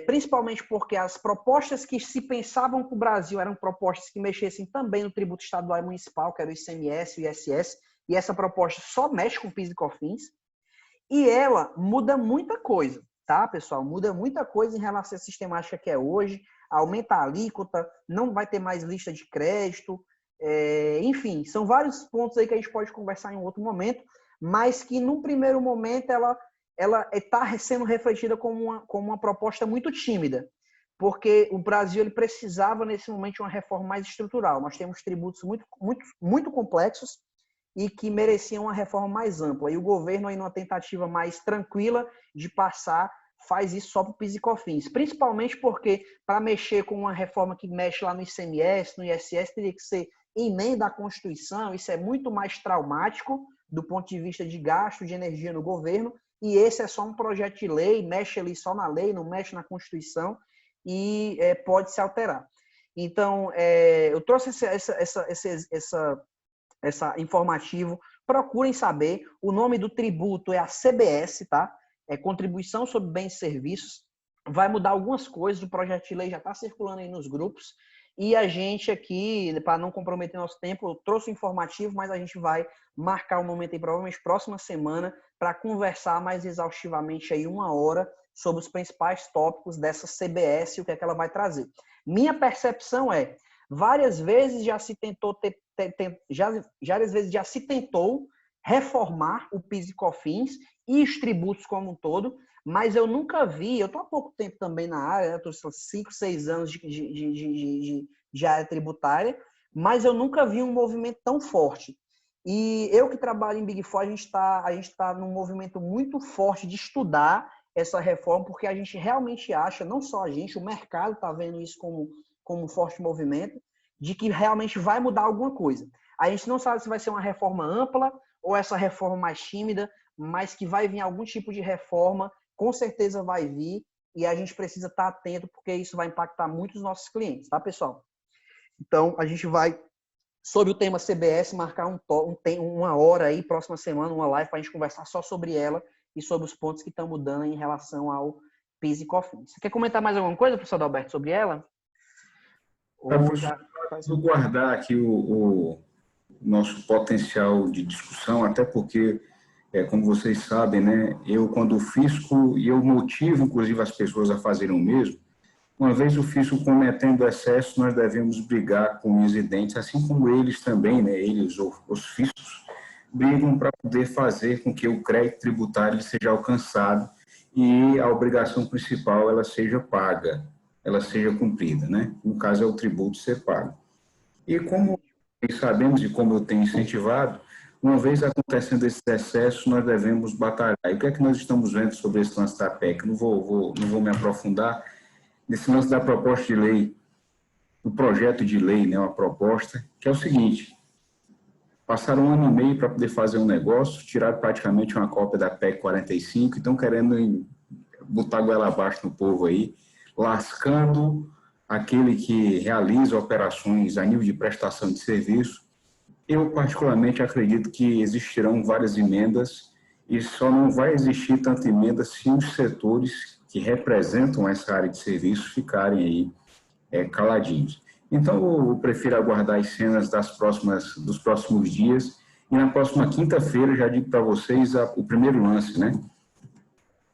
principalmente porque as propostas que se pensavam para o Brasil eram propostas que mexessem também no tributo estadual e municipal, que era o ICMS e o ISS, e essa proposta só mexe com PIS e COFINS, e ela muda muita coisa. Tá, pessoal? Muda muita coisa em relação à sistemática que é hoje, aumenta a alíquota, não vai ter mais lista de crédito, enfim, são vários pontos aí que a gente pode conversar em um outro momento, mas que num primeiro momento ela está sendo refletida como uma proposta muito tímida, porque o Brasil ele precisava nesse momento de uma reforma mais estrutural. Nós temos tributos muito complexos e que mereciam uma reforma mais ampla. E o governo, aí, numa tentativa mais tranquila de passar, faz isso só para o PIS e COFINS. Principalmente porque, para mexer com uma reforma que mexe lá no ICMS, no ISS, teria que ser emenda à Constituição. Isso é muito mais traumático do ponto de vista de gasto de energia no governo. E esse é só um projeto de lei, mexe ali só na lei, não mexe na Constituição e pode se alterar. Então, eu trouxe essa informativo, procurem saber. O nome do tributo é a CBS, tá? É Contribuição sobre Bens e Serviços. Vai mudar algumas coisas, o projeto de lei já está circulando aí nos grupos. E a gente aqui, para não comprometer nosso tempo, eu trouxe o informativo, mas a gente vai marcar um momento aí, provavelmente próxima semana, para conversar mais exaustivamente aí 1 hora sobre os principais tópicos dessa CBS e o que é que ela vai trazer. Minha percepção é, várias vezes já se tentou já se tentou reformar o PIS e COFINS e os tributos como um todo, mas eu nunca vi, eu estou há pouco tempo também na área, estou 5, 6 anos de área tributária, mas eu nunca vi um movimento tão forte. E eu que trabalho em Big Four, a gente tá num movimento muito forte de estudar essa reforma, porque a gente realmente acha, não só a gente, o mercado está vendo isso como um forte movimento, de que realmente vai mudar alguma coisa. A gente não sabe se vai ser uma reforma ampla ou essa reforma mais tímida, mas que vai vir algum tipo de reforma, com certeza vai vir, e a gente precisa estar atento, porque isso vai impactar muito os nossos clientes, tá, pessoal? Então, a gente vai, sobre o tema CBS, marcar 1 hora aí, próxima semana, uma live, para a gente conversar só sobre ela e sobre os pontos que estão mudando em relação ao PIS e COFINS. Você quer comentar mais alguma coisa, professor Adalberto, sobre ela? Vou guardar aqui o nosso potencial de discussão, até porque, como vocês sabem, né, eu, quando fisco, e eu motivo, inclusive, as pessoas a fazerem o mesmo, uma vez o fisco cometendo excesso, nós devemos brigar com os dentes, assim como eles também, né, eles, os fiscos, brigam para poder fazer com que o crédito tributário seja alcançado e a obrigação principal ela seja paga, ela seja cumprida, né? No caso é o tributo ser pago. E como sabemos e como eu tenho incentivado, uma vez acontecendo esse excesso, nós devemos batalhar. E o que é que nós estamos vendo sobre esse lance da PEC? Não vou me aprofundar nesse lance da proposta de lei, do projeto de lei, né, uma proposta, que é o seguinte: passaram 1 ano e meio para poder fazer um negócio, tiraram praticamente uma cópia da PEC 45, estão querendo botar a goela abaixo no povo aí, lascando aquele que realiza operações a nível de prestação de serviço. Eu, particularmente, acredito que existirão várias emendas e só não vai existir tanta emenda se os setores que representam essa área de serviço ficarem aí caladinhos. Então, eu prefiro aguardar as cenas dos próximos dias e na próxima quinta-feira, já digo para vocês o primeiro lance, né?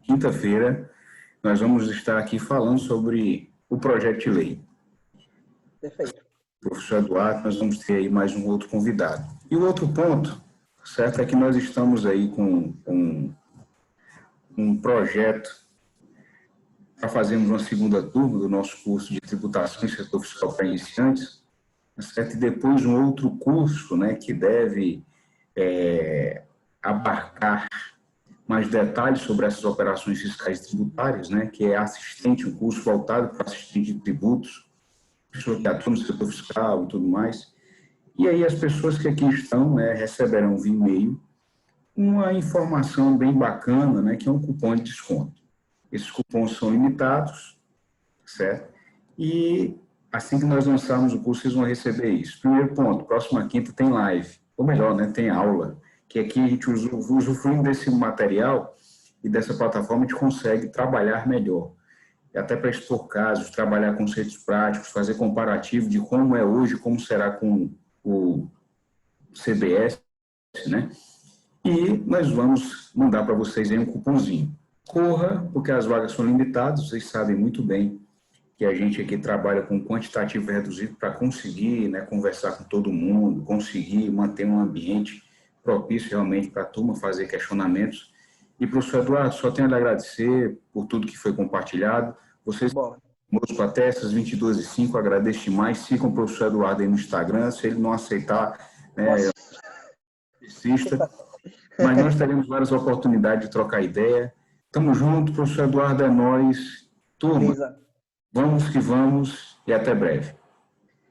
Quinta-feira, nós vamos estar aqui falando sobre o projeto de lei. Perfeito. Professor Eduardo, nós vamos ter aí mais um outro convidado. E o outro ponto, certo, é que nós estamos aí com um projeto para fazermos uma segunda turma do nosso curso de tributação e setor fiscal para iniciantes, certo? E depois um outro curso, né, que deve abarcar mais detalhes sobre essas operações fiscais e tributárias, né, que é assistente, um curso voltado para assistente de tributos, pessoa que atua no setor fiscal e tudo mais. E aí as pessoas que aqui estão, né, receberão via e-mail uma informação bem bacana, né, que é um cupom de desconto. Esses cupons são limitados, certo? E assim que nós lançarmos o curso, vocês vão receber isso. Primeiro ponto, próxima quinta tem live, ou melhor, né, tem aula, que aqui a gente usufruindo desse material e dessa plataforma, a gente consegue trabalhar melhor. E até para expor casos, trabalhar conceitos práticos, fazer comparativo de como é hoje, como será com o CBS, né? E nós vamos mandar para vocês aí um cupomzinho. Corra, porque as vagas são limitadas, vocês sabem muito bem que a gente aqui trabalha com quantitativo reduzido para conseguir, né, conversar com todo mundo, conseguir manter um ambiente propício realmente para a turma fazer questionamentos. E, professor Eduardo, só tenho a lhe agradecer por tudo que foi compartilhado. Vocês, conosco até essas 22h05, agradeço demais. Sigam o professor Eduardo aí no Instagram, se ele não aceitar, né, persista. Mas nós teremos várias oportunidades de trocar ideia. Tamo junto, professor Eduardo, é nóis. Turma, vamos que vamos e até breve.